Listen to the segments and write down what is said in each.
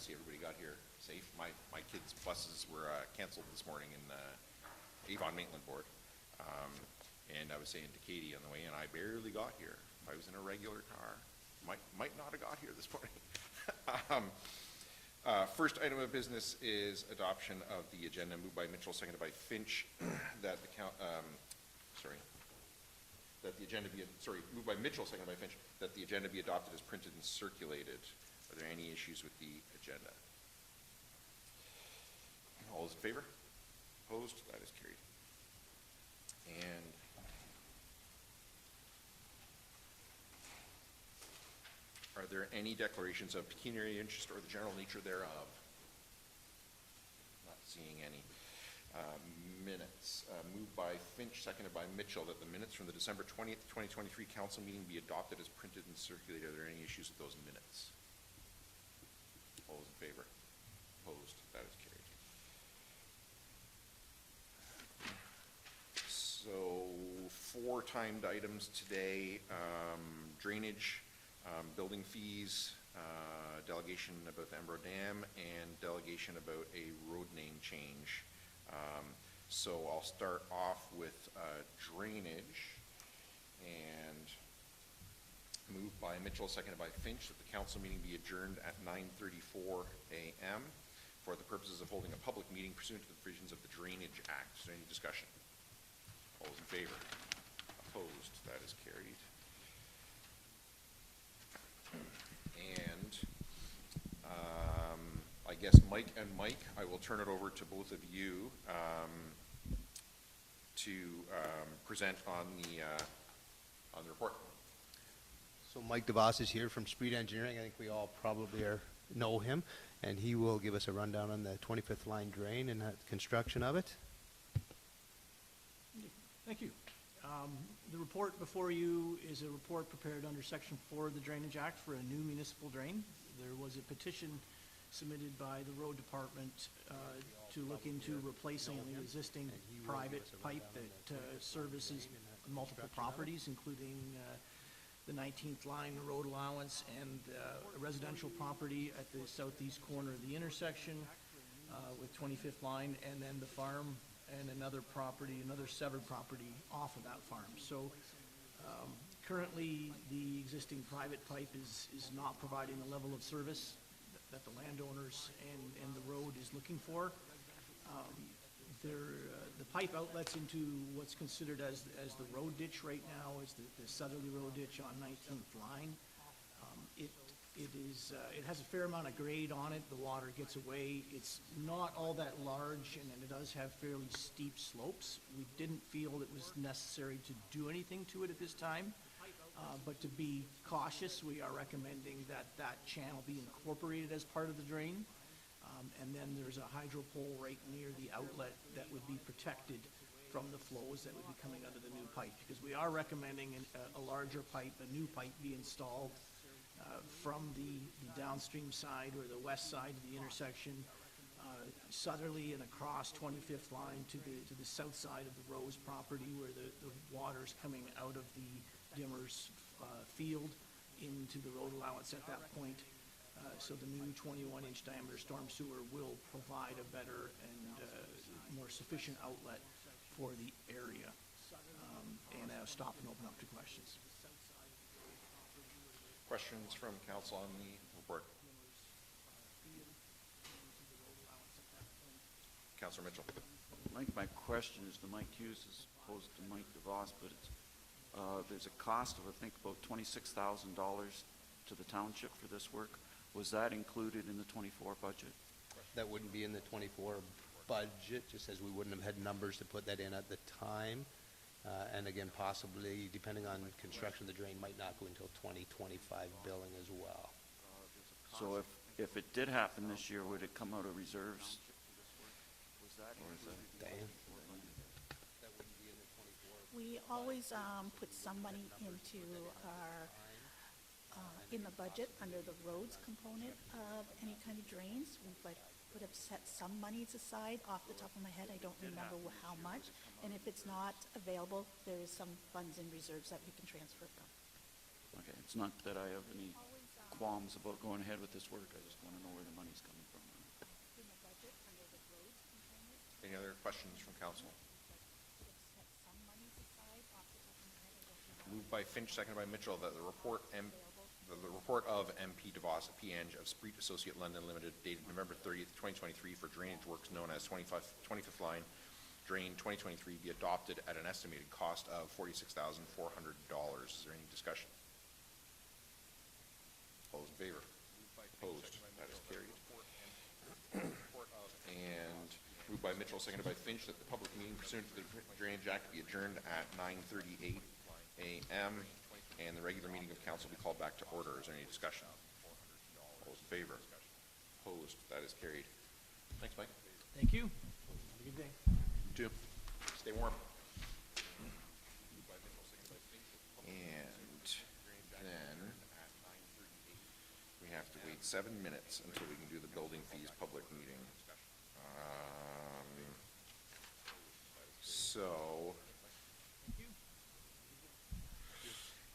see everybody got here safe. My kids' buses were canceled this morning in Avon Maitland Board. And I was saying to Katie on the way in, I barely got here. If I was in a regular car, might not have got here this morning. First item of business is adoption of the agenda, moved by Mitchell, seconded by Finch, that the moved by Mitchell, seconded by Finch, that the agenda be adopted as printed and circulated. Are there any issues with the agenda? All those in favor? Opposed? That is carried. And are there any declarations of pecuniary interest or the general nature thereof? Not seeing any. Minutes. Moved by Finch, seconded by Mitchell, that the minutes from the December 20th, 2023 council meeting be adopted as printed and circulated. Are there any issues with those minutes? All those in favor? Opposed? That is carried. So 4 timed items today: drainage, building fees, delegation about the Embro Dam, and delegation about a road name change. So I'll start off with drainage, and moved by Mitchell, seconded by Finch, that the council meeting be adjourned at 9:34 a.m. for the purposes of holding a public meeting pursuant to the provisions of the Drainage Act. Is there any discussion? All those in favor? Opposed? That is carried. And I guess Mike, I will turn it over to both of you to present on the report. So Mike DeVos is here from Street Engineering. I think we all probably know him, and he will give us a rundown on the 25th line drain and the construction of it. Thank you. The report before you is a report prepared under Section 4 of the Drainage Act for a new municipal drain. There was a petition submitted by the road department to look into replacing the existing private pipe that services multiple properties, including the 19th line road allowance and a residential property at the southeast corner of the intersection with 25th line, and then the farm and another property, another severed property off of that farm. So currently the existing private pipe is not providing the level of service that the landowners and the road is looking for. The pipe outlets into what's considered as the road ditch right now is the southerly road ditch on 19th line. It has a fair amount of grade on it. The water gets away. It's not all that large, and it does have fairly steep slopes. We didn't feel it was necessary to do anything to it at this time, but to be cautious, we are recommending that channel be incorporated as part of the drain. And then there's a hydro pole right near the outlet that would be protected from the flows that would be coming out of the new pipe, because we are recommending a larger pipe, a new pipe be installed from the downstream side or the west side of the intersection, southerly and across 25th line to the south side of the Rose property, where the water's coming out of the Dimmers field into the road allowance at that point. So the new 21-inch diameter storm sewer will provide a better and more sufficient outlet for the area. And I'll stop and open up to questions. Questions from council on the report? Councillor Mitchell. Mike, my question is to Mike Hughes as opposed to Mike DeVos, but it's, there's a cost of, I think, about $26,000 to the township for this work. Was that included in the 24 budget? That wouldn't be in the 24 budget, just as we wouldn't have had numbers to put that in at the time. And again, possibly, depending on construction, the drain might not go until 2025 billing as well. So if it did happen this year, would it come out of reserves? Dan? We always put some money into our in the budget under the roads component of any kind of drains. We would have set some monies aside. Off the top of my head, I don't remember how much. And if it's not available, there is some funds in reserves that we can transfer from. Okay, it's not that I have any qualms about going ahead with this work. I just want to know where the money's coming from. In the budget, under the roads component, Any other questions from council? we have set some monies aside off the top of my head. I don't know. Moved by Finch, seconded by Mitchell, that the report of MP DeVos, P.Eng. of Spreet Associate London Limited, dated November 30th, 2023, for drainage works known as 25th Line Drain 2023, be adopted at an estimated cost of $46,400. Is there any discussion? All those in favor? Opposed? That is carried. And moved by Mitchell, seconded by Finch, that the public meeting pursuant to the Drainage Act be adjourned at 9:38 a.m. and the regular meeting of council be called back to order. Is there any discussion? All those in favor? Opposed? That is carried. Thanks, Mike. Thank you. Have a good day. You too. Stay warm. And then we have to wait 7 minutes until we can do the building fees public meeting. So,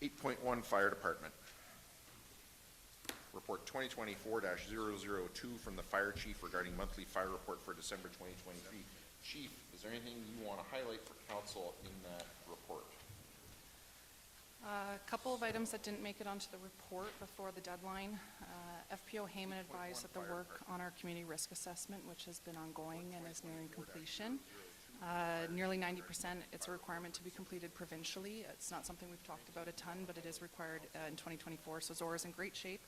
8.1 Fire Department. Report 2024-002 from the Fire Chief regarding monthly fire report for December 2023. Chief, is there anything you want to highlight for council in that report? A couple of items that didn't make it onto the report before the deadline. FPO Heyman advised that the work on our community risk assessment, which has been ongoing and is nearing completion, nearly 90%, it's a requirement to be completed provincially. It's not something we've talked about a ton, but it is required in 2024. So Zorra is in great shape,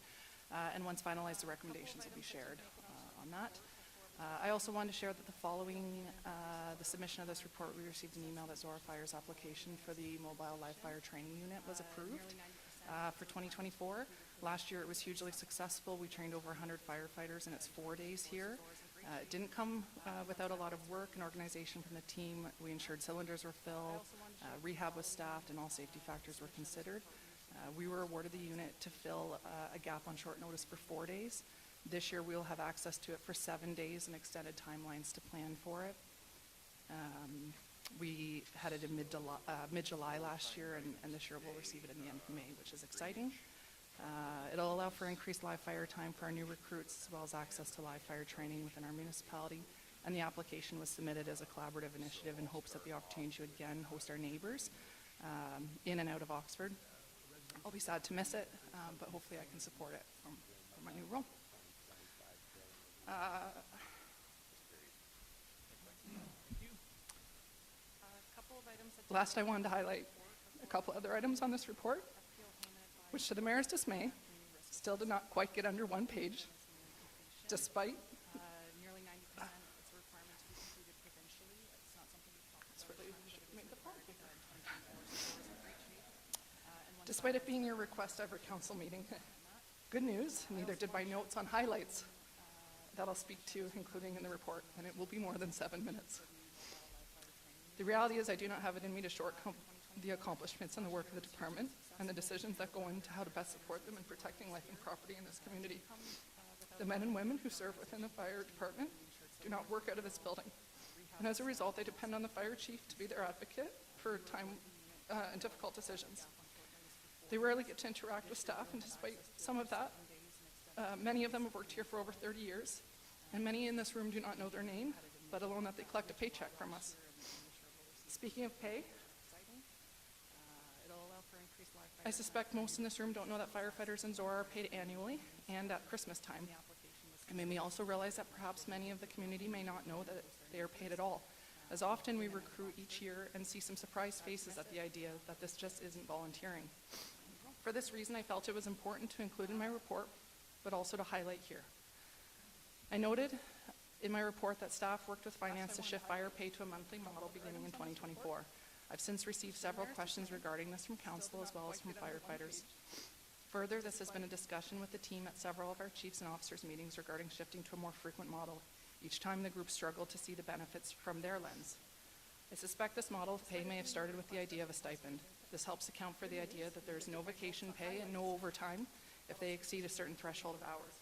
and once finalized, the recommendations will be shared on that. I also wanted to share that following the submission of this report, we received an email that Zorra Fire's application for the mobile live fire training unit was approved for 2024. Last year it was hugely successful. We trained over 100 firefighters in its 4 days here. It didn't come without a lot of work and organization from the team. We ensured cylinders were filled, rehab was staffed, and all safety factors were considered. We were awarded the unit to fill a gap on short notice for 4 days. This year we'll have access to it for 7 days and extended timelines to plan for it. We had it in mid-July last year, and this year we'll receive it in the end of May, which is exciting. It'll allow for increased live fire time for our new recruits, as well as access to live fire training within our municipality. And the application was submitted as a collaborative initiative in hopes that the opportunity to again host our neighbors in and out of Oxford. I'll be sad to miss it, but hopefully I can support it from my new role. Last, I wanted to highlight a couple other items on this report, which to the mayor's dismay, still did not quite get under 1 page, despite nearly 90% it's a requirement to be completed provincially. It's not something we've talked about. Really should have made the point. Despite it being your request every council meeting. Good news, neither did my notes on highlights that I'll speak to, including in the report, and it will be more than 7 minutes. The reality is I do not have it in me to shortcut the accomplishments and the work of the department and the decisions that go into how to best support them in protecting life and property in this community. The men and women who serve within the fire department do not work out of this building, and as a result, they depend on the fire chief to be their advocate for time and difficult decisions. They rarely get to interact with staff, and despite some of that, many of them have worked here for over 30 years, and many in this room do not know their name, let alone that they collect a paycheck from us. Speaking of pay, I suspect most in this room don't know that firefighters in Zorra are paid annually and at Christmas time. It made me also realize that perhaps many of the community may not know that they are paid at all, as often we recruit each year and see some surprised faces at the idea that this just isn't volunteering. For this reason, I felt it was important to include in my report, but also to highlight here. I noted in my report that staff worked with finance to shift fire pay to a monthly model beginning in 2024. I've since received several questions regarding this from council as well as from firefighters. Further, this has been a discussion with the team at several of our chiefs and officers meetings regarding shifting to a more frequent model. Each time the group struggled to see the benefits from their lens. I suspect this model of pay may have started with the idea of a stipend. This helps account for the idea that there is no vacation pay and no overtime if they exceed a certain threshold of hours.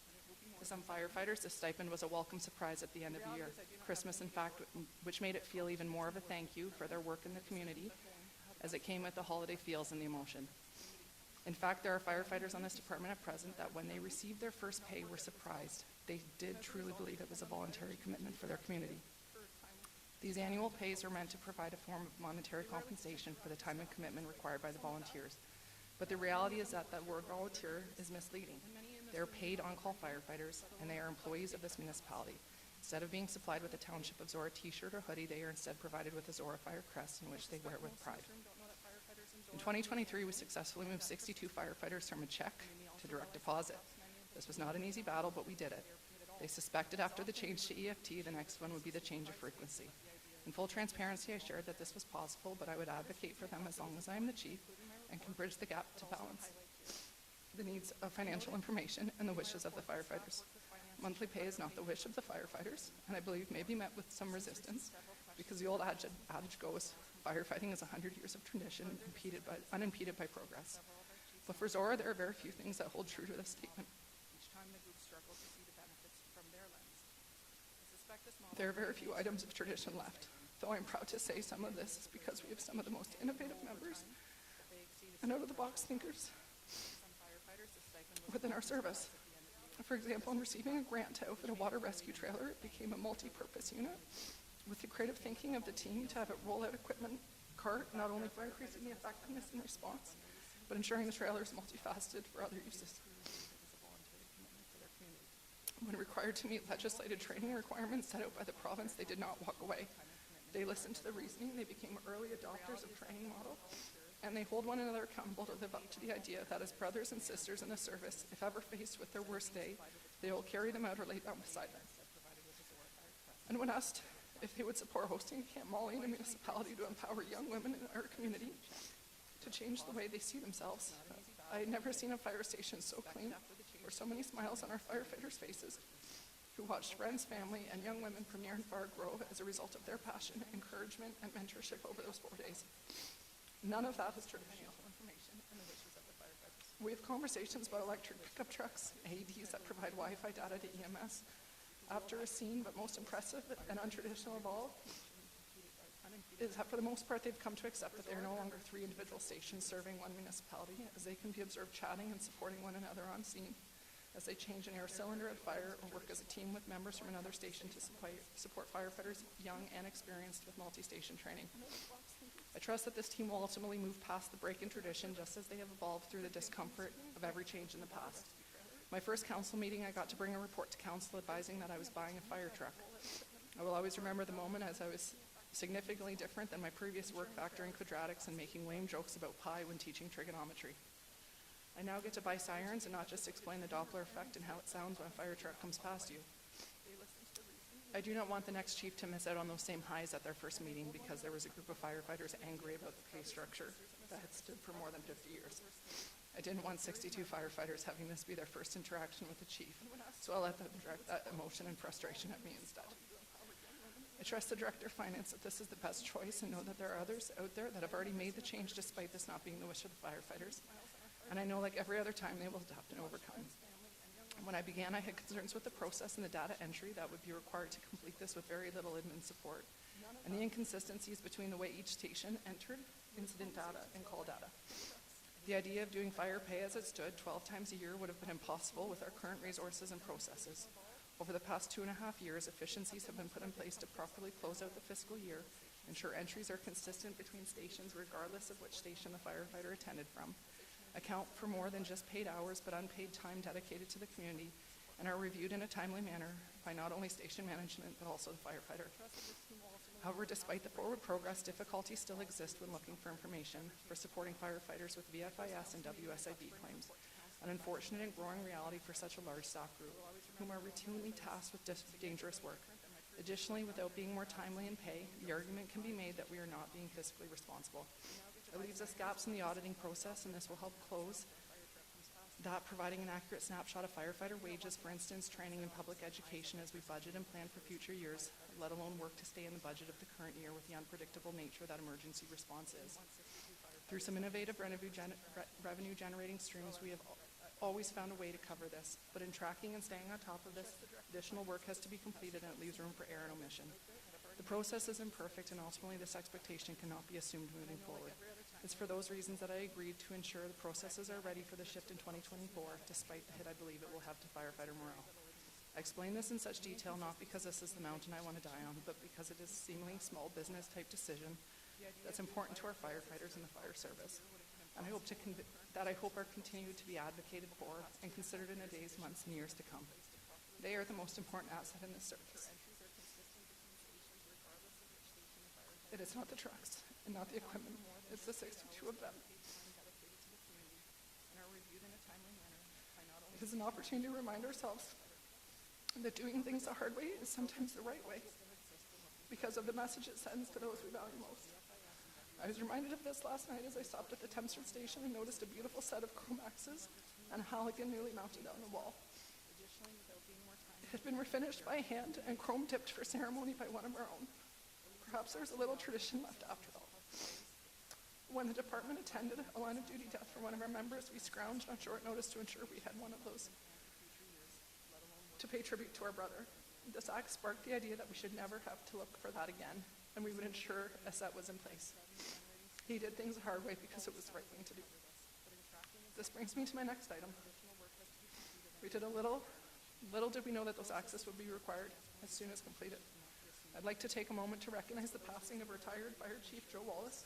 To some firefighters, the stipend was a welcome surprise at the end of the year. Christmas, in fact, which made it feel even more of a thank you for their work in the community, as it came with the holiday feels and the emotion. In fact, there are firefighters on this department at present that when they received their first pay were surprised. They did truly believe it was a voluntary commitment for their community. These annual pays are meant to provide a form of monetary compensation for the time and commitment required by the volunteers. But the reality is that the word volunteer is misleading. They are paid on-call firefighters, and they are employees of this municipality. Instead of being supplied with a Township of Zorra t-shirt or hoodie, they are instead provided with a Zorra Fire crest in which they wear it with pride. In 2023, we successfully moved 62 firefighters from a check to direct deposit. This was not an easy battle, but we did it. They suspected after the change to EFT, the next one would be the change of frequency. In full transparency, I shared that this was possible, but I would advocate for them as long as I am the chief and can bridge the gap to balance the needs of financial information and the wishes of the firefighters. Monthly pay is not the wish of the firefighters, and I believe may be met with some resistance because the old adage goes, firefighting is 100 years of tradition unimpeded by progress. But for Zorra, there are very few things that hold true to this statement. Each time the group struggles to see the benefits from their lens. There are very few items of tradition left, though I'm proud to say some of this is because we have some of the most innovative members and out-of-the-box thinkers within our service. For example, in receiving a grant to outfit a water rescue trailer, it became a multi-purpose unit with the creative thinking of the team to have it roll out equipment cart, not only for increasing the effectiveness in response, but ensuring the trailer is multifaceted for other uses. When required to meet legislated training requirements set out by the province, they did not walk away. They listened to the reasoning, they became early adopters of training model, and they hold one another accountable to live up to the idea that as brothers and sisters in the service, if ever faced with their worst day, they will carry them out or lay down beside them. And when asked if they would support hosting Camp Molly in a municipality to empower young women in our community to change the way they see themselves, I had never seen a fire station so clean or so many smiles on our firefighters' faces who watched friends, family, and young women from near and far grow as a result of their passion, encouragement, and mentorship over those 4 days. None of that is traditional information and the wishes of the firefighters. We have conversations about electric pickup trucks, AEDs that provide Wi-Fi data to EMS. After a scene, but most impressive and untraditional of all, is that for the most part they've come to accept that they are no longer 3 individual stations serving one municipality, as they can be observed chatting and supporting one another on scene, as they change an air cylinder at fire or work as a team with members from another station to support firefighters young and experienced with multi-station training. I trust that this team will ultimately move past the break in tradition just as they have evolved through the discomfort of every change in the past. My first council meeting, I got to bring a report to council advising that I was buying a fire truck. I will always remember the moment as I was significantly different than my previous work factoring quadratics and making lame jokes about pi when teaching trigonometry. I now get to buy sirens and not just explain the Doppler effect and how it sounds when a fire truck comes past you. I do not want the next chief to miss out on those same highs at their first meeting because there was a group of firefighters angry about the pay structure that had stood for more than 50 years. I didn't want 62 firefighters having this be their first interaction with the chief, so I'll let them direct that emotion and frustration at me instead. I trust the Director of Finance that this is the best choice and know that there are others out there that have already made the change despite this not being the wish of the firefighters. And I know, like every other time, they will adapt and overcome. When I began, I had concerns with the process and the data entry that would be required to complete this with very little admin support, and the inconsistencies between the way each station entered incident data and call data. The idea of doing fire pay as it stood 12 times a year would have been impossible with our current resources and processes. Over the past 2.5 years, efficiencies have been put in place to properly close out the fiscal year, ensure entries are consistent between stations regardless of which station the firefighter attended from, account for more than just paid hours but unpaid time dedicated to the community, and are reviewed in a timely manner by not only station management but also the firefighter. However, despite the forward progress, difficulties still exist when looking for information for supporting firefighters with VFIS and WSIB claims, an unfortunate and growing reality for such a large staff group, whom are routinely tasked with dangerous work. Additionally, without being more timely in pay, the argument can be made that we are not being fiscally responsible. It leaves us gaps in the auditing process, and this will help close that, providing an accurate snapshot of firefighter wages, for instance, training and public education as we budget and plan for future years, let alone work to stay in the budget of the current year with the unpredictable nature that emergency response is. Through some innovative revenue-generating streams, we have always found a way to cover this, but in tracking and staying on top of this, additional work has to be completed and it leaves room for error and omission. The process is imperfect, and ultimately this expectation cannot be assumed moving forward. It's for those reasons that I agreed to ensure the processes are ready for the shift in 2024, despite the hit I believe it will have to firefighter morale. I explain this in such detail not because this is the mountain I want to die on, but because it is a seemingly small business type decision that's important to our firefighters and the fire service, and I hope are continued to be advocated for and considered in the days, months, and years to come. They are the most important asset in this service. It is not the trucks and not the equipment. It's the 62 of them. It is an opportunity to remind ourselves that doing things the hard way is sometimes the right way because of the message it sends to those we value most. I was reminded of this last night as I stopped at the Thames station and noticed a beautiful set of chrome axes and a halogen newly mounted on the wall. It had been refinished by hand and chrome tipped for ceremony by one of our own. Perhaps there's a little tradition left after all. When the department attended a line of duty death for one of our members, we scrounged on short notice to ensure we had one of those to pay tribute to our brother. This act sparked the idea that we should never have to look for that again, and we would ensure a set was in place. He did things the hard way because it was the right thing to do. This brings me to my next item. We did little did we know that those access would be required as soon as completed. I'd like to take a moment to recognize the passing of retired Fire Chief Joe Wallace,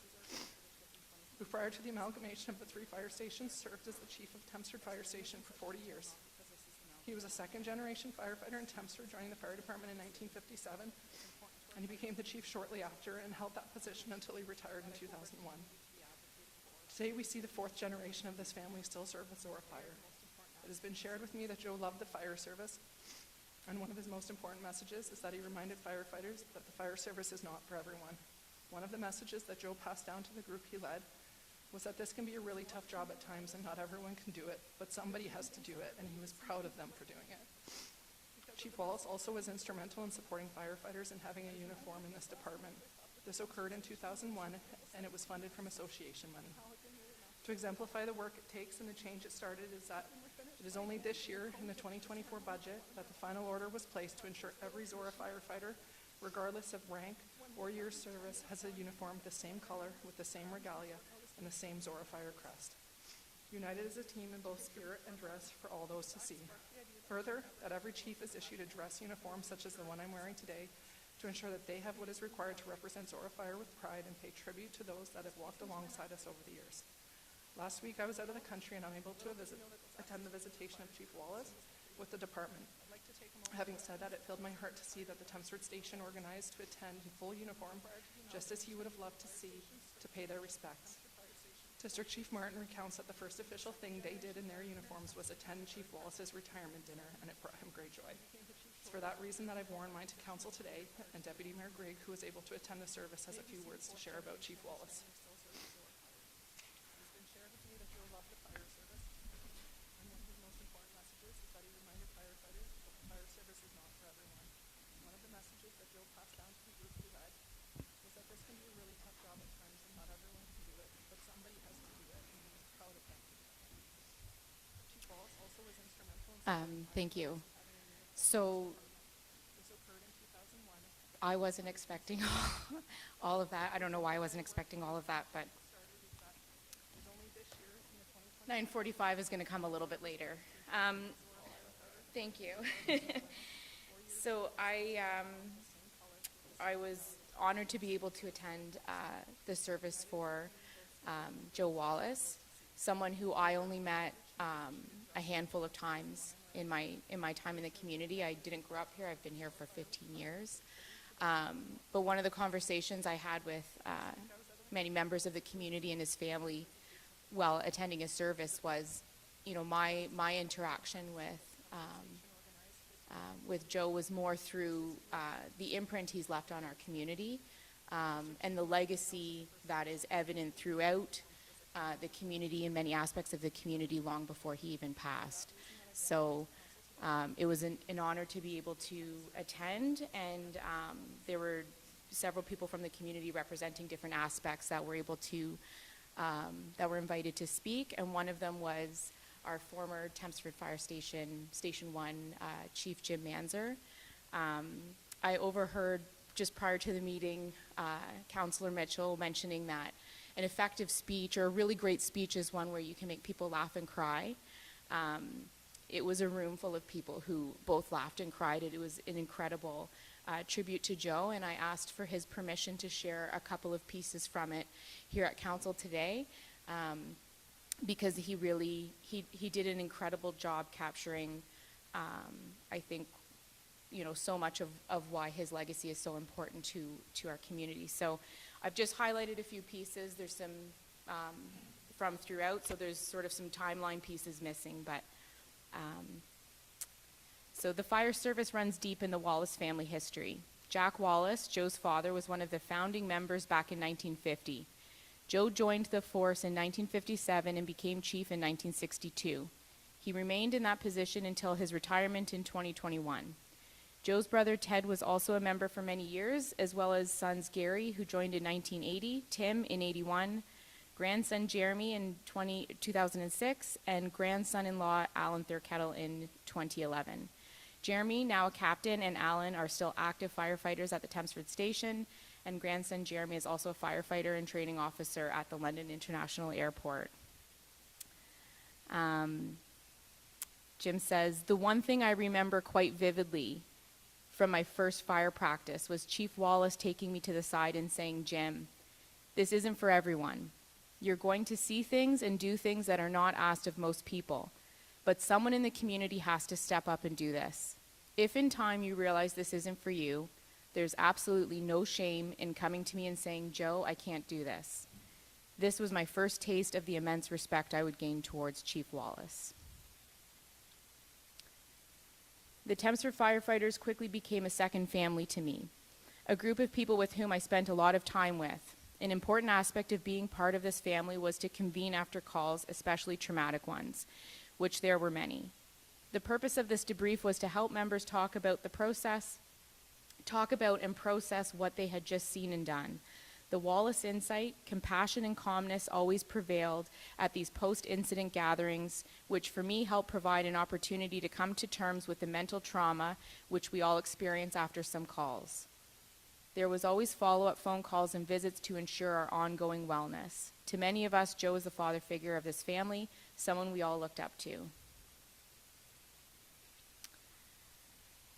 who prior to the amalgamation of the 3 fire stations served as the chief of Thames Fire Station for 40 years. He was a second-generation firefighter in Thames, joining the fire department in 1957, and he became the chief shortly after and held that position until he retired in 2001. Today, we see the 4th generation of this family still serve with Zorra Fire. It has been shared with me that Joe loved the fire service, and one of his most important messages is that he reminded firefighters that the fire service is not for everyone. One of the messages that Joe passed down to the group he led was that this can be a really tough job at times and not everyone can do it, but somebody has to do it, and he was proud of them for doing it. Chief Wallace also was instrumental in supporting firefighters and having a uniform in this department. This occurred in 2001, and it was funded from association money. To exemplify the work it takes and the change it started is that it is only this year in the 2024 budget that the final order was placed to ensure every Zorra firefighter, regardless of rank or year service, has a uniform the same color with the same regalia and the same Zorra Fire crest. United as a team in both spirit and dress for all those to see. Further, that every chief is issued a dress uniform such as the one I'm wearing today to ensure that they have what is required to represent Zorra Fire with pride and pay tribute to those that have walked alongside us over the years. Last week I was out of the country and unable to attend the visitation of Chief Wallace with the department. Having said that, it filled my heart to see that the Thames station organized to attend in full uniform, just as he would have loved to see, to pay their respects. District Chief Martin recounts that the first official thing they did in their uniforms was attend Chief Wallace's retirement dinner, and it brought him great joy. It's for that reason that I've worn mine to council today, and Deputy Mayor Grigg, who was able to attend the service, has a few words to share about Chief Wallace. It's been shared with me that Joe loved the fire service, and one of his most important messages is that he reminded firefighters that the fire service is not for everyone. One of the messages that Joe passed down to the group he led was that this can be a really tough job at times, and not everyone can do it, but somebody has to do it, and he was proud of them. Chief Wallace also was instrumental in Thank you. So this occurred in 2001. I wasn't expecting all of that. I don't know why I wasn't expecting all of that, but 9:45 is going to come a little bit later. Thank you. So I was honored to be able to attend the service for Joe Wallace, someone who I only met a handful of times in my time in the community. I didn't grow up here. I've been here for 15 years. But one of the conversations I had with many members of the community and his family while attending his service was, you know, my interaction with Joe was more through the imprint he's left on our community and the legacy that is evident throughout the community and many aspects of the community long before he even passed. So it was an honor to be able to attend, and there were several people from the community representing different aspects that were able to that were invited to speak, and one of them was our former Thamesford Fire Station, Station 1, Chief Jim Manzer. I overheard just prior to the meeting, Councillor Mitchell mentioning that an effective speech or a really great speech is one where you can make people laugh and cry. It was a room full of people who both laughed and cried. It was an incredible tribute to Joe, and I asked for his permission to share a couple of pieces from it here at council today, because he really, he did an incredible job capturing, I think, you know, so much of why his legacy is so important to our community. So I've just highlighted a few pieces. There's some from throughout, so there's sort of some timeline pieces missing, but so the fire service runs deep in the Wallace family history. Jack Wallace, Joe's father, was one of the founding members back in 1950. Joe joined the force in 1957 and became chief in 1962. He remained in that position until his retirement in 2021. Joe's brother Ted was also a member for many years, as well as sons Gary, who joined in 1980, Tim in 81, grandson Jeremy in 2006, and grandson-in-law Alan Thurkettle in 2011. Jeremy, now a captain, and Alan are still active firefighters at the Thamesford Station, and grandson Jeremy is also a firefighter and training officer at the London International Airport. Jim says, the one thing I remember quite vividly from my first fire practice was Chief Wallace taking me to the side and saying, Jim, this isn't for everyone. You're going to see things and do things that are not asked of most people, but someone in the community has to step up and do this. If in time you realize this isn't for you, there's absolutely no shame in coming to me and saying, Joe, I can't do this. This was my first taste of the immense respect I would gain towards Chief Wallace. The Thamesford firefighters quickly became a second family to me, a group of people with whom I spent a lot of time with. An important aspect of being part of this family was to convene after calls, especially traumatic ones, which there were many. The purpose of this debrief was to help members talk about and process what they had just seen and done. The Wallace insight, compassion, and calmness always prevailed at these post-incident gatherings, which for me helped provide an opportunity to come to terms with the mental trauma which we all experience after some calls. There was always follow-up phone calls and visits to ensure our ongoing wellness. To many of us, Joe is the father figure of this family, someone we all looked up to.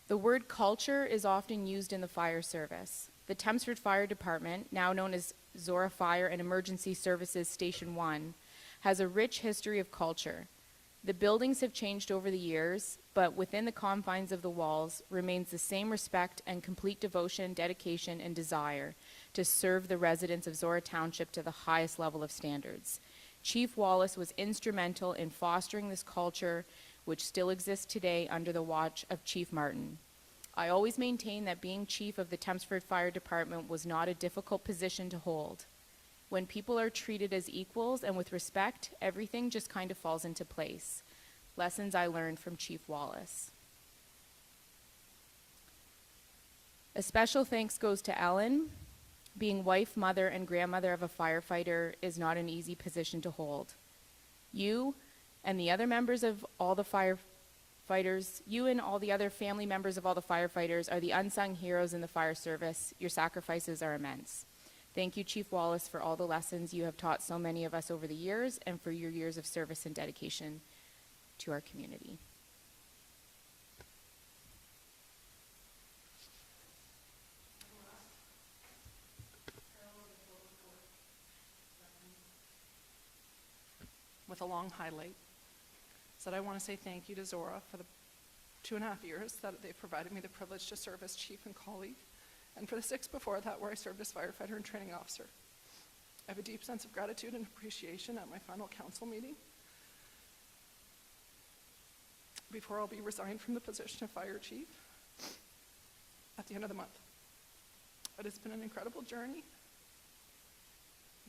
The word culture is often used in the fire service. The Thamesford Fire Department, now known as Zorra Fire and Emergency Services Station 1, has a rich history of culture. The buildings have changed over the years, but within the confines of the walls remains the same respect and complete devotion, dedication, and desire to serve the residents of Zorra Township to the highest level of standards. Chief Wallace was instrumental in fostering this culture, which still exists today under the watch of Chief Martin. I always maintain that being chief of the Thamesford Fire Department was not a difficult position to hold. When people are treated as equals and with respect, everything just kind of falls into place. Lessons I learned from Chief Wallace. A special thanks goes to Ellen. Being wife, mother, and grandmother of a firefighter is not an easy position to hold. You and the other members of all the firefighters, you and all the other family members of all the firefighters are the unsung heroes in the fire service. Your sacrifices are immense. Thank you, Chief Wallace, for all the lessons you have taught so many of us over the years and for your years of service and dedication to our community. With a long highlight, said I want to say thank you to Zorra for the 2.5 years that they've provided me the privilege to serve as chief and colleague, and for the 6 before that where I served as firefighter and training officer. I have a deep sense of gratitude and appreciation at my final council meeting before I'll be resigned from the position of fire chief at the end of the month. It has been an incredible journey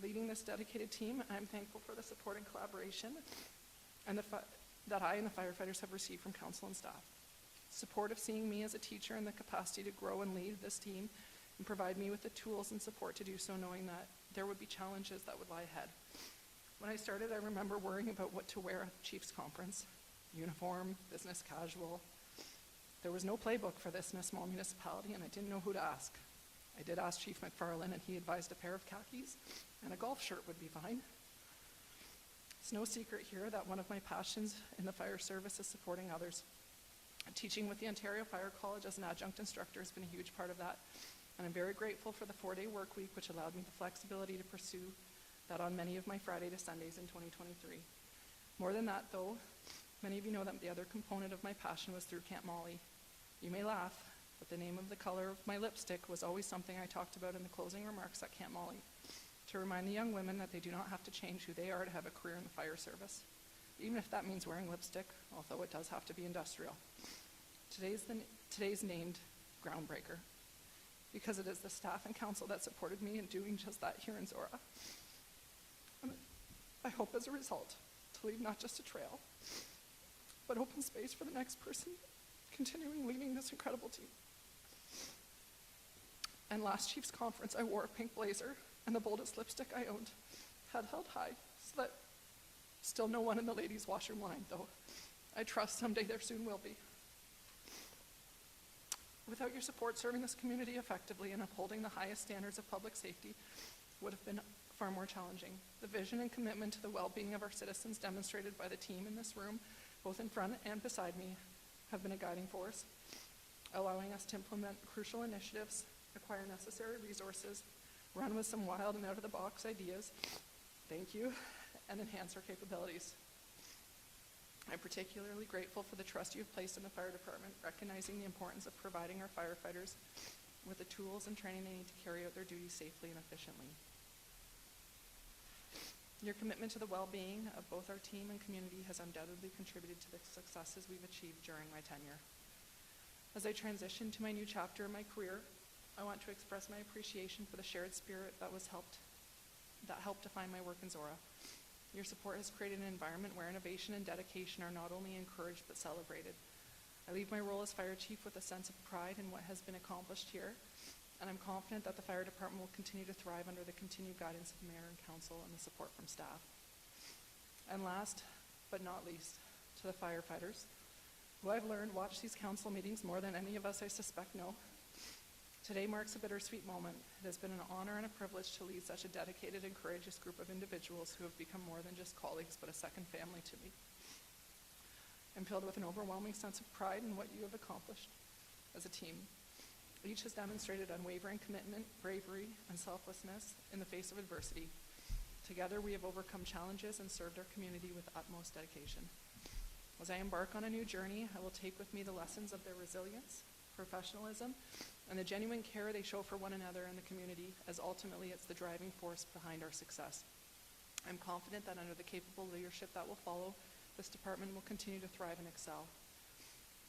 leading this dedicated team, and I'm thankful for the support and collaboration and that I and the firefighters have received from council and staff. Support of seeing me as a teacher and the capacity to grow and lead this team and provide me with the tools and support to do so, knowing that there would be challenges that would lie ahead. When I started, I remember worrying about what to wear at the Chiefs Conference. Uniform, business casual. There was no playbook for this in a small municipality, and I didn't know who to ask. I did ask Chief McFarland, and he advised a pair of khakis and a golf shirt would be fine. It's no secret here that one of my passions in the fire service is supporting others. Teaching with the Ontario Fire College as an adjunct instructor has been a huge part of that, and I'm very grateful for the 4-day work week, which allowed me the flexibility to pursue that on many of my Friday to Sundays in 2023. More than that, though, many of you know that the other component of my passion was through Camp Molly. You may laugh, but the name of the color of my lipstick was always something I talked about in the closing remarks at Camp Molly, to remind the young women that they do not have to change who they are to have a career in the fire service, even if that means wearing lipstick, although it does have to be industrial. Today's named Groundbreaker, because it is the staff and council that supported me in doing just that here in Zorra. And I hope as a result to leave not just a trail, but open space for the next person continuing leading this incredible team. And last Chiefs Conference, I wore a pink blazer and the boldest lipstick I owned, head held high, so that still no one in the ladies' washroom line, though I trust someday there soon will be. Without your support, serving this community effectively and upholding the highest standards of public safety would have been far more challenging. The vision and commitment to the well-being of our citizens demonstrated by the team in this room, both in front and beside me, have been a guiding force, allowing us to implement crucial initiatives, acquire necessary resources, run with some wild and out-of-the-box ideas, thank you, and enhance our capabilities. I'm particularly grateful for the trust you have placed in the fire department, recognizing the importance of providing our firefighters with the tools and training they need to carry out their duties safely and efficiently. Your commitment to the well-being of both our team and community has undoubtedly contributed to the successes we've achieved during my tenure. As I transition to my new chapter in my career, I want to express my appreciation for the shared spirit that helped define my work in Zorra. Your support has created an environment where innovation and dedication are not only encouraged but celebrated. I leave my role as fire chief with a sense of pride in what has been accomplished here, and I'm confident that the fire department will continue to thrive under the continued guidance of the mayor and council and the support from staff. And last but not least, to the firefighters, who I've learned watch these council meetings more than any of us I suspect know. Today marks a bittersweet moment. It has been an honor and a privilege to lead such a dedicated and courageous group of individuals who have become more than just colleagues, but a second family to me. I'm filled with an overwhelming sense of pride in what you have accomplished as a team. Each has demonstrated unwavering commitment, bravery, and selflessness in the face of adversity. Together, we have overcome challenges and served our community with utmost dedication. As I embark on a new journey, I will take with me the lessons of their resilience, professionalism, and the genuine care they show for one another and the community, as ultimately it's the driving force behind our success. I'm confident that under the capable leadership that will follow, this department will continue to thrive and excel.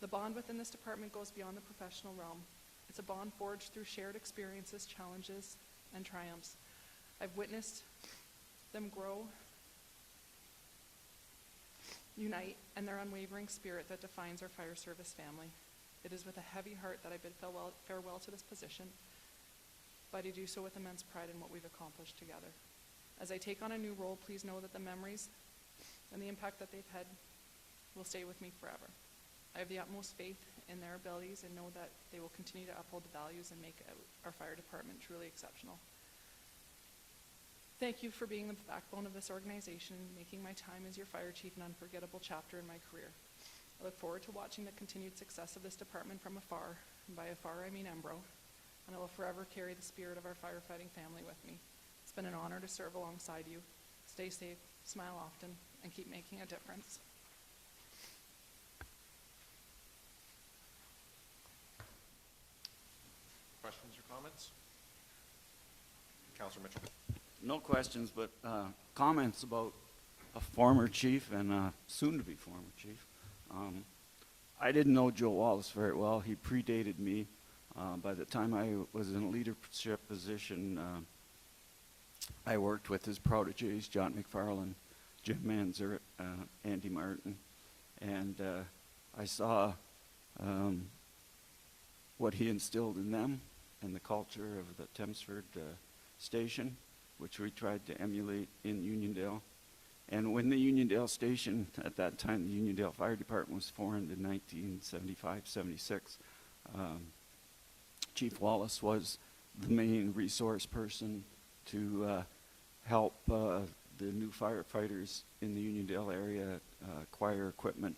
The bond within this department goes beyond the professional realm. It's a bond forged through shared experiences, challenges, and triumphs. I've witnessed them grow, unite, and their unwavering spirit that defines our fire service family. It is with a heavy heart that I bid farewell to this position, but I do so with immense pride in what we've accomplished together. As I take on a new role, please know that the memories and the impact that they've had will stay with me forever. I have the utmost faith in their abilities and know that they will continue to uphold the values and make our fire department truly exceptional. Thank you for being the backbone of this organization and making my time as your fire chief an unforgettable chapter in my career. I look forward to watching the continued success of this department from afar, and by afar I mean Embro, and I will forever carry the spirit of our firefighting family with me. It's been an honor to serve alongside you. Stay safe, smile often, and keep making a difference. Questions or comments? Councillor Mitchell. No questions, but comments about a former chief and a soon-to-be former chief. I didn't know Joe Wallace very well. He predated me. By the time I was in a leadership position, I worked with his proteges, John McFarland, Jim Manzer, Andy Martin, and I saw what he instilled in them and the culture of the Thamesford station, which we tried to emulate in Uniondale. And when the Uniondale station, at that time, the Uniondale Fire Department was formed in 1975-76, Chief Wallace was the main resource person to help the new firefighters in the Uniondale area acquire equipment,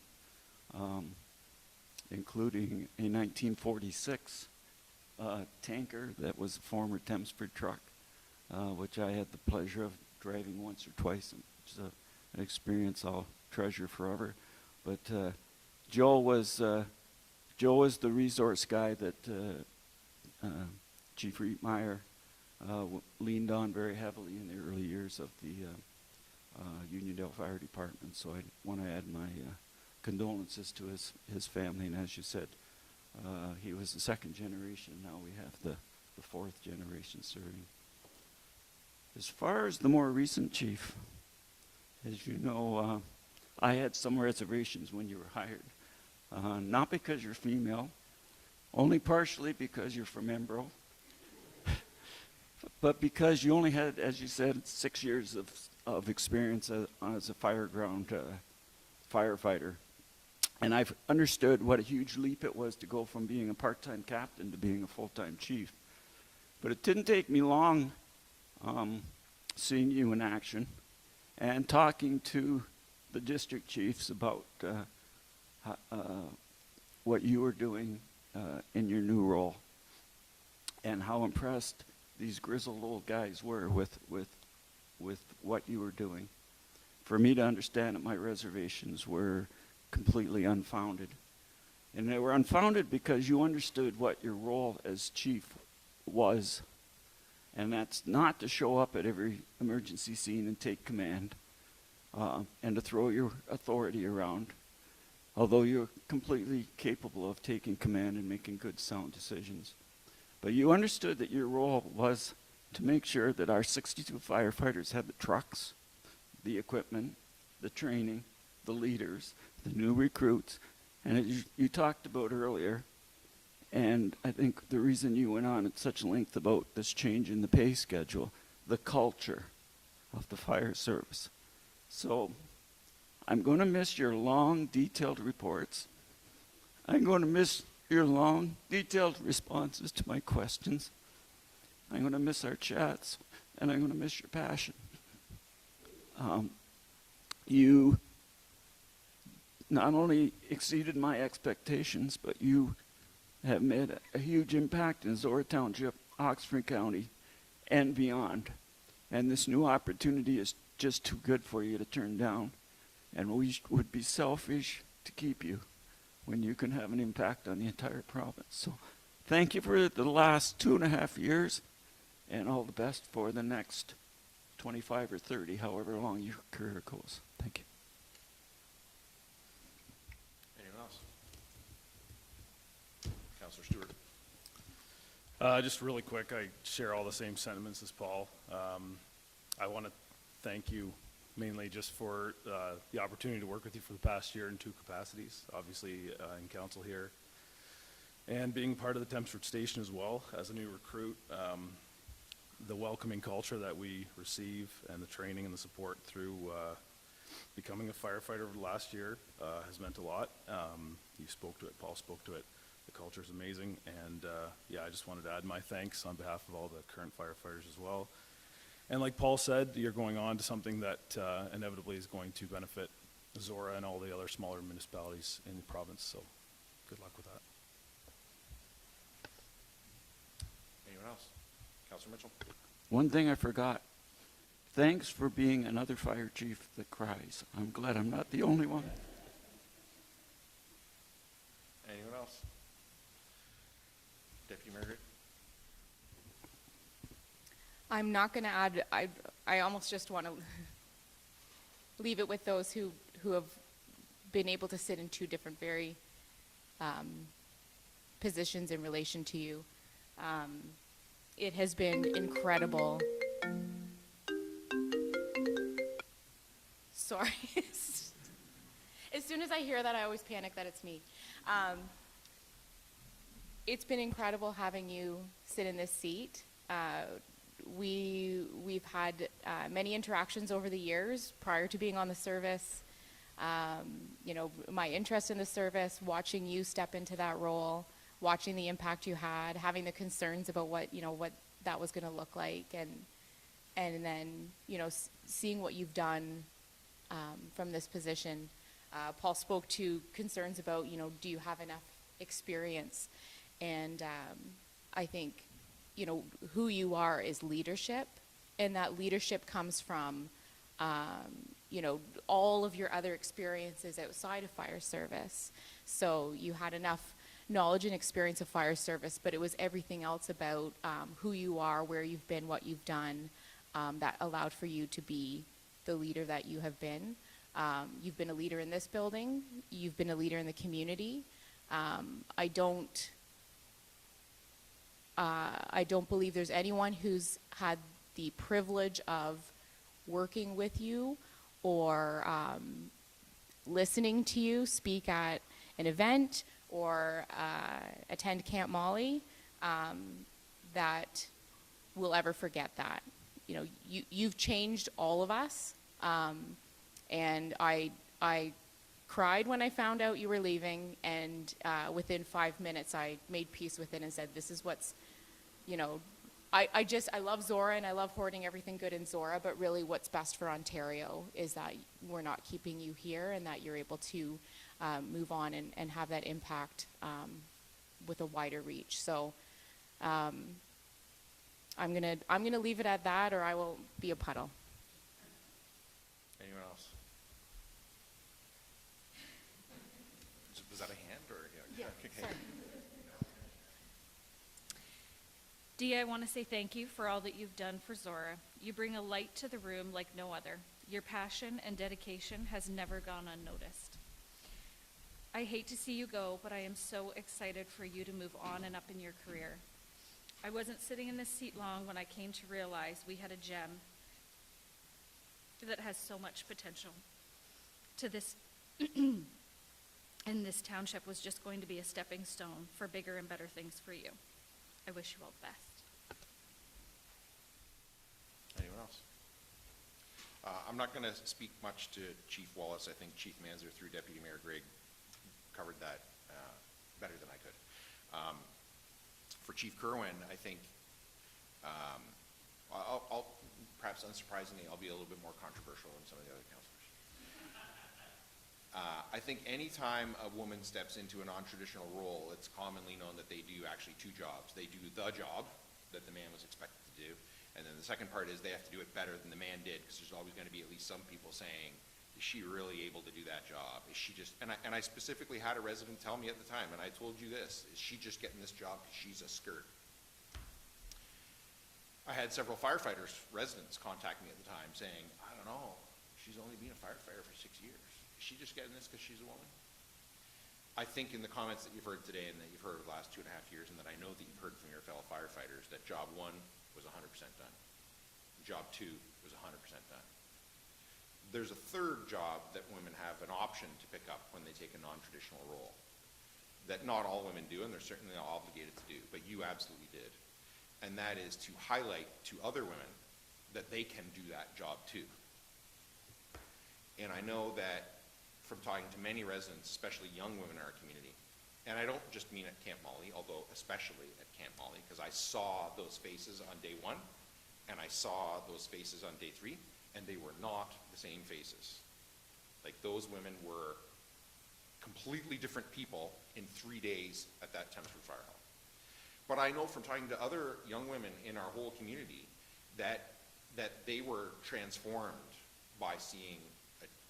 including a 1946 tanker that was a former Thamesford truck, which I had the pleasure of driving once or twice, and it's an experience I'll treasure forever. But Joe was the resource guy that Chief Rietmeyer leaned on very heavily in the early years of the Uniondale Fire Department. So I want to add my condolences to his family. And as you said, he was the second generation. Now we have the fourth generation serving. As far as the more recent chief, as you know, I had some reservations when you were hired. Not because you're female, only partially because you're from Embro, but because you only had, as you said, 6 years of experience as a fireground firefighter. And I've understood what a huge leap it was to go from being a part-time captain to being a full-time chief. But it didn't take me long seeing you in action and talking to the district chiefs about what you were doing in your new role, and how impressed these grizzled old guys were with what you were doing. For me to understand that my reservations were completely unfounded. And they were unfounded because you understood what your role as chief was. And that's not to show up at every emergency scene and take command, and to throw your authority around, although you're completely capable of taking command and making good, sound decisions. But you understood that your role was to make sure that our 62 firefighters had the trucks, the equipment, the training, the leaders, the new recruits, and as you talked about earlier, and I think the reason you went on at such length about this change in the pay schedule, the culture of the fire service. So I'm going to miss your long, detailed reports. I'm going to miss your long, detailed responses to my questions. I'm going to miss our chats, and I'm going to miss your passion. You not only exceeded my expectations, but you have made a huge impact in Zorra Township, Oxford County, and beyond. And this new opportunity is just too good for you to turn down. And we would be selfish to keep you when you can have an impact on the entire province. So thank you for the last 2.5 years, and all the best for the next 25 or 30, however long your career goes. Thank you. Anyone else? Councillor Stewart. Just really quick, I share all the same sentiments as Paul. I want to thank you mainly just for the opportunity to work with you for the past year in 2 capacities, obviously in council here, and being part of the Thamesford station as well as a new recruit. The welcoming culture that we receive and the training and the support through becoming a firefighter over the last year has meant a lot. You spoke to it, Paul spoke to it. The culture is amazing, and yeah, I just wanted to add my thanks on behalf of all the current firefighters as well. And like Paul said, you're going on to something that inevitably is going to benefit Zorra and all the other smaller municipalities in the province, so good luck with that. Anyone else? Councillor Mitchell. One thing I forgot. Thanks for being another fire chief that cries. I'm glad I'm not the only one. Anyone else? Deputy Margaret. I'm not going to add, I almost just want to leave it with those who have been able to sit in 2 different very positions in relation to you. It has been incredible. Sorry. As soon as I hear that, I always panic that it's me. It's been incredible having you sit in this seat. We've had many interactions over the years prior to being on the service. You know, my interest in the service, watching you step into that role, watching the impact you had, having the concerns about what that was going to look like, and then, you know, seeing what you've done from this position. Paul spoke to concerns about, you know, do you have enough experience? And I think, you know, who you are is leadership, and that leadership comes from, you know, all of your other experiences outside of fire service. So you had enough knowledge and experience of fire service, but it was everything else about who you are, where you've been, what you've done, that allowed for you to be the leader that you have been. You've been a leader in this building. You've been a leader in the community. I don't believe there's anyone who's had the privilege of working with you or listening to you speak at an event or attend Camp Molly that will ever forget that. You know, you've changed all of us, and I cried when I found out you were leaving, and within 5 minutes I made peace with it and said, this is what's, you know, I love Zorra and I love hoarding everything good in Zorra, but really what's best for Ontario is that we're not keeping you here and that you're able to move on and have that impact with a wider reach. So I'm gonna leave it at that, or I will be a puddle. Anyone else? Was that a hand or? Yeah. Okay. Sorry. Dee, I want to say thank you for all that you've done for Zorra. You bring a light to the room like no other. Your passion and dedication has never gone unnoticed. I hate to see you go, but I am so excited for you to move on and up in your career. I wasn't sitting in this seat long when I came to realize we had a gem that has so much potential. To this, and this township was just going to be a stepping stone for bigger and better things for you. I wish you all the best. Anyone else? I'm not going to speak much to Chief Wallace. I think Chief Manzer through Deputy Mayor Grigg covered that better than I could. For Chief Kerwin, I think, I'll perhaps unsurprisingly, I'll be a little bit more controversial than some of the other councillors. I think any time a woman steps into a non-traditional role, it's commonly known that they do actually two jobs. They do the job that the man was expected to do, and then the second part is they have to do it better than the man did, because there's always going to be at least some people saying, is she really able to do that job? Is she just, and I specifically had a resident tell me at the time, and I told you this, is she just getting this job because she's a skirt? I had several firefighters, residents, contact me at the time saying, I don't know, she's only been a firefighter for 6 years. Is she just getting this because she's a woman? I think in the comments that you've heard today and that you've heard over the last 2.5 years, and that I know that you've heard from your fellow firefighters, that job 1 was 100% done. Job 2 was 100% done. There's a third job that women have an option to pick up when they take a non-traditional role that not all women do, and they're certainly not obligated to do, but you absolutely did. And that is to highlight to other women that they can do that job too. And I know that from talking to many residents, especially young women in our community, and I don't just mean at Camp Molly, although especially at Camp Molly, because I saw those faces on day 1, and I saw those faces on day 3, and they were not the same faces. Like, those women were completely different people in 3 days at that Thames Fire Hall. But I know from talking to other young women in our whole community that they were transformed by seeing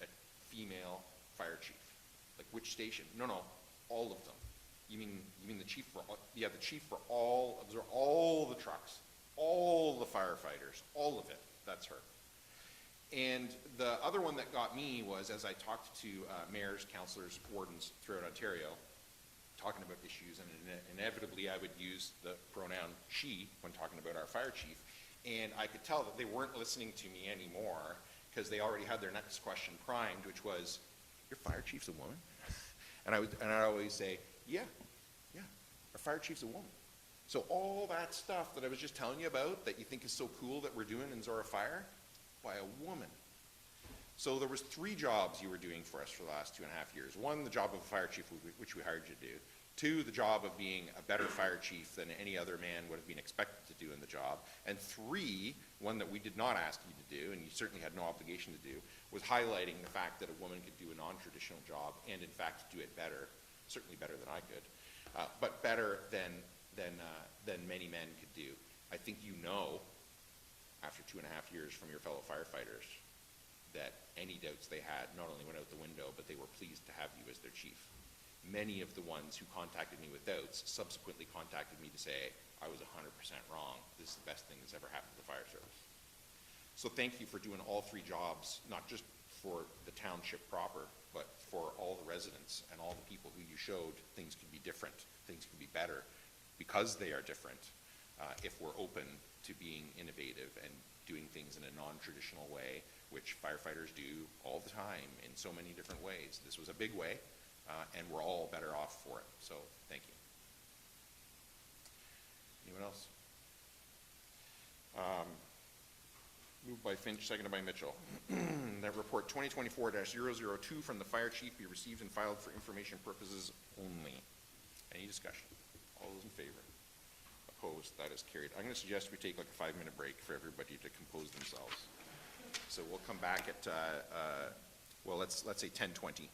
a female fire chief. Like, which station? No, all of them. You mean the chief for all, yeah, the chief for all the trucks, all the firefighters, all of it. That's her. And the other one that got me was, as I talked to mayors, councillors, wardens throughout Ontario, talking about issues, and inevitably I would use the pronoun she when talking about our fire chief, and I could tell that they weren't listening to me anymore because they already had their next question primed, which was, your fire chief's a woman? And I always say, yeah, our fire chief's a woman. So all that stuff that I was just telling you about that you think is so cool that we're doing in Zorra Fire, by a woman. So there was 3 jobs you were doing for us for the last 2.5 years. 1, the job of a fire chief, which we hired you to do. 2, the job of being a better fire chief than any other man would have been expected to do in the job, and 3, one that we did not ask you to do, and you certainly had no obligation to do, was highlighting the fact that a woman could do a non-traditional job, and in fact do it better, certainly better than I could, but better than many men could do. I think you know, after 2.5 years from your fellow firefighters, that any doubts they had not only went out the window, but they were pleased to have you as their chief. Many of the ones who contacted me with doubts subsequently contacted me to say, I was 100% wrong. This is the best thing that's ever happened to the fire service. So thank you for doing all 3 jobs, not just for the township proper, but for all the residents and all the people who you showed things could be different, things could be better, because they are different, if we're open to being innovative and doing things in a non-traditional way, which firefighters do all the time in so many different ways. This was a big way, and we're all better off for it. So thank you. Anyone else? Moved by Finch, seconded by Mitchell. That report 2024-002 from the fire chief be received and filed for information purposes only. Any discussion? All those in favor? Opposed? That is carried. I'm going to suggest we take like a 5-minute break for everybody to compose themselves. So we'll come back at, well, let's say 10:20.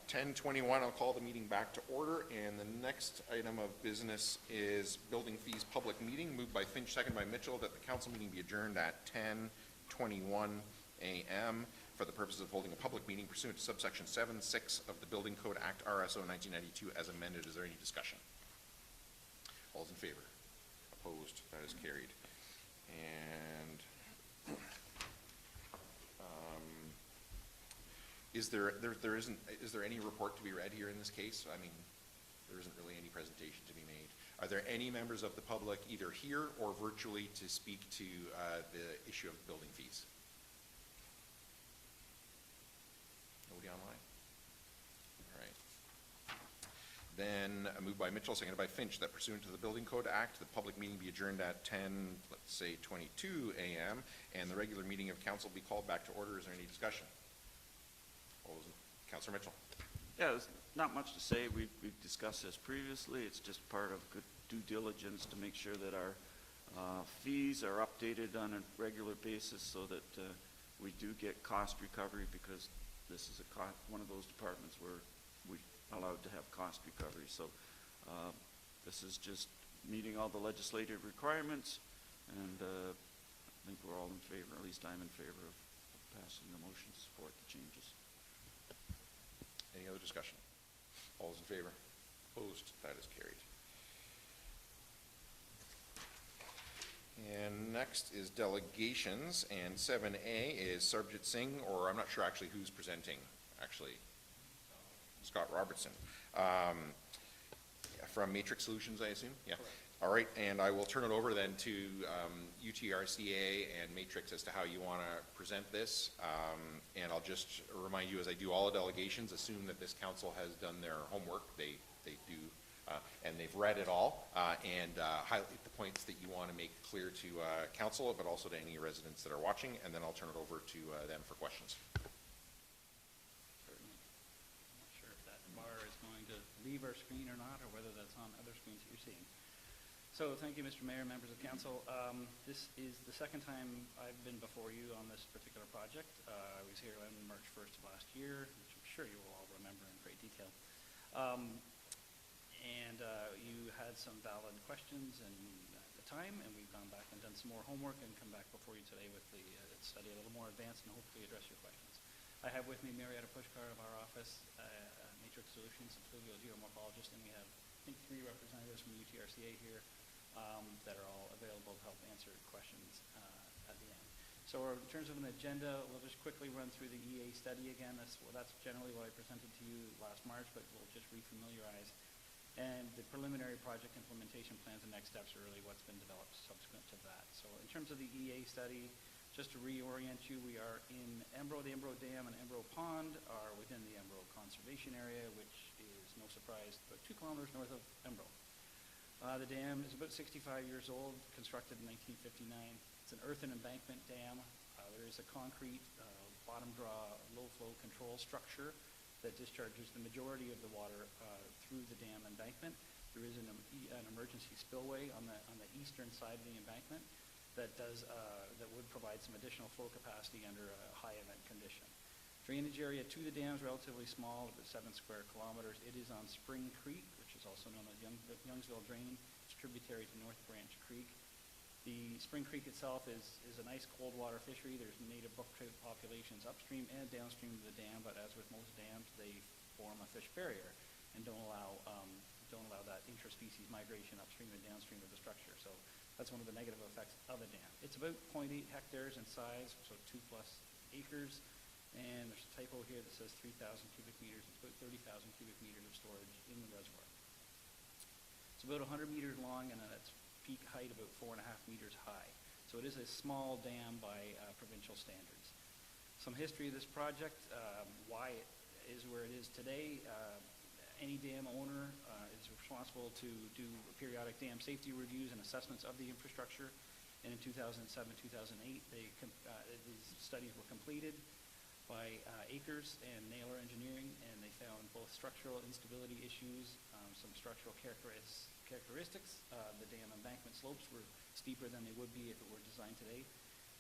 10:21, I'll call the meeting back to order, and the next item of business is building fees public meeting, moved by Finch, second by Mitchell, that the council meeting be adjourned at 10:21 a.m. for the purpose of holding a public meeting pursuant to subsection 7(6) of the Building Code Act RSO 1992 as amended. Is there any discussion? All those in favor? Opposed? That is carried. And is there any report to be read here in this case? I mean, there isn't really any presentation to be made. Are there any members of the public, either here or virtually, to speak to the issue of building fees? Nobody online? All right. Then moved by Mitchell, seconded by Finch, that pursuant to the Building Code Act, the public meeting be adjourned at 10:22 a.m. and the regular meeting of council be called back to order. Is there any discussion? Councilor Mitchell. Yeah, there's not much to say. We've discussed this previously. It's just part of good due diligence to make sure that our fees are updated on a regular basis so that we do get cost recovery, because this is one of those departments where we're allowed to have cost recovery. So this is just meeting all the legislative requirements, and I think we're all in favor, at least I'm in favor of passing the motion to support the changes. Any other discussion? All those in favor? Opposed? That is carried. And next is delegations, and 7A is Sarabjit Singh, or I'm not sure actually who's presenting, actually. Scott Robertson. From Matrix Solutions, I assume? Yeah. Correct. All right, and I will turn it over then to UTRCA and Matrix as to how you want to present this. And I'll just remind you, as I do all the delegations, assume that this council has done their homework. They do, and they've read it all, and highlight the points that you want to make clear to council, but also to any residents that are watching, and then I'll turn it over to them for questions. Certainly. I'm not sure if that bar is going to leave our screen or not, or whether that's on other screens that you're seeing. So thank you, Mr. Mayor, members of council. This is the second time I've been before you on this particular project. I was here on March 1st of last year, which I'm sure you will all remember in great detail. You had some valid questions at the time, and we've gone back and done some more homework and come back before you today with the study a little more advanced and hopefully address your questions. I have with me Marietta Pushkar of our office, Matrix Solutions, a pluvial geomorphologist, and we have, I think, 3 representatives from UTRCA here that are all available to help answer questions at the end. So in terms of an agenda, we'll just quickly run through the EA study again. That's generally what I presented to you last March, but we'll just refamiliarize. And the preliminary project implementation plans and next steps are really what's been developed subsequent to that. So in terms of the EA study, just to reorient you, we are in Embro. The Embro Dam and Embro Pond are within the Embro Conservation Area, which is, no surprise, about 2 kilometers north of Embro. The dam is about 65 years old, constructed in 1959. It's an earthen embankment dam. There is a concrete bottom draw low flow control structure that discharges the majority of the water through the dam embankment. There is an emergency spillway on the eastern side of the embankment that would provide some additional flow capacity under a high event condition. Drainage area to the dam is relatively small, about 7 square kilometers. It is on Spring Creek, which is also known as Youngsville Drain. It's tributary to North Branch Creek. The Spring Creek itself is a nice cold water fishery. There's native brook-trout populations upstream and downstream of the dam, but as with most dams, they form a fish barrier and don't allow that interspecies migration upstream and downstream of the structure. So that's one of the negative effects of a dam. It's about 0.8 hectares in size, so 2+ acres. And there's a typo here that says 3,000 cubic meters. It's about 30,000 cubic meters of storage in the reservoir. It's about 100 meters long and at its peak height about 4.5 meters high. So it is a small dam by provincial standards. Some history of this project, why it is where it is today. Any dam owner is responsible to do periodic dam safety reviews and assessments of the infrastructure. And in 2007-2008, these studies were completed by Acres and Naylor Engineering, and they found both structural instability issues, some structural characteristics. The dam embankment slopes were steeper than they would be if it were designed today.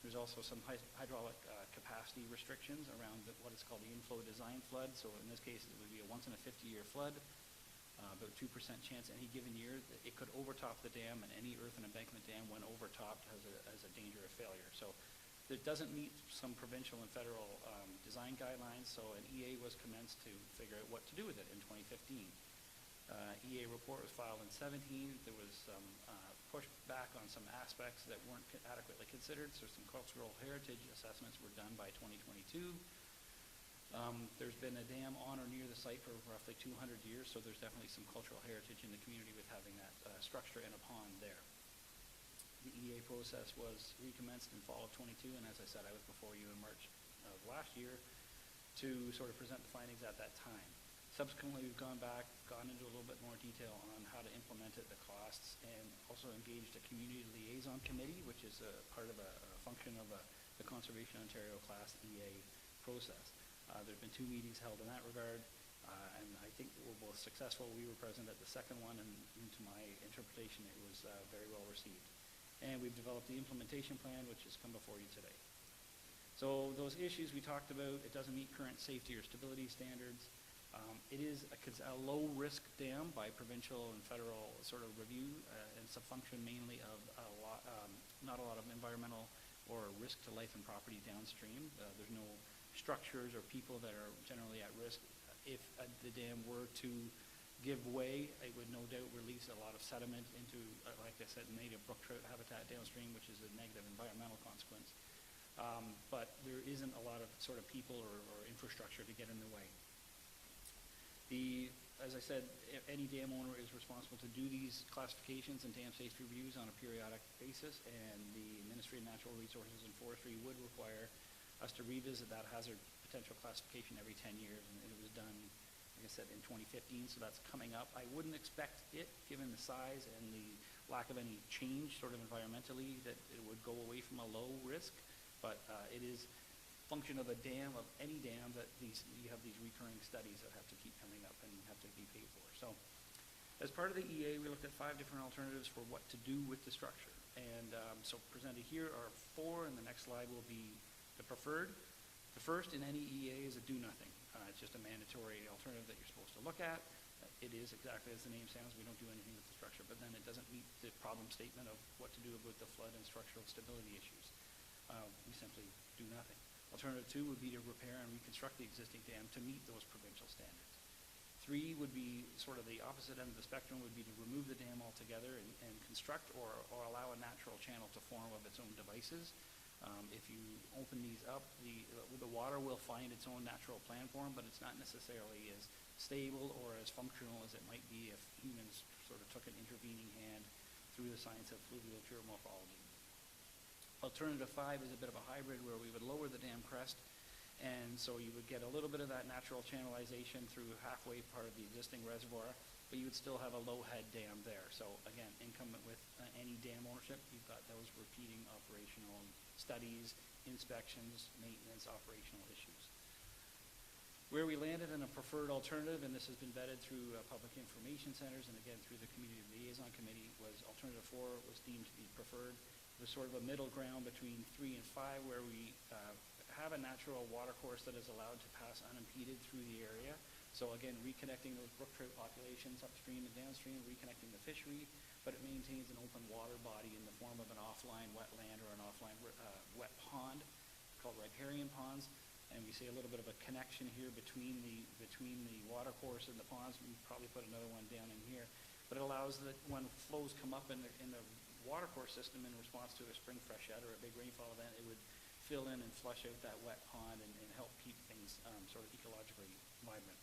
There's also some hydraulic capacity restrictions around what is called the inflow design flood. So in this case, it would be a once in a 50-year flood, about 2% chance any given year. It could overtop the dam, and any earth and embankment dam, when overtopped, has a danger of failure. So it doesn't meet some provincial and federal design guidelines, so an EA was commenced to figure out what to do with it in 2015. EA report was filed in 17. There was some pushback on some aspects that weren't adequately considered, so some cultural heritage assessments were done by 2022. There's been a dam on or near the site for roughly 200 years, so there's definitely some cultural heritage in the community with having that structure and a pond there. The EA process was recommenced in fall of 22, and as I said, I was before you in March of last year to sort of present the findings at that time. Subsequently, we've gone back, gone into a little bit more detail on how to implement it, the costs, and also engaged a community liaison committee, which is a part of a function of the Conservation Ontario Class EA process. There have been 2 meetings held in that regard, and I think we're both successful. We were present at the second one, and to my interpretation, it was very well received. And we've developed the implementation plan, which has come before you today. So those issues we talked about, it doesn't meet current safety or stability standards. It is a low-risk dam by provincial and federal sort of review, and it's a function mainly of not a lot of environmental or risk to life and property downstream. There's no structures or people that are generally at risk. If the dam were to give way, it would no doubt release a lot of sediment into, like I said, native brook trout habitat downstream, which is a negative environmental consequence. But there isn't a lot of sort of people or infrastructure to get in the way. As I said, any dam owner is responsible to do these classifications and dam safety reviews on a periodic basis, and the Ministry of Natural Resources and Forestry would require us to revisit that hazard potential classification every 10 years, and it was done, like I said, in 2015, so that's coming up. I wouldn't expect it, given the size and the lack of any change sort of environmentally, that it would go away from a low risk, but it is function of a dam, of any dam, that you have these recurring studies that have to keep coming up and have to be paid for. So as part of the EA, we looked at 5 different alternatives for what to do with the structure. And so presented here are 4, and the next slide will be the preferred. The first in any EA is a do nothing. It's just a mandatory alternative that you're supposed to look at. It is exactly as the name sounds. We don't do anything with the structure, but then it doesn't meet the problem statement of what to do with the flood and structural stability issues. We simply do nothing. Alternative 2 would be to repair and reconstruct the existing dam to meet those provincial standards. 3 would be sort of the opposite end of the spectrum, would be to remove the dam altogether and construct or allow a natural channel to form of its own devices. If you open these up, the water will find its own natural plan form, but it's not necessarily as stable or as functional as it might be if humans sort of took an intervening hand through the science of fluvial geomorphology. Alternative 5 is a bit of a hybrid where we would lower the dam crest, and so you would get a little bit of that natural channelization through halfway part of the existing reservoir, but you would still have a low head dam there. So again, incumbent with any dam ownership, you've got those repeating operational studies, inspections, maintenance, operational issues. Where we landed in a preferred alternative, and this has been vetted through public information centers and again through the community liaison committee, was alternative 4 was deemed to be preferred. It was sort of a middle ground between 3 and 5, where we have a natural water course that is allowed to pass unimpeded through the area. So again, reconnecting those brook trout populations upstream and downstream, reconnecting the fishery, but it maintains an open water body in the form of an offline wetland or an offline wet pond called riparian ponds. And we see a little bit of a connection here between the water course and the ponds. We probably put another one down in here, but it allows that when flows come up in the water course system in response to a spring freshet or a big rainfall event, it would fill in and flush out that wet pond and help keep things sort of ecologically vibrant.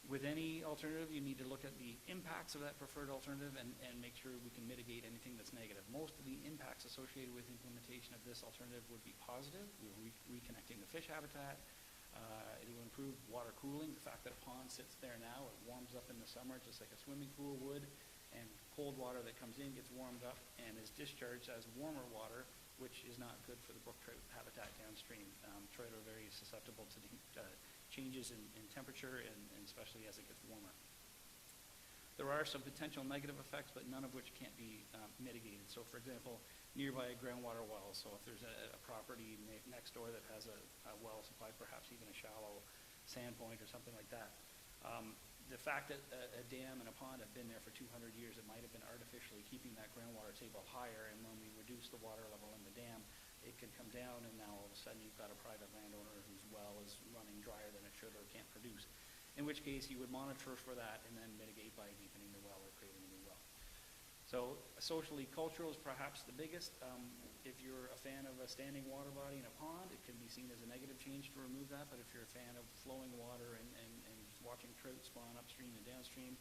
With any alternative, you need to look at the impacts of that preferred alternative and make sure we can mitigate anything that's negative. Most of the impacts associated with implementation of this alternative would be positive. We're reconnecting the fish habitat. It will improve water cooling. The fact that a pond sits there now, it warms up in the summer just like a swimming pool would, and cold water that comes in gets warmed up and is discharged as warmer water, which is not good for the brook trout habitat downstream. Trout are very susceptible to changes in temperature and especially as it gets warmer. There are some potential negative effects, but none of which can't be mitigated. So for example, nearby a groundwater well. So if there's a property next door that has a well supply, perhaps even a shallow sand point or something like that, the fact that a dam and a pond have been there for 200 years, it might have been artificially keeping that groundwater table higher, and when we reduce the water level in the dam, it can come down, and now all of a sudden you've got a private landowner whose well is running drier than it should or can't produce. In which case you would monitor for that and then mitigate by deepening the well or creating a new well. So socially cultural is perhaps the biggest. If you're a fan of a standing water body in a pond, it can be seen as a negative change to remove that, but if you're a fan of flowing water and watching trout spawn upstream and downstream,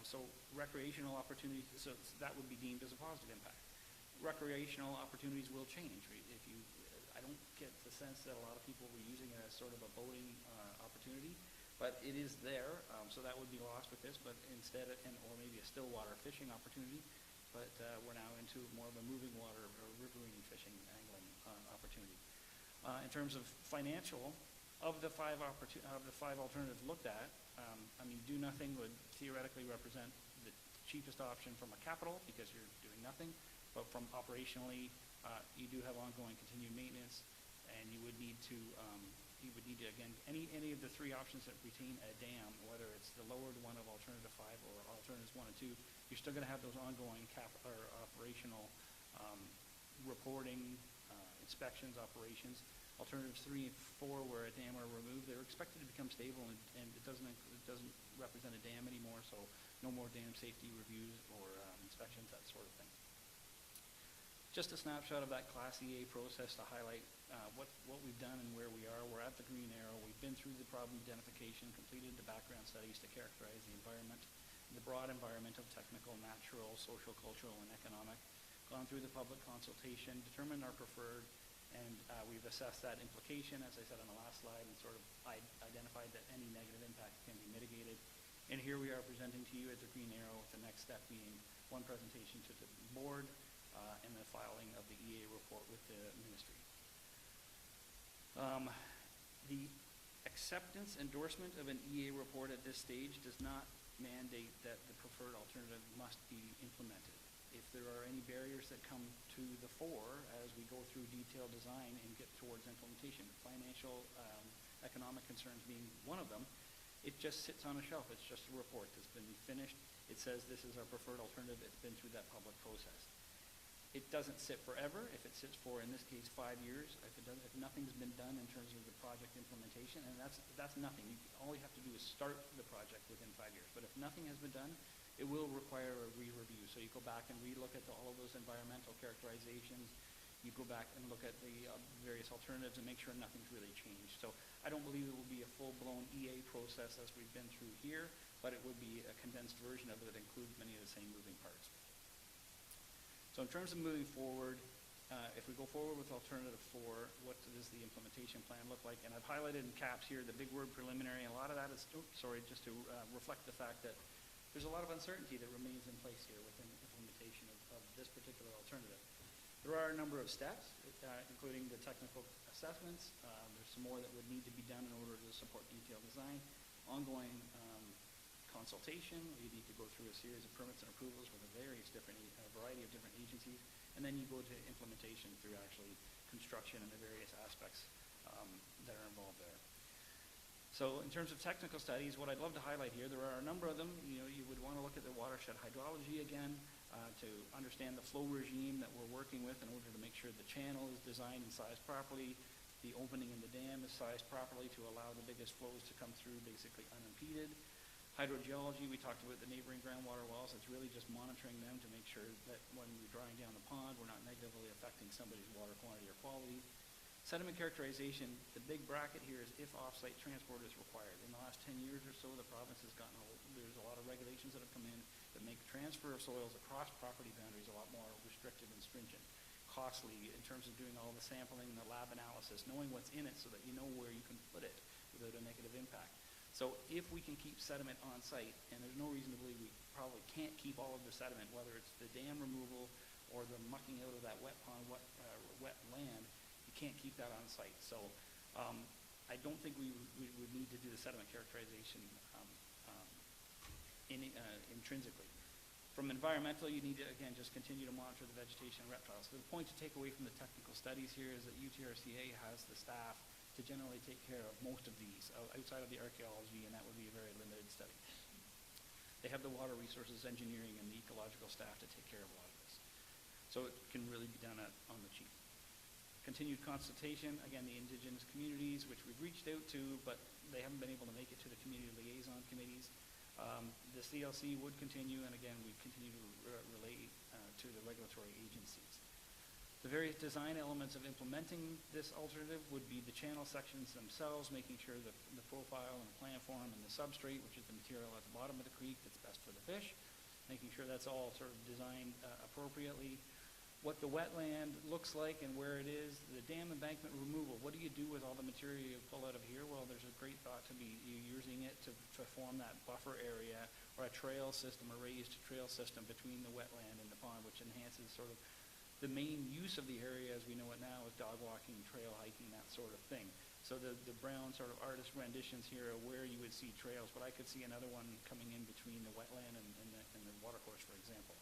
so recreational opportunities, so that would be deemed as a positive impact. Recreational opportunities will change. I don't get the sense that a lot of people were using it as sort of a boating opportunity, but it is there, so that would be lost with this, but instead, or maybe a still water fishing opportunity, but we're now into more of a moving water or riverine fishing, angling opportunity. In terms of financial, of the five alternatives looked at, do nothing would theoretically represent the cheapest option from a capital because you're doing nothing, but from operationally, you do have ongoing continued maintenance, and you would need to again, any of the three options that retain a dam, whether it's the lowered one of alternative 5 or alternatives 1 and 2, you're still going to have those ongoing operational reporting, inspections, operations. Alternatives 3 and 4, where a dam are removed, they're expected to become stable, and it doesn't represent a dam anymore, so no more dam safety reviews or inspections, that sort of thing. Just a snapshot of that Class EA process to highlight what we've done and where we are. We're at the green arrow. We've been through the problem identification, completed the background studies to characterize the environment, the broad environmental, technical, natural, social, cultural, and economic, gone through the public consultation, determined our preferred, and we've assessed that implication, as I said on the last slide, and sort of identified that any negative impact can be mitigated. And here we are presenting to you at the green arrow, with the next step being one presentation to the board and the filing of the EA report with the ministry. The acceptance endorsement of an EA report at this stage does not mandate that the preferred alternative must be implemented. If there are any barriers that come to the fore as we go through detailed design and get towards implementation, financial, economic concerns being one of them, it just sits on a shelf. It's just a report that's been finished. It says this is our preferred alternative. It's been through that public process. It doesn't sit forever. If it sits for, in this case, 5 years, if nothing's been done in terms of the project implementation, and that's nothing. All you have to do is start the project within 5 years. But if nothing has been done, it will require a re-review. So you go back and re-look at all of those environmental characterizations. You go back and look at the various alternatives and make sure nothing's really changed. So I don't believe it will be a full-blown EA process as we've been through here, but it would be a condensed version of it that includes many of the same moving parts. So in terms of moving forward, if we go forward with alternative 4, what does the implementation plan look like? And I've highlighted in caps here the big word preliminary, and a lot of that is, just to reflect the fact that there's a lot of uncertainty that remains in place here within the implementation of this particular alternative. There are a number of steps, including the technical assessments. There's some more that would need to be done in order to support detailed design. Ongoing consultation. You need to go through a series of permits and approvals with a variety of different agencies. And then you go to implementation through actually construction and the various aspects that are involved there. So in terms of technical studies, what I'd love to highlight here, there are a number of them. You would want to look at the watershed hydrology again to understand the flow regime that we're working with in order to make sure the channel is designed and sized properly, the opening in the dam is sized properly to allow the biggest flows to come through basically unimpeded. Hydrogeology, we talked about the neighboring groundwater wells. It's really just monitoring them to make sure that when we're drying down the pond, we're not negatively affecting somebody's water quantity or quality. Sediment characterization, the big bracket here is if off-site transport is required. In the last 10 years or so, the province has gotten there's a lot of regulations that have come in that make transfer of soils across property boundaries a lot more restrictive and stringent. Costly in terms of doing all the sampling, the lab analysis, knowing what's in it so that you know where you can put it without a negative impact. So if we can keep sediment on site, and there's no reason to believe we probably can't keep all of the sediment, whether it's the dam removal or the mucking out of that wet pond, wet land, you can't keep that on site. So I don't think we would need to do the sediment characterization intrinsically. From environmental, you need to, again, just continue to monitor the vegetation and reptiles. So the point to take away from the technical studies here is that UTRCA has the staff to generally take care of most of these outside of the archaeology, and that would be a very limited study. They have the water resources engineering and the ecological staff to take care of a lot of this. So it can really be done on the cheap. Continued consultation, again, the indigenous communities, which we've reached out to, but they haven't been able to make it to the community liaison committees. The CLC would continue, and again, we continue to relate to the regulatory agencies. The various design elements of implementing this alternative would be the channel sections themselves, making sure that the profile and the plan form and the substrate, which is the material at the bottom of the creek that's best for the fish, making sure that's all sort of designed appropriately. What the wetland looks like and where it is, the dam embankment removal. What do you do with all the material you pull out of here? Well, there's a great thought to be using it to form that buffer area or a trail system, a raised trail system between the wetland and the pond, which enhances sort of the main use of the area as we know it now is dog walking, trail hiking, that sort of thing. So the brown sort of artist renditions here are where you would see trails, but I could see another one coming in between the wetland and the watercourse, for example.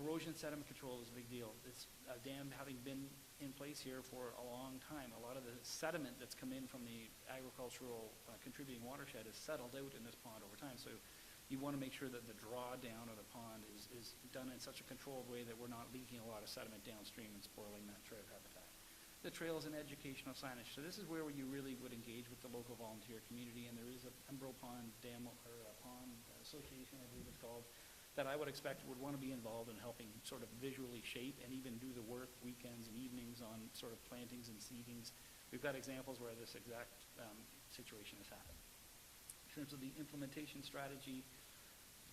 Erosion sediment control is a big deal. It's a dam having been in place here for a long time. A lot of the sediment that's come in from the agricultural contributing watershed is settled out in this pond over time. So you want to make sure that the drawdown of the pond is done in such a controlled way that we're not leaking a lot of sediment downstream and spoiling that trout habitat. The trails and educational signage. So this is where you really would engage with the local volunteer community, and there is a Embro Pond Dam or a Pond Association, I believe it's called, that I would expect would want to be involved in helping sort of visually shape and even do the work weekends and evenings on sort of plantings and seedings. We've got examples where this exact situation has happened. In terms of the implementation strategy,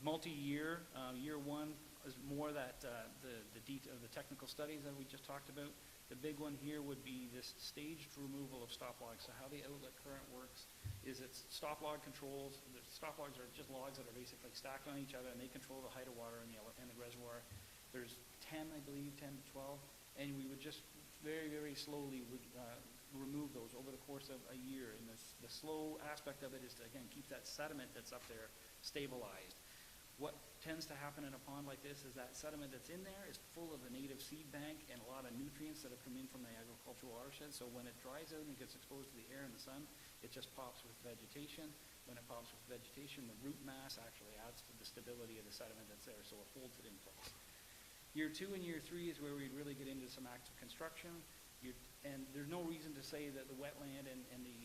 multi-year, year one is more that the detail of the technical studies that we just talked about. The big one here would be this staged removal of stop logs. So how the outlet current works is it's stop log controls. The stop logs are just logs that are basically stacked on each other, and they control the height of water in the reservoir. There's 10, I believe, 10 to 12, and we would just very, very slowly remove those over the course of a year. And the slow aspect of it is to, again, keep that sediment that's up there stabilized. What tends to happen in a pond like this is that sediment that's in there is full of the native seed bank and a lot of nutrients that have come in from the agricultural watershed. So when it dries out and gets exposed to the air and the sun, it just pops with vegetation. When it pops with vegetation, the root mass actually adds to the stability of the sediment that's there, so it holds it in place. Year 2 and year 3 is where we really get into some active construction. And there's no reason to say that the wetland and the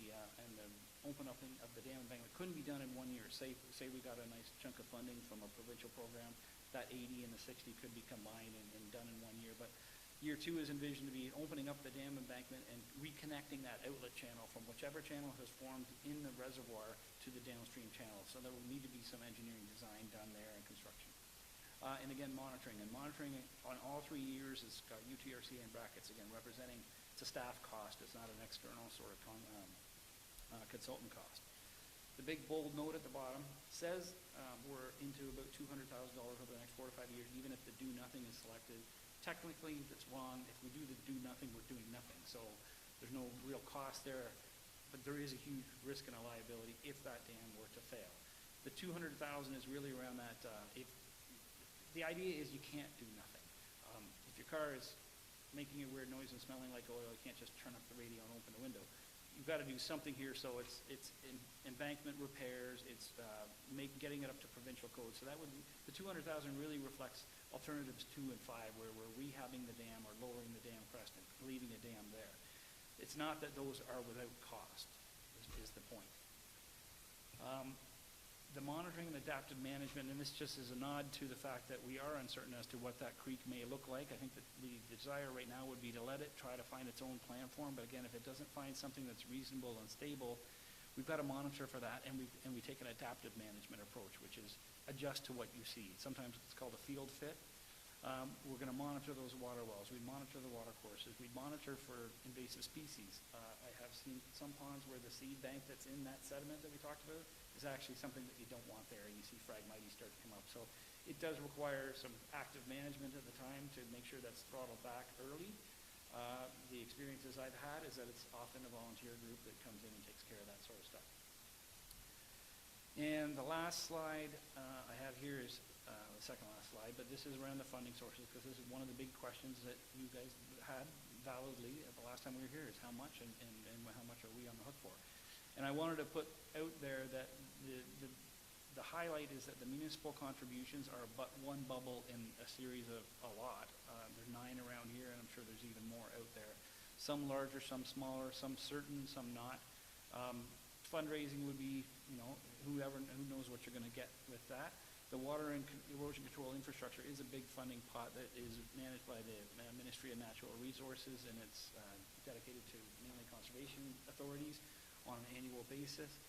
open up of the dam embankment couldn't be done in 1 year. Say we got a nice chunk of funding from a provincial program, that 80 and the 60 could be combined and done in 1 year. But year 2 is envisioned to be opening up the dam embankment and reconnecting that outlet channel from whichever channel has formed in the reservoir to the downstream channel. So there will need to be some engineering design done there and construction. And again, monitoring. And monitoring on all 3 years has got UTRC in brackets, again, representing it's a staff cost. It's not an external sort of consultant cost. The big bold note at the bottom says we're into about $200,000 over the next 4 to 5 years, even if the do nothing is selected. Technically, that's wrong. If we do the do nothing, we're doing nothing. So there's no real cost there, but there is a huge risk and a liability if that dam were to fail. The $200,000 is really around that. The idea is you can't do nothing. If your car is making a weird noise and smelling like oil, you can't just turn up the radio and open the window. You've got to do something here, so it's embankment repairs, it's getting it up to provincial code. So that would be, the $200,000 really reflects alternatives 2 and 5, where we're rehabbing the dam or lowering the dam crest and leaving a dam there. It's not that those are without cost, is the point. The monitoring and adaptive management, and this just is a nod to the fact that we are uncertain as to what that creek may look like. I think that the desire right now would be to let it try to find its own plan form, but again, if it doesn't find something that's reasonable and stable, we've got to monitor for that, and we take an adaptive management approach, which is adjust to what you see. Sometimes it's called a field fit. We're going to monitor those water wells. We monitor the water courses. We monitor for invasive species. I have seen some ponds where the seed bank that's in that sediment that we talked about is actually something that you don't want there, and you see Phragmites start to come up. So it does require some active management at the time to make sure that's throttled back early. The experiences I've had is that it's often a volunteer group that comes in and takes care of that sort of stuff. And the last last slide I have here is the second last slide, but this is around the funding sources, because this is one of the big questions that you guys had validly at the last time we were here, is how much and how much are we on the hook for? And I wanted to put out there that the highlight is that the municipal contributions are but one bubble in a series of a lot. There's 9 around here, and I'm sure there's even more out there. Some larger, some smaller, some certain, some not. Fundraising would be, who knows what you're going to get with that. The water and erosion control infrastructure is a big funding pot that is managed by the Ministry of Natural Resources, and it's dedicated to mainly conservation authorities on an annual basis.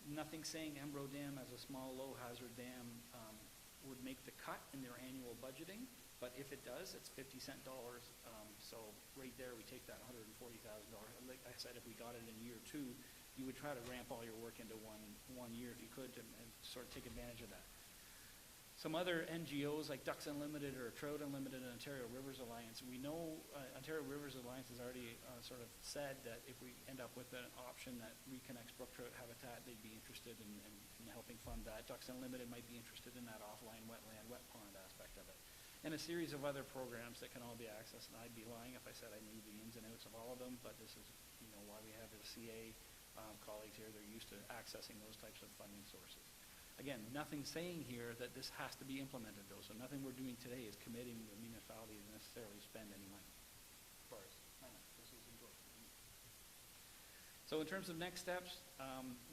Nothing saying Embro Dam as a small low-hazard dam would make the cut in their annual budgeting, but if it does, it's 50 cent dollars. So right there, we take that $140,000. Like I said, if we got it in year 2, you would try to ramp all your work into one year if you could, and sort of take advantage of that. Some other NGOs like Ducks Unlimited or Trout Unlimited and Ontario Rivers Alliance, we know Ontario Rivers Alliance has already sort of said that if we end up with an option that reconnects brook trout habitat, they'd be interested in helping fund that. Ducks Unlimited might be interested in that offline wetland, wet pond aspect of it. And a series of other programs that can all be accessed. And I'd be lying if I said I knew the ins and outs of all of them, but this is why we have the CA colleagues here. They're used to accessing those types of funding sources. Again, nothing saying here that this has to be implemented, though, so nothing we're doing today is committing the municipality to necessarily spend any money. As far as this is important. So in terms of next steps,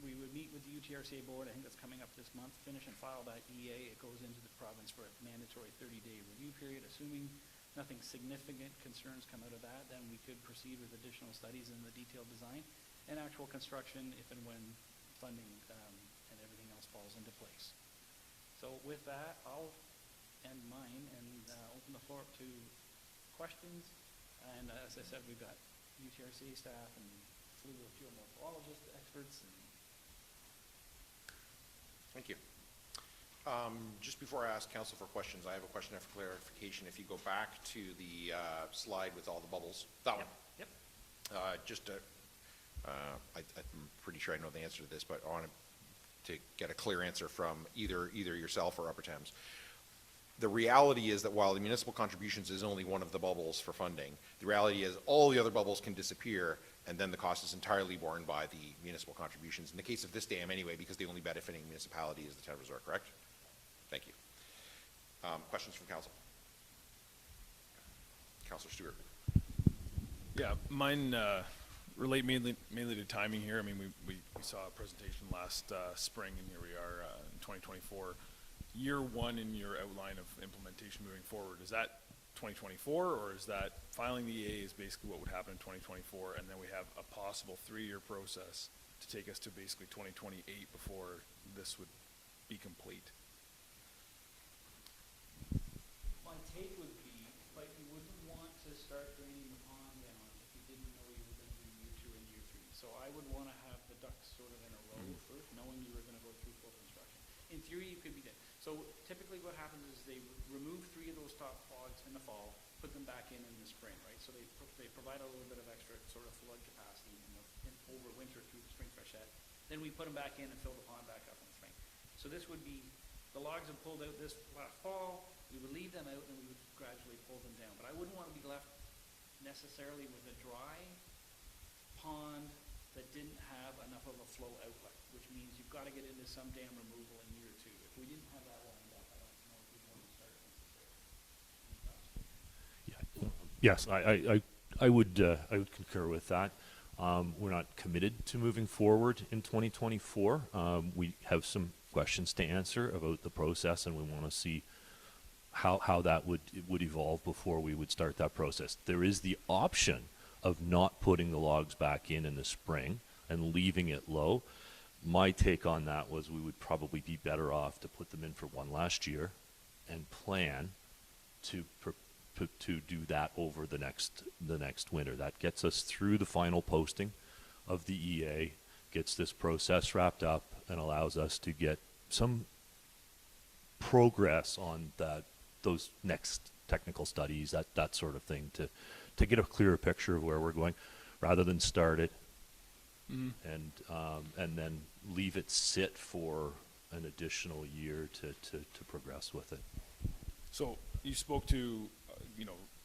we would meet with the UTRCA board. I think that's coming up this month. Finish and file that EA. It goes into the province for a mandatory 30-day review period. Assuming nothing significant concerns come out of that, then we could proceed with additional studies in the detailed design and actual construction if and when funding and everything else falls into place. So with that, I'll end mine and open the floor up to questions. And as I said, we've got UTRCA staff and fluid geomorphologist experts. Thank you. Just before I ask council for questions, I have a question for clarification. If you go back to the slide with all the bubbles, that one. Yep. I'm pretty sure I know the answer to this, but I want to get a clear answer from either yourself or Upper Thames. The reality is that while the municipal contributions is only one of the bubbles for funding, the reality is all the other bubbles can disappear, and then the cost is entirely borne by the municipal contributions. In the case of this dam anyway, because the only benefiting municipality is the town of Zorra, correct? Thank you. Questions from council? Councillor Stewart. Yeah, mine relate mainly to timing here. I mean, we saw a presentation last spring, and here we are in 2024. Year 1 in your outline of implementation moving forward, is that 2024, or is that filing the EA is basically what would happen in 2024, and then we have a possible 3-year process to take us to basically 2028 before this would be complete? My take would be, like, you wouldn't want to start draining the pond down if you didn't know you were going to do year 2 and year 3. So I would want to have the ducks sort of in a row first, knowing you were going to go through full construction. In theory, you could be dead. So typically what happens is they remove 3 of those top clogs in the fall, put them back in the spring, right? So they provide a little bit of extra sort of flood capacity over winter through the spring freshet. Then we put them back in and fill the pond back up in the spring. So this would be, the logs have pulled out this last fall, we would leave them out and we would gradually pull them down. But I wouldn't want to be left necessarily with a dry pond that didn't have enough of a flow outlet, which means you've got to get into some dam removal in year 2. If we didn't have that lined up, I don't know if we'd want to start necessarily. Yes, I would concur with that. We're not committed to moving forward in 2024. We have some questions to answer about the process, and we want to see how that would evolve before we would start that process. There is the option of not putting the logs back in the spring and leaving it low. My take on that was we would probably be better off to put them in for one last year and plan to do that over the next winter. That gets us through the final posting of the EA, gets this process wrapped up, and allows us to get some progress on those next technical studies, that sort of thing, to get a clearer picture of where we're going, rather than start it and then leave it sit for an additional year to progress with it. So you spoke to,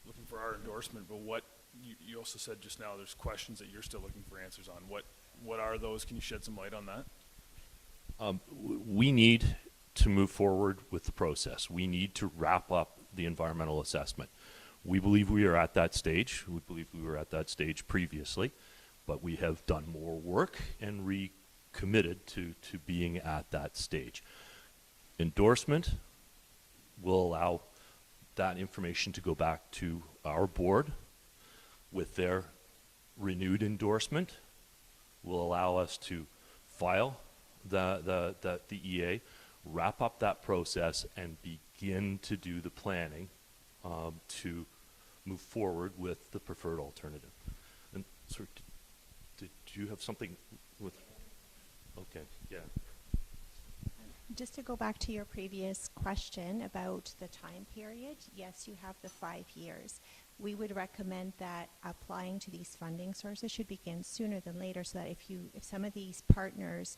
looking for our endorsement, but what, you also said just now there's questions that you're still looking for answers on. What are those? Can you shed some light on that? We need to move forward with the process. We need to wrap up the environmental assessment. We believe we are at that stage. We believe we were at that stage previously, but we have done more work and recommitted to being at that stage. Endorsement will allow that information to go back to our board with their renewed endorsement, will allow us to file the EA, wrap up that process, and begin to do the planning to move forward with the preferred alternative. And sir, did you have something with? Okay, yeah. Just to go back to your previous question about the time period, yes, you have the 5 years. We would recommend that applying to these funding sources should begin sooner than later, so that if some of these partners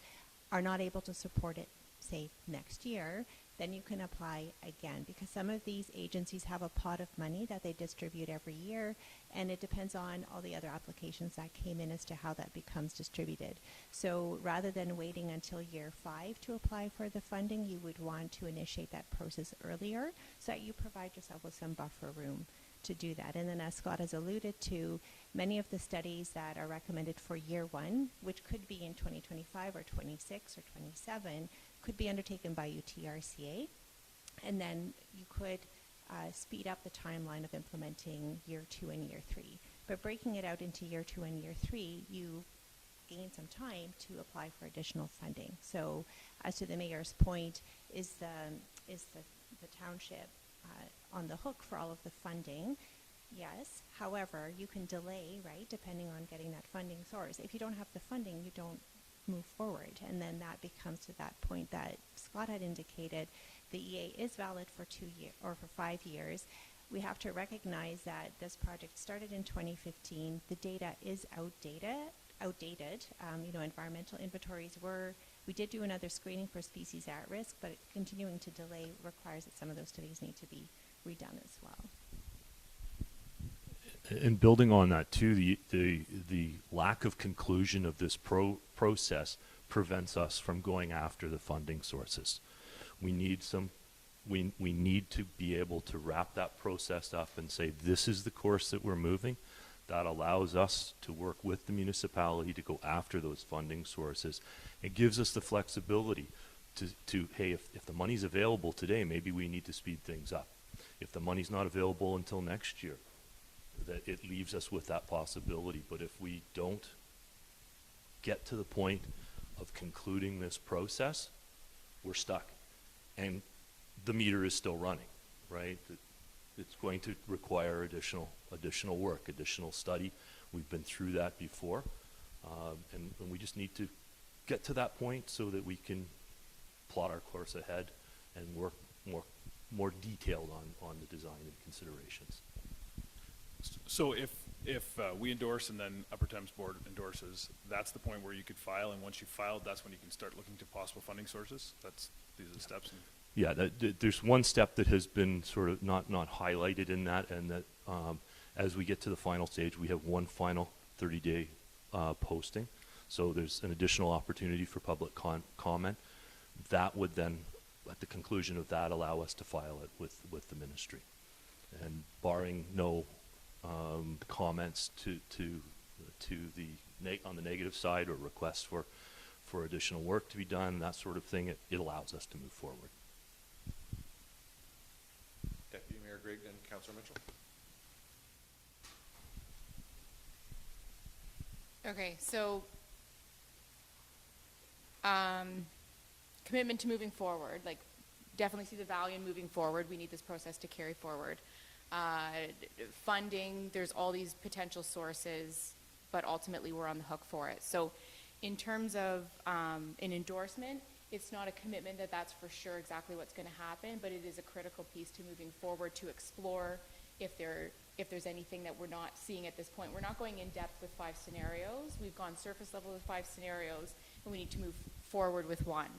are not able to support it, say, next year, then you can apply again, because some of these agencies have a pot of money that they distribute every year, and it depends on all the other applications that came in as to how that becomes distributed. So rather than waiting until year 5 to apply for the funding, you would want to initiate that process earlier so that you provide yourself with some buffer room to do that. And then, as Scott has alluded to, many of the studies that are recommended for year 1, which could be in 2025 or 26 or 27, could be undertaken by UTRCA, and then you could speed up the timeline of implementing year 2 and year 3. But breaking it out into year 2 and year 3, you gain some time to apply for additional funding. So, as to the mayor's point, is the township on the hook for all of the funding? Yes. However, you can delay, right, depending on getting that funding source. If you don't have the funding, you don't move forward, and then that becomes to that point that Scott had indicated. The EA is valid for 2 years or for 5 years. We have to recognize that this project started in 2015. The data is outdated. Environmental inventories we did do another screening for species at risk, but continuing to delay requires that some of those studies need to be redone as well. And building on that too, the lack of conclusion of this process prevents us from going after the funding sources. We need to be able to wrap that process up and say, this is the course that we're moving. That allows us to work with the municipality to go after those funding sources. It gives us the flexibility to hey, if the money's available today, maybe we need to speed things up. If the money's not available until next year, that it leaves us with that possibility. But if we don't get to the point of concluding this process, we're stuck. And the meter is still running, right? It's going to require additional work, additional study. We've been through that before. And we just need to get to that point so that we can plot our course ahead and work more detailed on the design and considerations. So if we endorse and then Upper Thames Board endorses, that's the point where you could file, and once you've filed, that's when you can start looking to possible funding sources? These are the steps? Yeah, there's one step that has been sort of not highlighted in that, and that as we get to the final stage, we have one final 30-day posting. So there's an additional opportunity for public comment. That would then, at the conclusion of that, allow us to file it with the ministry. And barring no comments on the negative side or requests for additional work to be done, that sort of thing, it allows us to move forward. Deputy Mayor Grigg and Councillor Mitchell. Okay, so commitment to moving forward, like definitely see the value in moving forward. We need this process to carry forward. Funding, there's all these potential sources, but ultimately we're on the hook for it. So in terms of an endorsement, it's not a commitment that that's for sure exactly what's going to happen, but it is a critical piece to moving forward to explore if there's anything that we're not seeing at this point. We're not going in depth with 5 scenarios. We've gone surface level with 5 scenarios, and we need to move forward with one.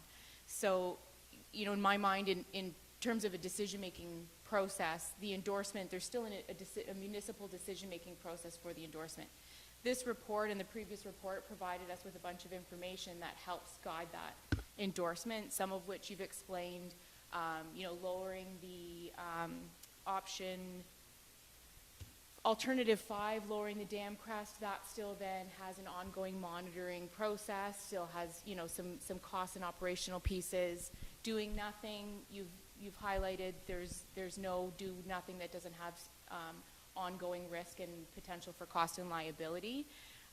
So, you know, in my mind, in terms of a decision-making process, the endorsement, there's still a municipal decision-making process for the endorsement. This report and the previous report provided us with a bunch of information that helps guide that endorsement, some of which you've explained, you know, lowering the option, alternative 5, lowering the dam crest, that still then has an ongoing monitoring process, still has, you know, some costs and operational pieces. Doing nothing, you've highlighted, there's no do nothing that doesn't have ongoing risk and potential for cost and liability.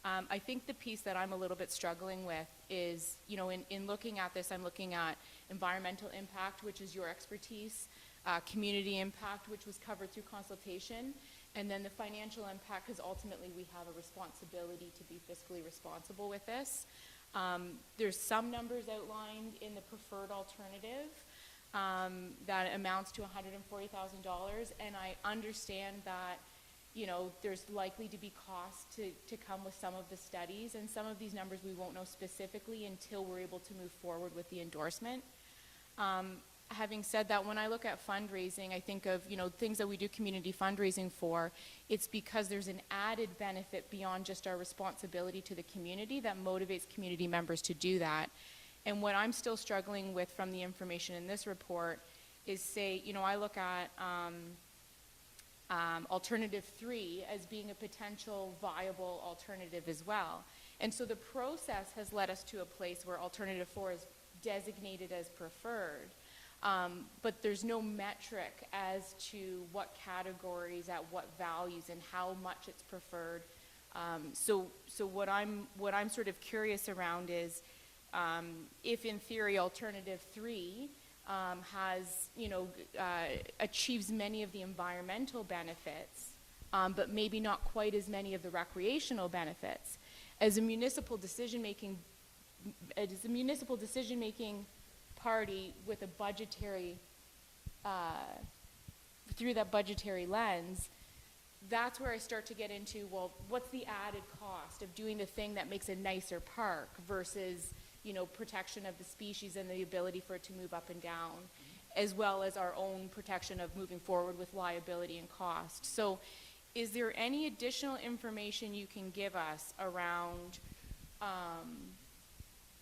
I think the piece that I'm a little bit struggling with is, you know, in looking at this, I'm looking at environmental impact, which is your expertise, community impact, which was covered through consultation, and then the financial impact, because ultimately we have a responsibility to be fiscally responsible with this. There's some numbers outlined in the preferred alternative that amounts to $140,000, and I understand that, you know, there's likely to be costs to come with some of the studies, and some of these numbers we won't know specifically until we're able to move forward with the endorsement. Having said that, when I look at fundraising, I think of, you know, things that we do community fundraising for, it's because there's an added benefit beyond just our responsibility to the community that motivates community members to do that. And what I'm still struggling with from the information in this report is, say, you know, I look at alternative 3 as being a potential viable alternative as well. And so the process has led us to a place where alternative 4 is designated as preferred. But there's no metric as to what categories, at what values, and how much it's preferred. So what I'm sort of curious around is, if in theory alternative 3 has, you know, achieves many of the environmental benefits, but maybe not quite as many of the recreational benefits, as a municipal decision-making party with a budgetary, through that budgetary lens, that's where I start to get into, well, what's the added cost of doing the thing that makes a nicer park versus, you know, protection of the species and the ability for it to move up and down, as well as our own protection of moving forward with liability and cost. So is there any additional information you can give us around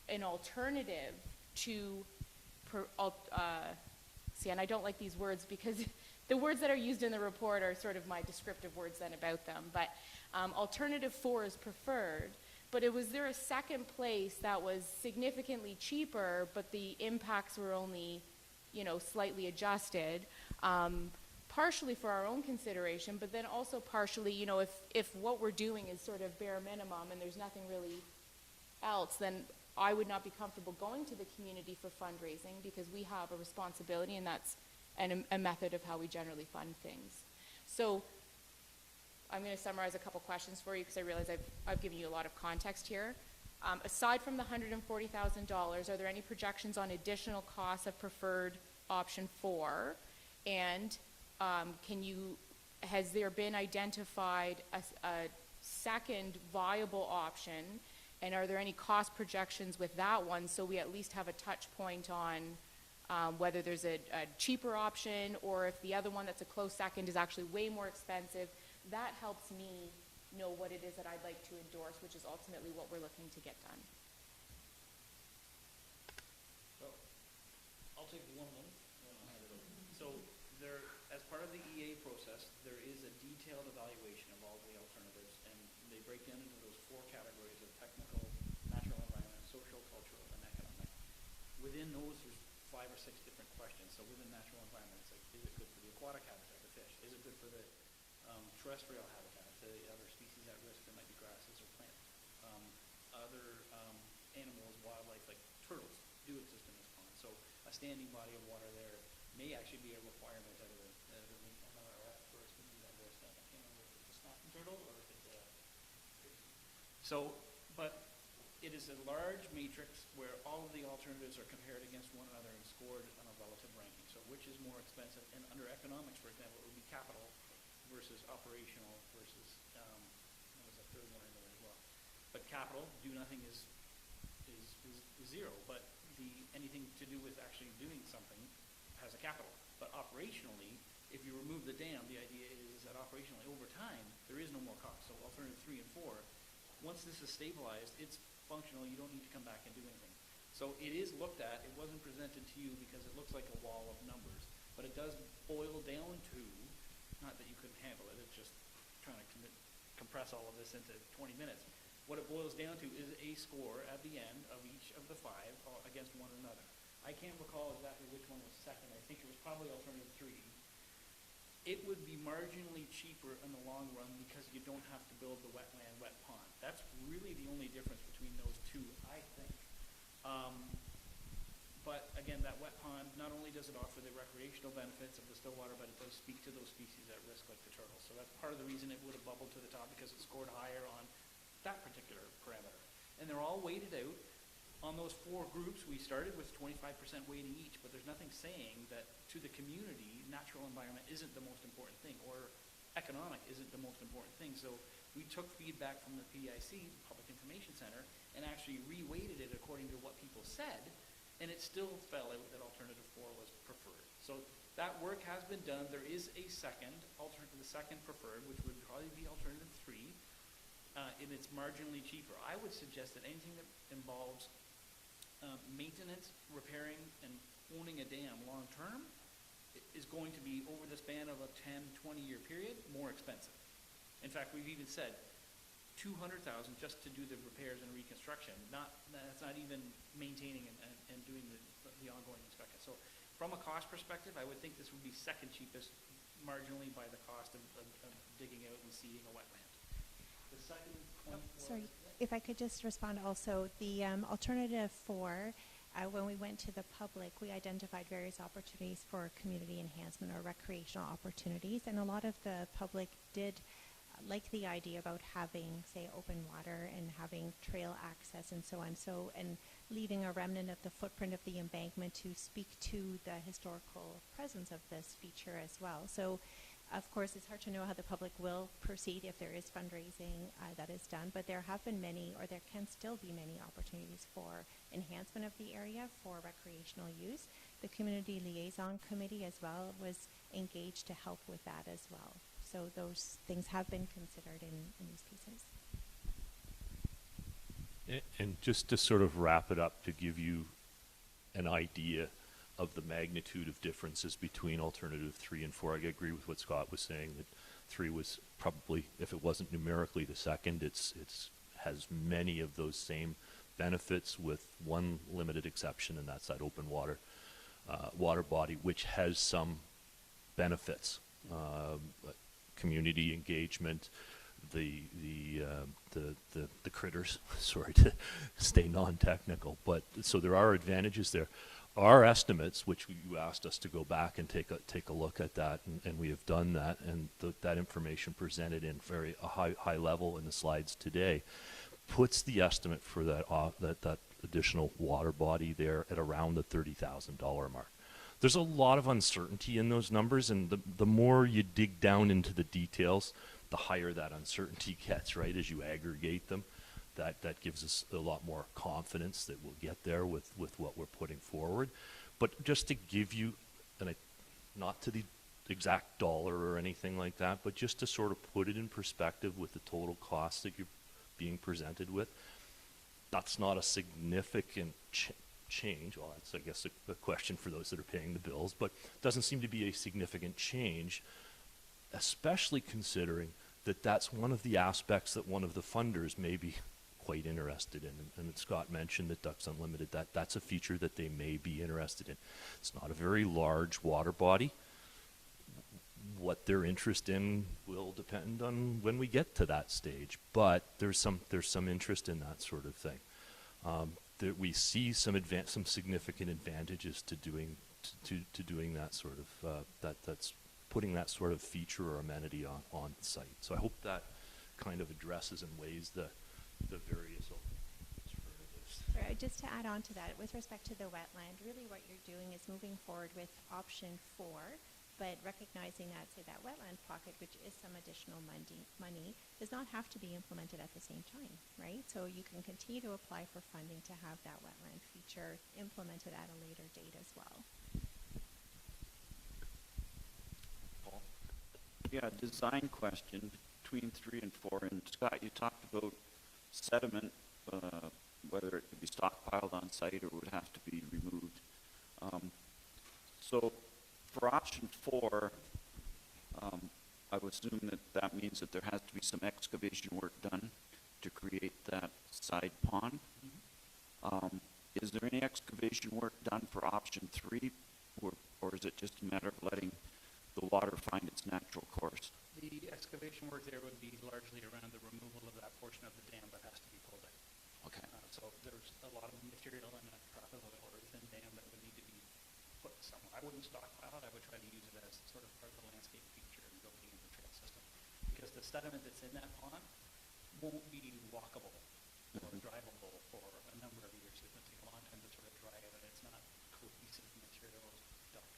an alternative to, see, and I don't like these words because the words that are used in the report are sort of my descriptive words then about them, but alternative 4 is preferred, but was there a second place that was significantly cheaper, but the impacts were only, you know, slightly adjusted, partially for our own consideration, but then also partially, you know, if what we're doing is sort of bare minimum and there's nothing really else, then I would not be comfortable going to the community for fundraising because we have a responsibility, and that's a method of how we generally fund things. So I'm going to summarize a couple questions for you because I realize I've given you a lot of context here. Aside from the $140,000, are there any projections on additional costs of preferred option 4? And has there been identified a second viable option? And are there any cost projections with that one, so we at least have a touch point on whether there's a cheaper option, or if the other one that's a close second is actually way more expensive? That helps me know what it is that I'd like to endorse, which is ultimately what we're looking to get done. So, I'll take one of them. So there, as part of the EA process, there is a detailed evaluation of all the alternatives, and they break down into those 4 categories of technical, natural environment, social, cultural, and economic. Within those, there's 5 or 6 different questions. So within natural environment, it's like, is it good for the aquatic habitat, the fish? Is it good for the terrestrial habitat, the other species at risk? There might be grasses or plants. Other animals, wildlife, like turtles, do exist in this pond. So a standing body of water there may actually be a requirement out of the first to do that voice stuff. I can't remember if it's a snapping turtle or if it's a... So, but it is a large matrix where all of the alternatives are compared against one another and scored on a relative ranking. So which is more expensive? And under economics, for example, it would be capital versus operational versus, there was a third one in there as well. But capital, do nothing is 0. But anything to do with actually doing something has a capital. But operationally, if you remove the dam, the idea is that operationally, over time, there is no more cost. So alternative 3 and 4, once this is stabilized, it's functional, you don't need to come back and do anything. So it is looked at, it wasn't presented to you because it looks like a wall of numbers, but it does boil down to, not that you couldn't handle it, it's just trying to compress all of this into 20 minutes. What it boils down to is a score at the end of each of the 5 against one another. I can't recall exactly which one was second. I think it was probably alternative 3. It would be marginally cheaper in the long run because you don't have to build the wetland, wet pond. That's really the only difference between those two, I think. But again, that wet pond, not only does it offer the recreational benefits of the still water, but it does speak to those species at risk like the turtle. So that's part of the reason it would have bubbled to the top, because it scored higher on that particular parameter. And they're all weighted out. On those 4 groups, we started with 25% weighting each, but there's nothing saying that to the community, natural environment isn't the most important thing, or economic isn't the most important thing. So we took feedback from the PIC, Public Information Center, and actually re-weighted it according to what people said, and it still fell out that alternative 4 was preferred. So that work has been done. There is a second, the second preferred, which would probably be alternative 3, and it's marginally cheaper. I would suggest that anything that involves maintenance, repairing, and owning a dam long-term is going to be, over the span of a 10, 20-year period, more expensive. In fact, we've even said $200,000 just to do the repairs and reconstruction. That's not even maintaining and doing the ongoing inspection. So from a cost perspective, I would think this would be second cheapest marginally by the cost of digging out and seeding a wetland. The second point was... Sorry, if I could just respond also, the alternative 4, when we went to the public, we identified various opportunities for community enhancement or recreational opportunities, and a lot of the public did like the idea about having, say, open water and having trail access and so on, and leaving a remnant of the footprint of the embankment to speak to the historical presence of this feature as well. So, of course, it's hard to know how the public will proceed if there is fundraising that is done, but there have been many, or there can still be many opportunities for enhancement of the area for recreational use. The Community Liaison Committee as well was engaged to help with that as well. So those things have been considered in these pieces. And just to sort of wrap it up, to give you an idea of the magnitude of differences between alternative 3 and 4, I agree with what Scott was saying, that 3 was probably, if it wasn't numerically the second, it's has many of those same benefits, with one limited exception, and that's that open water water body, which has some benefits. Community engagement, the critters, sorry to stay non-technical, but so there are advantages there. Our estimates, which you asked us to go back and take a look at that, and we have done that, and that information presented in a high level in the slides today, puts the estimate for that additional water body there at around the $30,000 mark. There's a lot of uncertainty in those numbers, and the more you dig down into the details, the higher that uncertainty gets, right, as you aggregate them. That gives us a lot more confidence that we'll get there with what we're putting forward. But just to give you, not to the exact dollar or anything like that, but just to sort of put it in perspective with the total cost that you're being presented with, that's not a significant change. Well, that's, I guess, a question for those that are paying the bills, but it doesn't seem to be a significant change, especially considering that that's one of the aspects that one of the funders may be quite interested in. And Scott mentioned that Ducks Unlimited, that's a feature that they may be interested in. It's not a very large water body. What they're interested in will depend on when we get to that stage, but there's some interest in that sort of thing. That we see some significant advantages to doing that sort of that's putting that sort of feature or amenity on site. So I hope that kind of addresses and weighs the various alternatives. Right, just to add on to that, with respect to the wetland, really what you're doing is moving forward with option 4, But recognizing that, say, that wetland pocket, which is some additional money, does not have to be implemented at the same time, right? So you can continue to apply for funding to have that wetland feature implemented at a later date as well. Paul? Yeah, design question between 3 and 4. And Scott, you talked about sediment, whether it could be stockpiled on site or would have to be removed. So for option 4, I would assume that that means that there has to be some excavation work done to create that side pond. Is there any excavation work done for option 3, or is it just a matter of letting the water find its natural course? The excavation work there would be largely around the removal of that portion of the dam that has to be pulled out. Okay. So there's a lot of material in that trough of oil or thin dam that would need to be put somewhere. I wouldn't stockpile it. I would try to use it as sort of part of the landscape feature and building in the trail system. Because the sediment that's in that pond won't be walkable or drivable for a number of years. It's going to take a long time to sort of dry out, and it's not cohesive material, duck,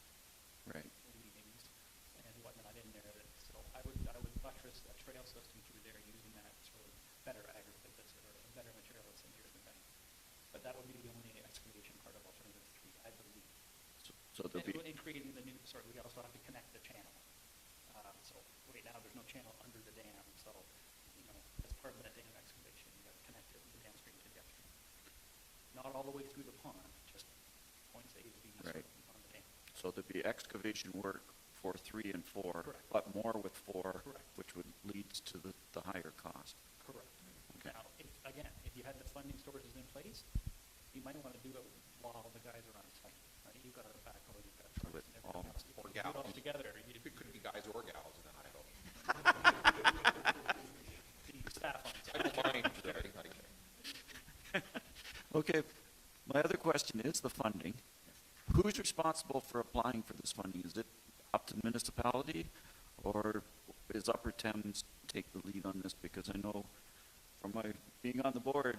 Right. leavings, and whatnot in there. So I would buttress a trail system through there using that sort of better aggregate that's or a better material that's in here than that. But that would be the only excavation part of alternative 3, I believe. So there'll be, In creating the new, we also have to connect the channel. So right now, there's no channel under the dam, so, as part of that dam excavation, you got to connect it, the downstream to the upstream. Not all the way through the pond, just points A to B sort Right. of on the dam. so there'll be excavation work for 3 and 4, Correct. but more with 4, Correct. which would lead to the higher cost. Correct. Okay. Now, if you had the funding sources in place, you might want to do it while the guys are on site, right? You've got a backhoe, you've got trucks With and everything all- else. If or you do it all gals. together, It could be guys or gals, then I hope. the staff on I site. don't mind, Jerry, not kidding. Okay, my other question is the funding. Who's responsible for applying for this funding? Is it up to the municipality, or is Upper Thames take the lead on this? Because I know from my being on the board,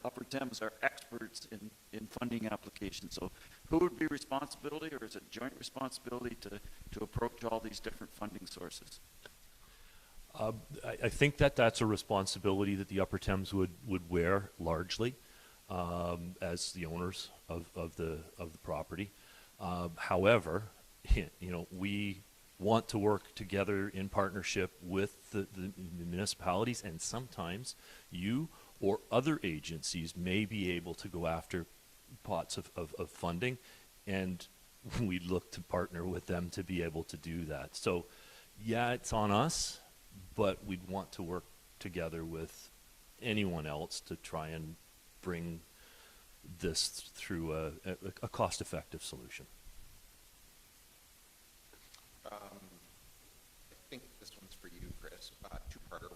Upper Thames are experts in funding applications. So who would be responsibility, or is it joint responsibility to approach all these different funding sources? I think that that's a responsibility that the Upper Thames would wear largely as the owners of the property. However, we want to work together in partnership with the municipalities, and sometimes you or other agencies may be able to go after pots of funding, and we look to partner with them to be able to do that. So, yeah, it's on us, but we'd want to work together with anyone else to try and bring this through a cost-effective solution. I think this one's for you, Chris. Two-parter.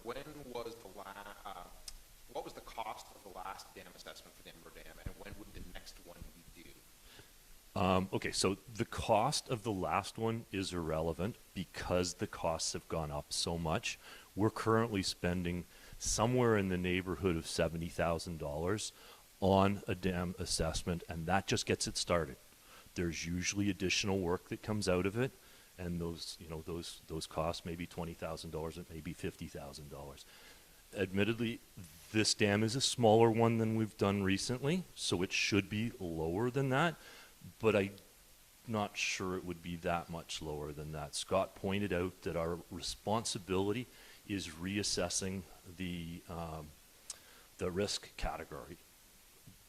What was the cost of the last dam assessment for the Embro Dam, and when would the next one be due? Okay, so the cost of the last one is irrelevant because the costs have gone up so much. We're currently spending somewhere in the neighborhood of $70,000 on a dam assessment, and that just gets it started. There's usually additional work that comes out of it, and those costs may be $20,000, it may be $50,000. Admittedly, this dam is a smaller one than we've done recently, so it should be lower than that, but I'm not sure it would be that much lower than that. Scott pointed out that our responsibility is reassessing the risk category.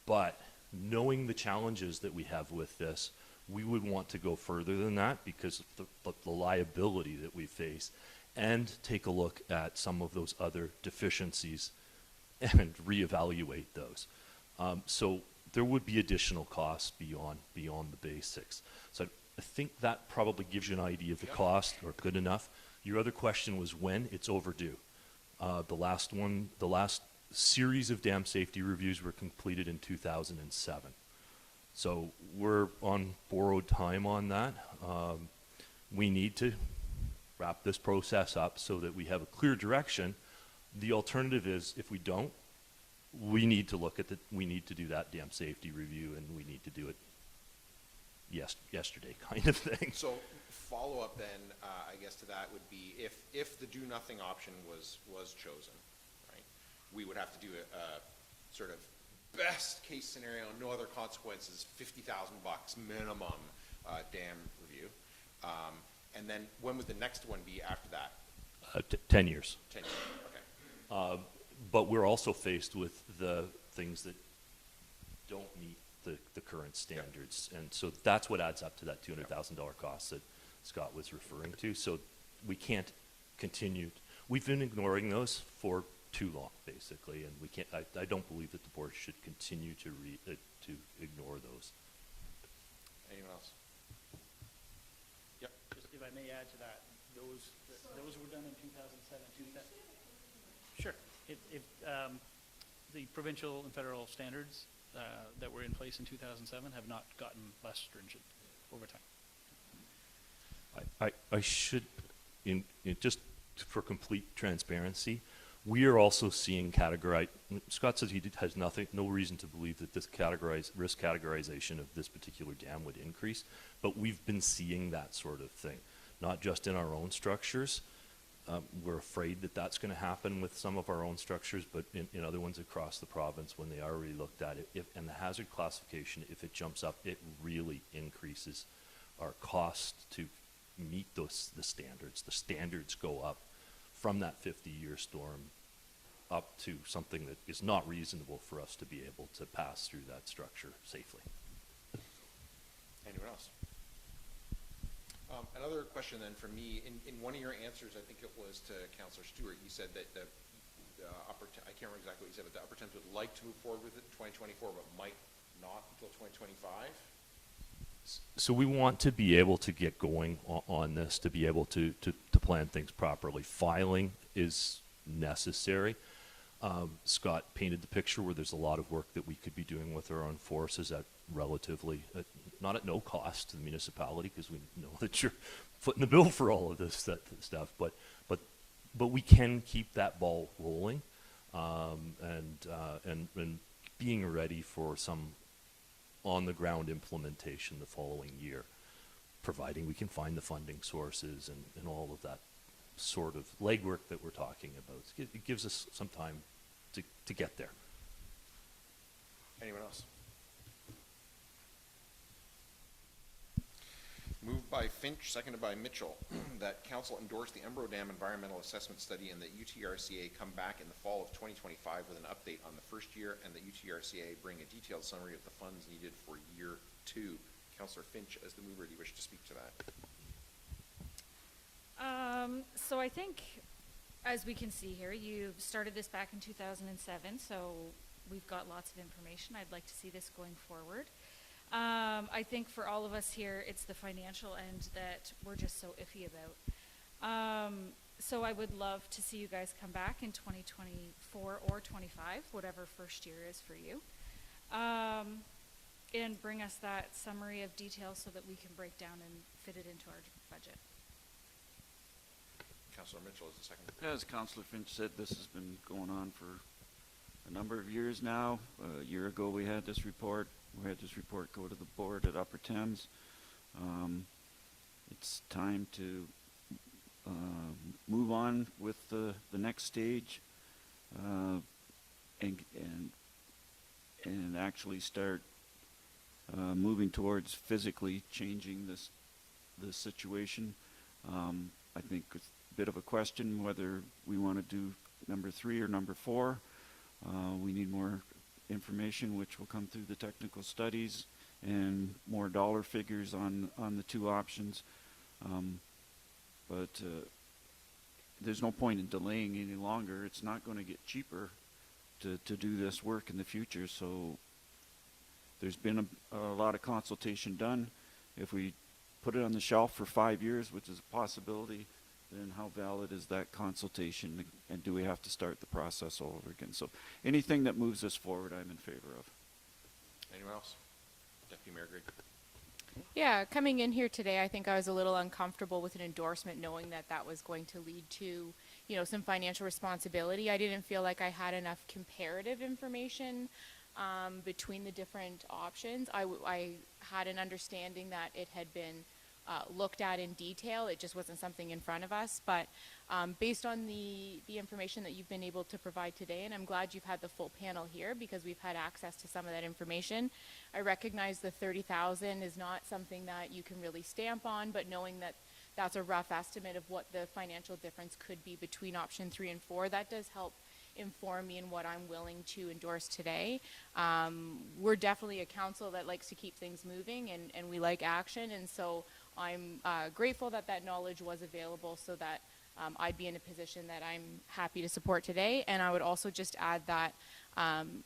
But knowing the challenges that we have with this, we would want to go further than that because of the liability that we face, and take a look at some of those other deficiencies and reevaluate those. So there would be additional costs beyond the basics. So I think that probably gives you an idea of the cost, or good enough. Your other question was when. It's overdue. The last series of dam safety reviews were completed in 2007. So we're on borrowed time on that. We need to wrap this process up so that we have a clear direction. The alternative is, if we don't, we need to do that dam safety review, and we need to do it yesterday kind of thing. So follow-up then, I guess to that would be if the do-nothing option was chosen, right, we would have to do a sort of best-case scenario, no other consequences, $50,000 minimum dam review. And then when would the next one be after that? 10 years. 10 years, okay. But we're also faced with the things that don't meet the current standards. And so that's what adds up to that $200,000 cost that Scott was referring to. So we can't continue. We've been ignoring those for too long, basically, and we can't. I don't believe that the board should continue to ignore those. Anyone else? Yep. Just if I may add to that, those were done in 2007. Sure. If the provincial and federal standards that were in place in 2007 have not gotten less stringent over time. I should, just for complete transparency, we are also seeing Scott says he has no reason to believe that this risk categorization of this particular dam would increase, but we've been seeing that sort of thing, not just in our own structures. We're afraid that that's going to happen with some of our own structures, but in other ones across the province, when they already looked at it, and the hazard classification, if it jumps up, it really increases our cost to meet the standards. The standards go up from that 50-year storm up to something that is not reasonable for us to be able to pass through that structure safely. Anyone else? Another question then from me, in one of your answers, I think it was to Councillor Stewart, you said that the I can't remember exactly what you said, but the Upper Thames would like to move forward with it in 2024, but might not until 2025? So we want to be able to get going on this, to be able to plan things properly. Filing is necessary. Scott painted the picture where there's a lot of work that we could be doing with our own forces at relatively, not at no cost to the municipality, because we know that you're footing the bill for all of this stuff, but we can keep that ball rolling, and being ready for some on-the-ground implementation the following year, providing we can find the funding sources and all of that sort of legwork that we're talking about. It gives us some time to get there. Anyone else? Moved by Finch, seconded by Mitchell, that council endorse the Embro Dam Environmental Assessment Study and that UTRCA come back in the fall of 2025 with an update on the first year, and that UTRCA bring a detailed summary of the funds needed for year 2. Councillor Finch, as the mover, do you wish to speak to that? So I think, as we can see here, you started this back in 2007, so we've got lots of information. I'd like to see this going forward. I think for all of us here, it's the financial end that we're just so iffy about. So I would love to see you guys come back in 2024 or 25, whatever first year is for you, and bring us that summary of details so that we can break down and fit it into our budget. Councillor Mitchell is the second. As Councillor Finch said, this has been going on for a number of years now. A year ago we had this report. We had this report go to the board at Upper Thames. It's time to move on with the next stage, and actually start moving towards physically changing this situation. I think it's a bit of a question whether we want to do number 3 or number 4. We need more information, which will come through the technical studies, and more dollar figures on the 2 options. But there's no point in delaying any longer. It's not going to get cheaper to do this work in the future. So there's been a lot of consultation done. If we put it on the shelf for 5 years, which is a possibility, then how valid is that consultation, and do we have to start the process all over again? So anything that moves us forward, I'm in favor of. Anyone else? Deputy Mayor Greg. Yeah, coming in here today, I think I was a little uncomfortable with an endorsement, knowing that that was going to lead to, some financial responsibility. I didn't feel like I had enough comparative information between the different options. I had an understanding that it had been looked at in detail. It just wasn't something in front of us. But based on the information that you've been able to provide today, and I'm glad you've had the full panel here because we've had access to some of that information. I recognize the 30,000 is not something that you can really stamp on, but knowing that that's a rough estimate of what the financial difference could be between option 3 and 4, that does help inform me in what I'm willing to endorse today. We're definitely a council that likes to keep things moving, and we like action, and so I'm grateful that that knowledge was available so that I'd be in a position that I'm happy to support today. And I would also just add that,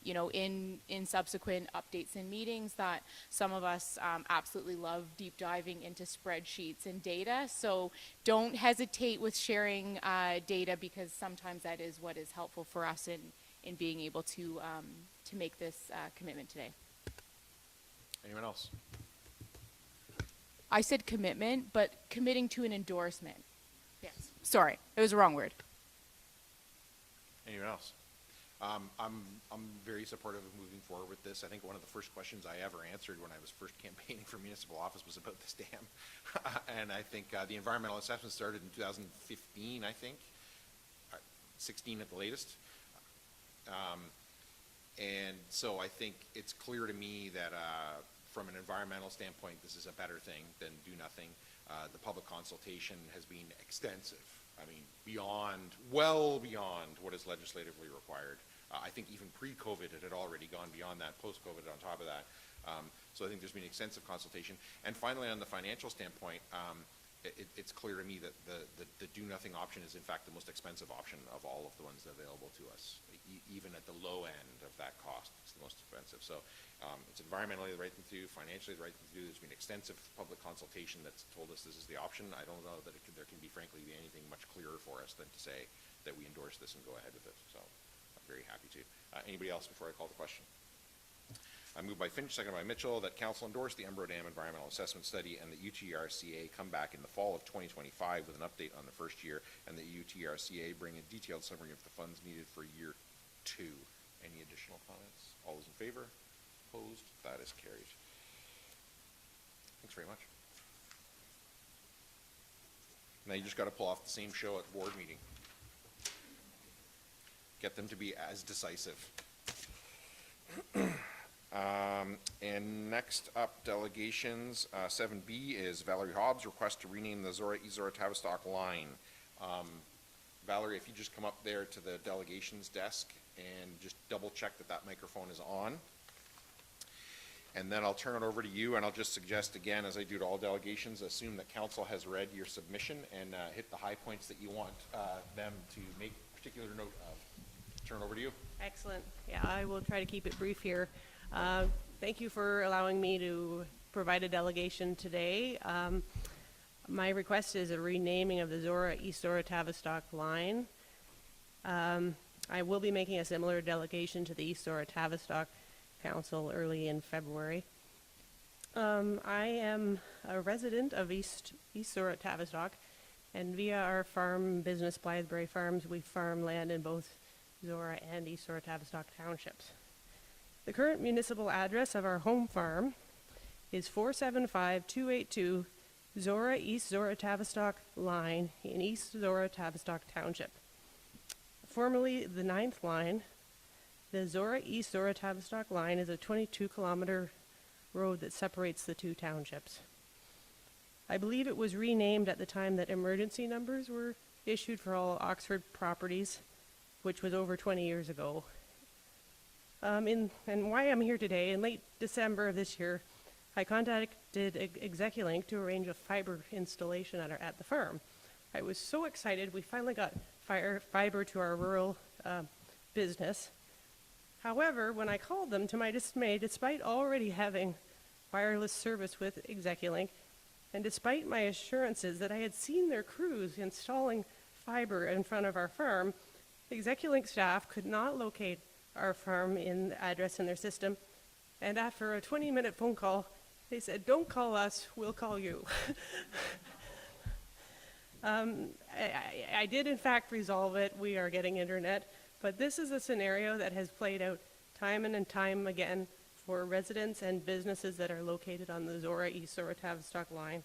you know, in subsequent updates and meetings, that some of us absolutely love deep diving into spreadsheets and data. So don't hesitate with sharing data, because sometimes that is what is helpful for us in being able to make this commitment today. Anyone else? I said commitment, but committing to an endorsement. Yes. Sorry, it was the wrong word. Anyone else? I'm very supportive of moving forward with this. I think one of the first questions I ever answered when I was first campaigning for municipal office was about this dam. And I think the environmental assessment started in 2015, I think, 16 at the latest. And so I think it's clear to me that from an environmental standpoint, this is a better thing than do nothing. The public consultation has been extensive. I mean, well beyond what is legislatively required. I think even pre-COVID, it had already gone beyond that, post-COVID on top of that. So I think there's been extensive consultation. And finally, on the financial standpoint, it's clear to me that the do-nothing option is, in fact, the most expensive option of all of the ones available to us. Even at the low end of that cost, it's the most expensive. So it's environmentally the right thing to do, financially the right thing to do. There's been extensive public consultation that's told us this is the option. I don't know that there can be, frankly, anything much clearer for us than to say that we endorse this and go ahead with it. So I'm very happy to. Anybody else before I call the question? I move by Finch, second by Mitchell, that council endorse the Embro Dam Environmental Assessment Study and the UTRCA come back in the fall of 2025 with an update on the first year, and the UTRCA bring a detailed summary of the funds needed for year 2. Any additional comments? All those in favor? Opposed? That is carried. Thanks very much. Now you just got to pull off the same show at board meeting. Get them to be as decisive. And next up, delegations. 7B is Valerie Hobbs' request to rename the Zorra-Tavistock line. Valerie, if you just come up there to the delegations desk and just double check that microphone is on. And then I'll turn it over to you, and I'll just suggest again, as I do to all delegations, assume that council has read your submission and hit the high points that you want them to make particular note of. Turn it over to you. Excellent. Yeah, I will try to keep it brief here. Thank you for allowing me to provide a delegation today. My request is a renaming of the East Zorra-Tavistock line. I will be making a similar delegation to the East Zorra-Tavistock Council early in February. I am a resident of East Zorra-Tavistock, and via our farm business, Blytheberry Farms, we farm land in both Zorra and East Zorra-Tavistock Townships. The current municipal address of our home farm is 475-282 Zorra East Zorra-Tavistock line in East Zorra-Tavistock Township. Formerly the 9th line, the Zorra East Zorra-Tavistock line is a 22-kilometer road that separates the two townships. I believe it was renamed at the time that emergency numbers were issued for all Oxford properties, which was over 20 years ago. And why I'm here today, in late December of this year, I contacted Execulink to arrange a fiber installation at the farm. I was so excited, we finally got fiber to our rural business. However, when I called them, to my dismay, despite already having wireless service with Execulink, and despite my assurances that I had seen their crews installing fiber in front of our farm, Execulink staff could not locate our farm in the address in their system. And after a 20-minute phone call, they said, "Don't call us, we'll call you." I did in fact resolve it. We are getting internet, but this is a scenario that has played out time and time again for residents and businesses that are located on the Zorra East Zorra-Tavistock line.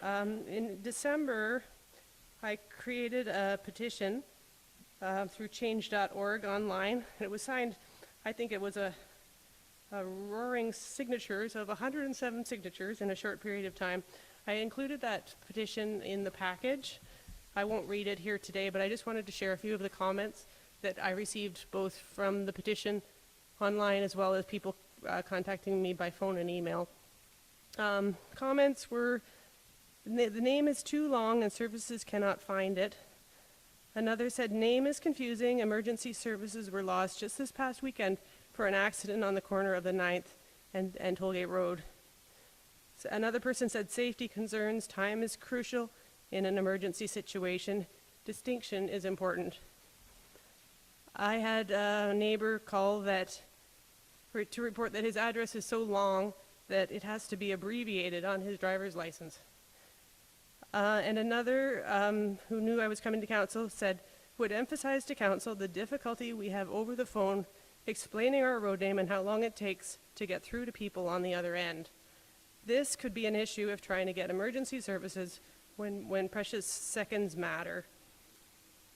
In December, I created a petition through change.org online. It was signed, I think it was a roaring signatures of 107 signatures in a short period of time. I included that petition in the package. I won't read it here today, but I just wanted to share a few of the comments that I received both from the petition online as well as people contacting me by phone and email. Comments were, the name is too long and services cannot find it. Another said, name is confusing, emergency services were lost just this past weekend for an accident on the corner of the 9th and Tollgate Road. So another person said, safety concerns, time is crucial in an emergency situation, distinction is important. I had a neighbor call to report that his address is so long that it has to be abbreviated on his driver's license. And another who knew I was coming to council said, would emphasize to council the difficulty we have over the phone explaining our road name and how long it takes to get through to people on the other end. This could be an issue if trying to get emergency services when precious seconds matter.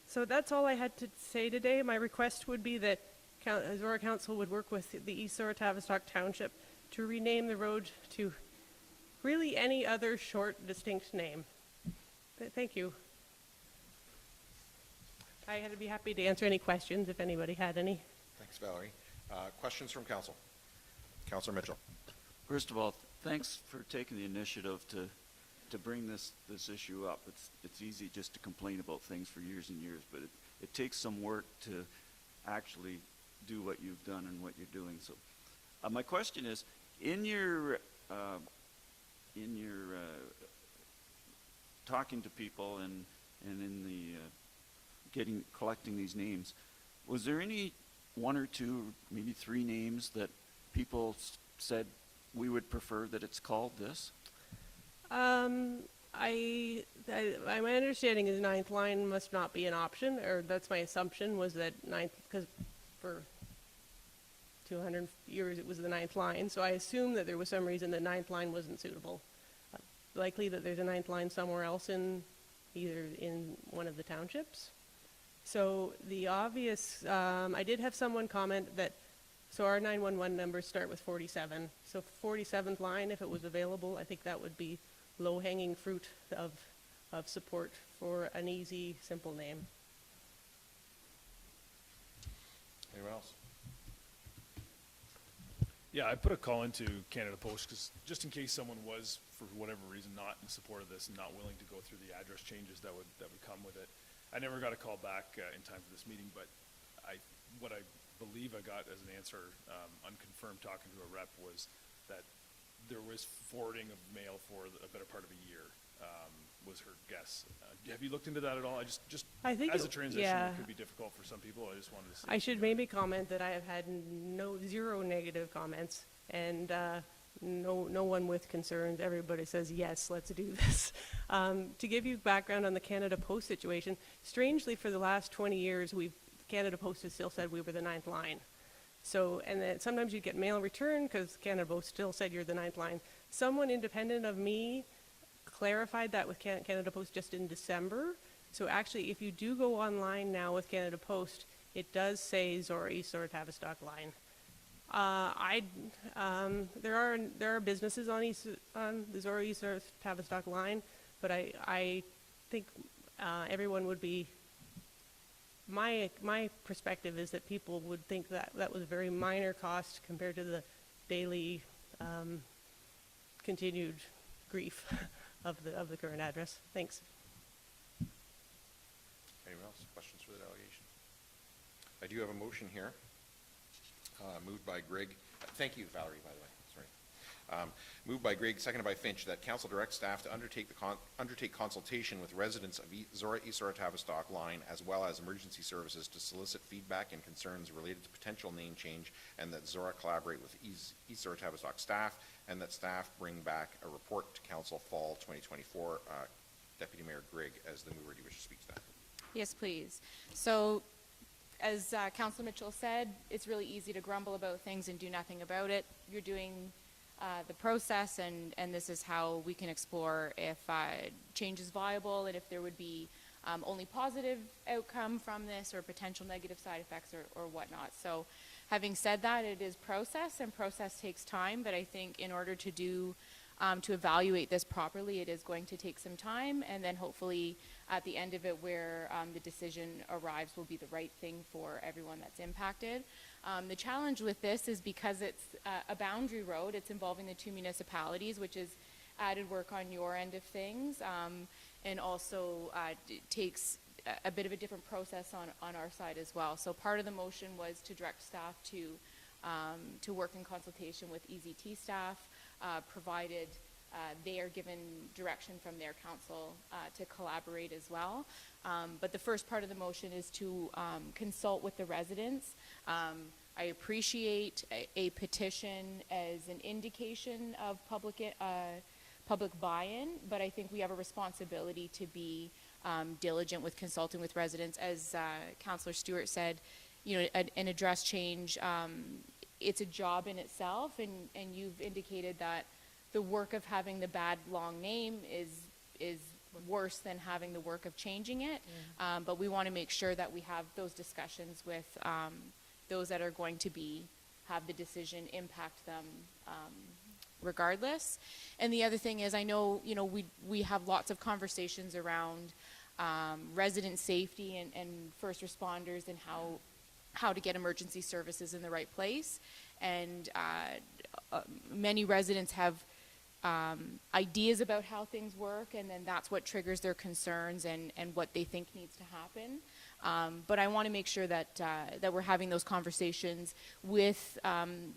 So that's all I had to say today. My request would be that Zorra Council would work with the East Zorra-Tavistock Township to rename the road to really any other short, distinct name. Thank you. I'd be happy to answer any questions if anybody had any. Thanks, Valerie. Questions from council? Councillor Mitchell. First of all, thanks for taking the initiative to bring this issue up. It's easy just to complain about things for years and years, but it takes some work to actually do what you've done and what you're doing. So my question is, in your talking to people and in the collecting these names, was there any one or two, maybe three names that people said we would prefer that it's called this? My understanding is ninth line must not be an option, or that's my assumption, was that ninth, because for 200 years it was the ninth line, so I assume that there was some reason the ninth line wasn't suitable. Likely that there's a ninth line somewhere else either in one of the townships. So the obvious, I did have someone comment that, so our 911 numbers start with 47. So 47th line, if it was available, I think that would be low-hanging fruit of support for an easy, simple name. Anyone else? Yeah, I put a call into Canada Post because just in case someone was, for whatever reason, not in support of this and not willing to go through the address changes that would come with it. I never got a call back in time for this meeting, but what I believe I got as an answer, unconfirmed talking to a rep, was that there was forwarding of mail for a better part of a year, was her guess. Have you looked into that at all? I think as a transition, it could be difficult for some people. I just wanted to see. I should maybe comment that I have had zero negative comments, and no one with concerns. Everybody says, yes, let's do this. To give you background on the Canada Post situation, strangely for the last 20 years, Canada Post has still said we were the ninth line. So, and then sometimes you get mail return because Canada Post still said you're the ninth line. Someone independent of me clarified that with Canada Post just in December. So actually, if you do go online now with Canada Post, it does say Zorra East Zorra-Tavistock line. There are businesses on the Zorra East Zorra-Tavistock line, but I think everyone would be. My perspective is that people would think that was a very minor cost compared to the daily continued grief of the current address. Thanks. Anyone else? Questions for the delegation? I do have a motion here, moved by Greg. Thank you, Valerie, by the way. Sorry. Moved by Greg, seconded by Finch, that council direct staff to undertake consultation with residents of Zorra East Zorra-Tavistock line, as well as emergency services, to solicit feedback and concerns related to potential name change, and that Zorra collaborate with East Zorra-Tavistock staff, and that staff bring back a report to council fall 2024. Deputy Mayor Grigg, as the mover, do you wish to speak to that? Yes, please. So as Councilor Mitchell said, it's really easy to grumble about things and do nothing about it. You're doing the process, and this is how we can explore if change is viable and if there would be only positive outcome from this or potential negative side effects or whatnot. So having said that, it is process, and process takes time, but I think in order to do to evaluate this properly, it is going to take some time, and then hopefully at the end of it where the decision arrives will be the right thing for everyone that's impacted. The challenge with this is because it's a boundary road, it's involving the two municipalities, which is added work on your end of things, and also takes a bit of a different process on our side as well. So part of the motion was to direct staff to work in consultation with EZT staff, provided they are given direction from their council to collaborate as well. But the first part of the motion is to consult with the residents. I appreciate a petition as an indication of public buy-in, but I think we have a responsibility to be diligent with consulting with residents. As Councillor Stewart said, you know, an address change, it's a job in itself, and you've indicated that the work of having the bad long name is worse than having the work of changing it. But we want to make sure that we have those discussions with those that are going to have the decision impact them regardless. And the other thing is, I know, you know, we have lots of conversations around resident safety and first responders and how to get emergency services in the right place. And many residents have ideas about how things work, and then that's what triggers their concerns and what they think needs to happen. But I want to make sure that that we're having those conversations with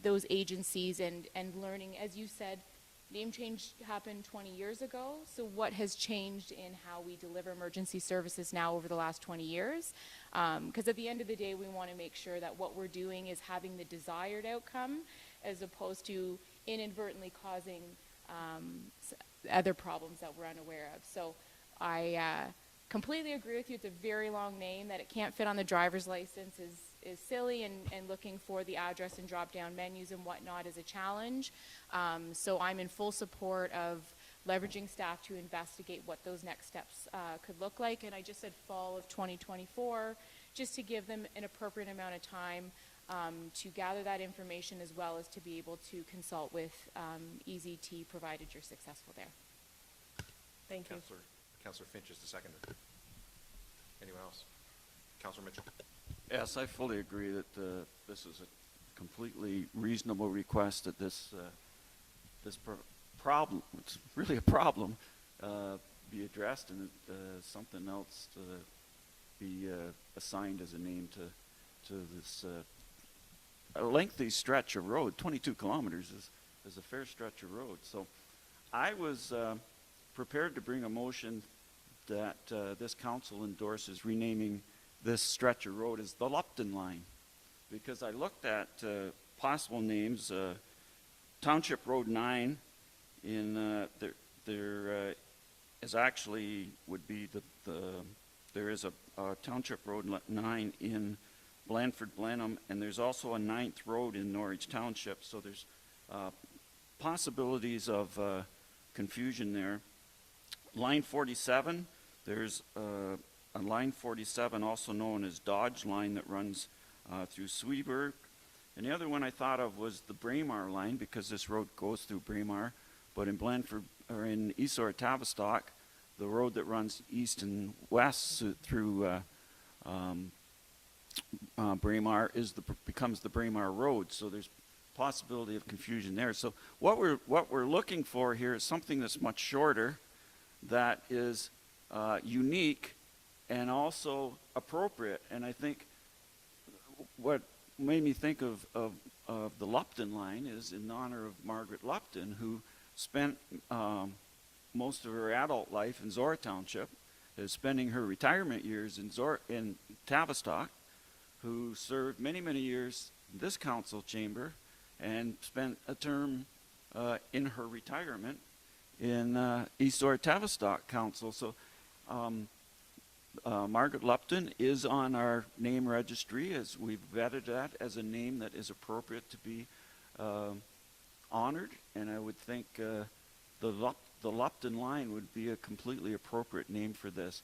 those agencies and learning, as you said, name change happened 20 years ago, so what has changed in how we deliver emergency services now over the last 20 years? Because at the end of the day, we want to make sure that what we're doing is having the desired outcome as opposed to inadvertently causing other problems that we're unaware of. So I completely agree with you. It's a very long name. That it can't fit on the driver's license is silly, and looking for the address and drop-down menus and whatnot is a challenge. So I'm in full support of leveraging staff to investigate what those next steps could look like. And I just said fall of 2024, just to give them an appropriate amount of time to gather that information, as well as to be able to consult with EZT, provided you're successful there. Thank you. Councillor Finch is the seconder. Anyone else? Councillor Mitchell. Yes, I fully agree that this is a completely reasonable request, that this problem, it's really a problem, be addressed, and something else to be assigned as a name to this a lengthy stretch of road. 22 kilometers is a fair stretch of road. So I was prepared to bring a motion that this council endorses renaming this stretch of road as the Lupton Line, because I looked at possible names. Township Road 9 in there is actually would be there is a Township Road 9 in Blandford Blenheim, and there's also a 9th Road in Norwich Township, so there's possibilities of confusion there. Line 47, there's a line 47 also known as Dodge Line that runs through Sweeburg. And the other one I thought of was the Braemar Line, because this road goes through Braemar, but in Blandford, or in East Zorra-Tavistock, the road that runs east and west through Braemar becomes the Braemar Road, so there's possibility of confusion there. So what we're looking for here is something that's much shorter, that is unique and also appropriate. And I think what made me think of the Lupton Line is in honor of Margaret Lupton, who spent most of her adult life in Zorra Township, is spending her retirement years in Tavistock, who served many, many years in this council chamber and spent a term in her retirement in East Zorra-Tavistock Council. So Margaret Lupton is on our name registry, as we've vetted that as a name that is appropriate to be honored, and I would think the Lupton line would be a completely appropriate name for this.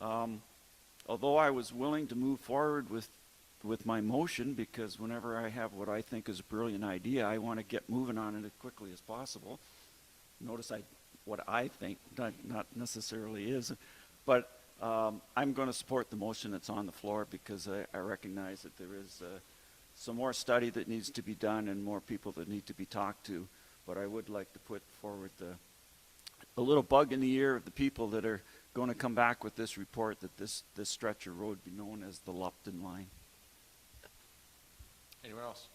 Although I was willing to move forward with my motion, because whenever I have what I think is a brilliant idea, I want to get moving on it as quickly as possible. Notice what I think, not necessarily is, but I'm going to support the motion that's on the floor, because I recognize that there is some more study that needs to be done and more people that need to be talked to. But I would like to put forward a little bug in the ear of the people that are going to come back with this report, that this stretch of road be known as the Lupton line. Anyone else?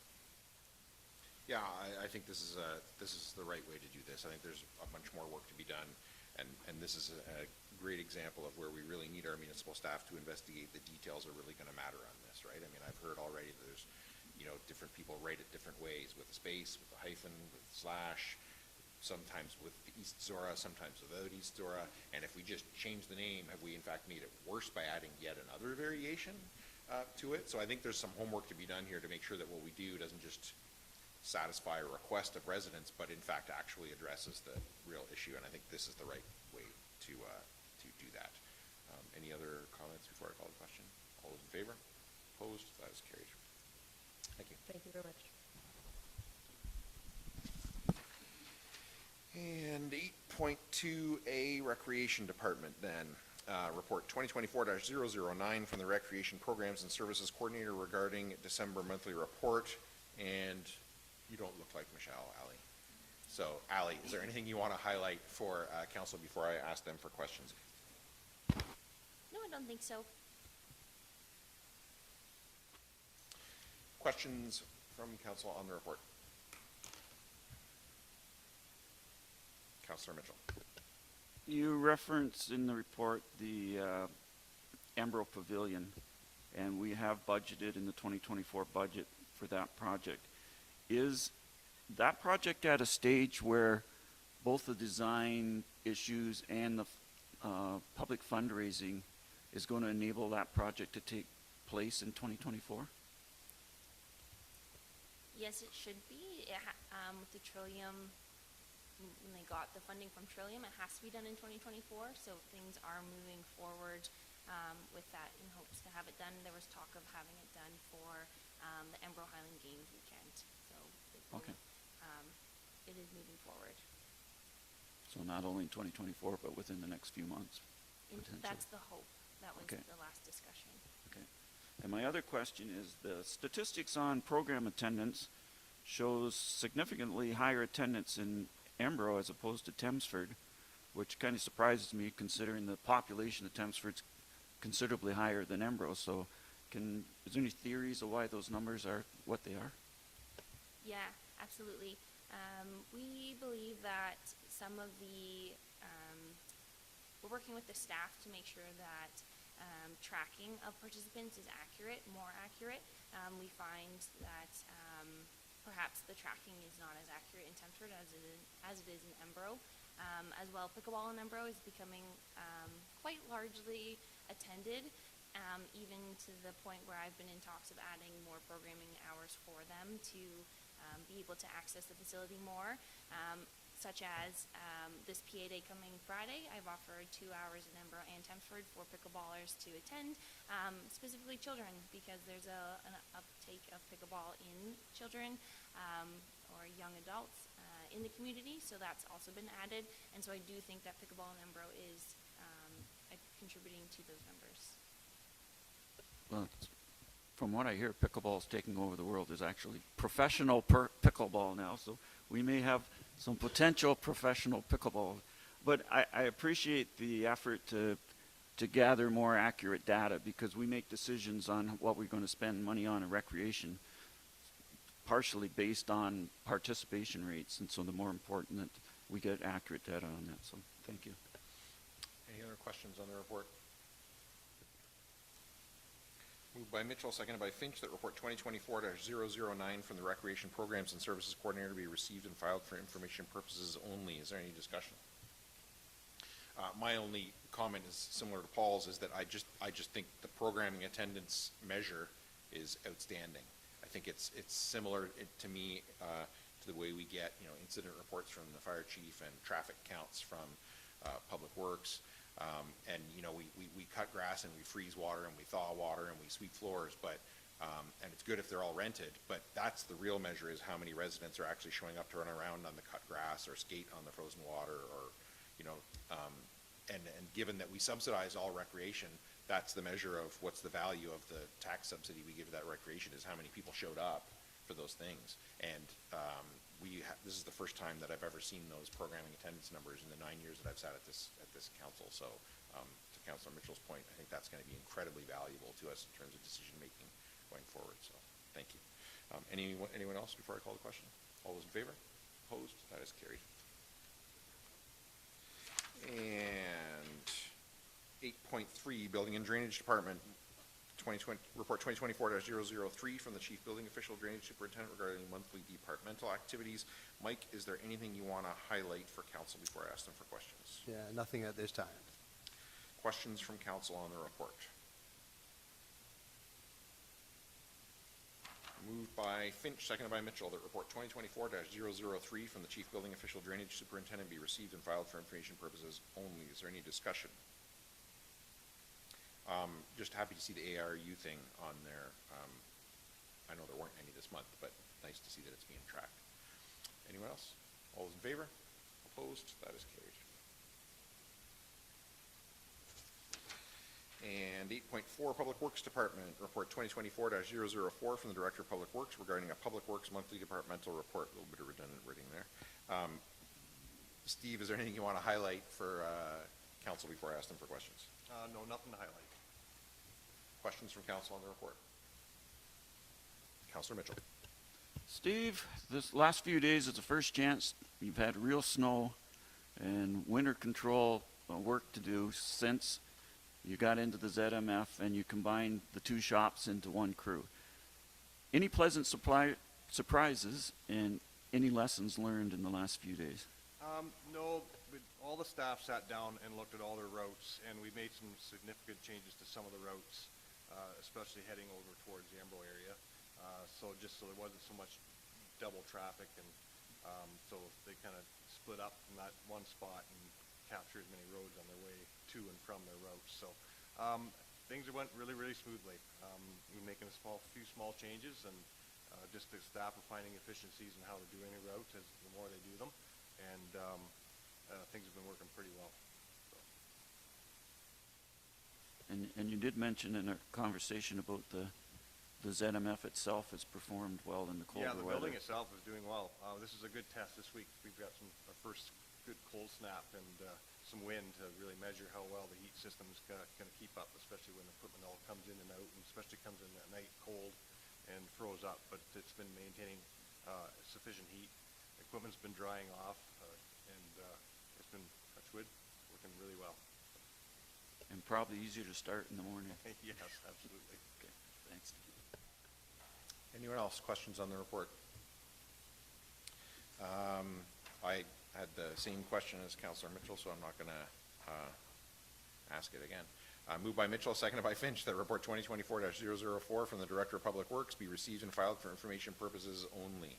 Yeah, I think this is the right way to do this. I think there's a bunch more work to be done, and this is a great example of where we really need our municipal staff to investigate. The details are really going to matter on this, right? I mean, I've heard already that there's, different people write it different ways, with a space, with a hyphen, with a slash, sometimes with East Zorra, sometimes without East Zorra. And if we just change the name, have we in fact made it worse by adding yet another variation to it? So I think there's some homework to be done here to make sure that what we do doesn't just satisfy a request of residents, but in fact actually addresses the real issue. And I think this is the right way to do that. Any other comments before I call the question? All those in favor? Opposed? That is carried. Thank you. Thank you very much. And 8.2A, Recreation Department then. Report 2024-009 from the Recreation Programs and Services Coordinator regarding December monthly report. And you don't look like Michelle, Ali. So, Ali, is there anything you want to highlight for council before I ask them for questions? No, I don't think so. Questions from council on the report? Councillor Mitchell. You reference in the report the Embro Pavilion, and we have budgeted in the 2024 budget for that project. Is that project at a stage where both the design issues and the public fundraising is going to enable that project to take place in 2024? Yes, it should be. With the Trillium, when they got the funding from Trillium, it has to be done in 2024, so things are moving forward with that in hopes to have it done. There was talk of having it done for the Embro Highland Games weekend, so Okay. It is moving forward. So not only in 2024, but within the next few months, potentially. That's the hope. That was Okay. the last discussion. Okay. And my other question is, the statistics on program attendance shows significantly higher attendance in Embro as opposed to Thamesford, which kind of surprises me considering the population of Thamesford's considerably higher than Embro. So is there any theories of why those numbers are what they are? Yeah, absolutely. We believe that some of the, we're working with the staff to make sure that tracking of participants is accurate, more accurate. We find that perhaps the tracking is not as accurate in Thamesford as it is in Embro. As well, pickleball in Embro is becoming quite largely attended, even to the point where I've been in talks of adding more programming hours for them to be able to access the facility more, such as this PA Day coming Friday. I've offered 2 hours in Embro and Thamesford for pickleballers to attend, specifically children, because there's an uptake of pickleball in children or young adults in the community, so that's also been added. And so I do think that pickleball in Embro is contributing to those numbers. Well, from what I hear, pickleball is taking over the world. There's actually professional pickleball now, so we may have some potential professional pickleball. But I appreciate the effort to gather more accurate data, because we make decisions on what we're going to spend money on in recreation partially based on participation rates, and so the more important that we get accurate data on that. So thank you. Any other questions on the report? Moved by Mitchell, seconded by Finch, that report 2024-009 from the Recreation Programs and Services Coordinator be received and filed for information purposes only. Is there any discussion? My only comment is similar to Paul's, is that I just think the programming attendance measure is outstanding. I think it's similar to me to the way we get, incident reports from the fire chief and traffic counts from Public Works. And, we cut grass and we freeze water and we thaw water and we sweep floors, but, and it's good if they're all rented, but that's the real measure, is how many residents are actually showing up to run around on the cut grass or skate on the frozen water, or, and given that we subsidize all recreation, that's the measure of what's the value of the tax subsidy we give to that recreation, is how many people showed up for those things. And this is the first time that I've ever seen those programming attendance numbers in the 9 years that I've sat at this council. So to Councilor Mitchell's point, I think that's going to be incredibly valuable to us in terms of decision making going forward. So thank you. Anyone else before I call the question? All those in favor? Opposed? That is carried. And 8.3, Building and Drainage Department, Report 2024-003 from the Chief Building Official, Drainage Superintendent regarding monthly departmental activities. Mike, is there anything you want to highlight for council before I ask them for questions? Yeah, nothing at this time. Questions from council on the report? Moved by Finch, seconded by Mitchell, that Report 2024-003 from the Chief Building Official, Drainage Superintendent be received and filed for information purposes only. Is there any discussion? Just happy to see the ARU thing on there. I know there weren't any this month, but nice to see that it's being tracked. Anyone else? All those in favor? Opposed? That is carried. And 8.4, Public Works Department, Report 2024-004 from the Director of Public Works regarding a Public Works monthly departmental report. A little bit of redundant wording there. Steve, is there anything you want to highlight for council before I ask them for questions? No, nothing to highlight. Questions from council on the report? Councilor Mitchell. Steve, this last few days is the first chance you've had real snow and winter control work to do since you got into the ZMF and you combined the two shops into one crew. Any pleasant surprises and any lessons learned in the last few days? No, all the staff sat down and looked at all their routes, and we made some significant changes to some of the routes, especially heading over towards the Embro area. So there wasn't so much double traffic, and so they kind of split up in that one spot and capture as many roads on their way to and from their routes. So things went really, really smoothly. We're making few small changes, and just the staff are finding efficiencies in how they're doing the routes as the more they do them, and things have been working pretty well. So. And you did mention in our conversation about the ZMF itself has performed well in the colder weather. Yeah, the building itself is doing well. This is a good test this week. We've got our first good cold snap and some wind to really measure how well the heat system's going to keep up, especially when the equipment all comes in and out, and especially comes in at night cold and froze up. But it's been maintaining sufficient heat. Equipment's been drying off, and it's been, touch wood, working really well. And probably easier to start in the morning. Yes, absolutely. Okay, thanks. Anyone else? Questions on the report? I had the same question as Councilor Mitchell, so I'm not going to ask it again. Moved by Mitchell, seconded by Finch, that Report 2024-004 from the Director of Public Works be received and filed for information purposes only.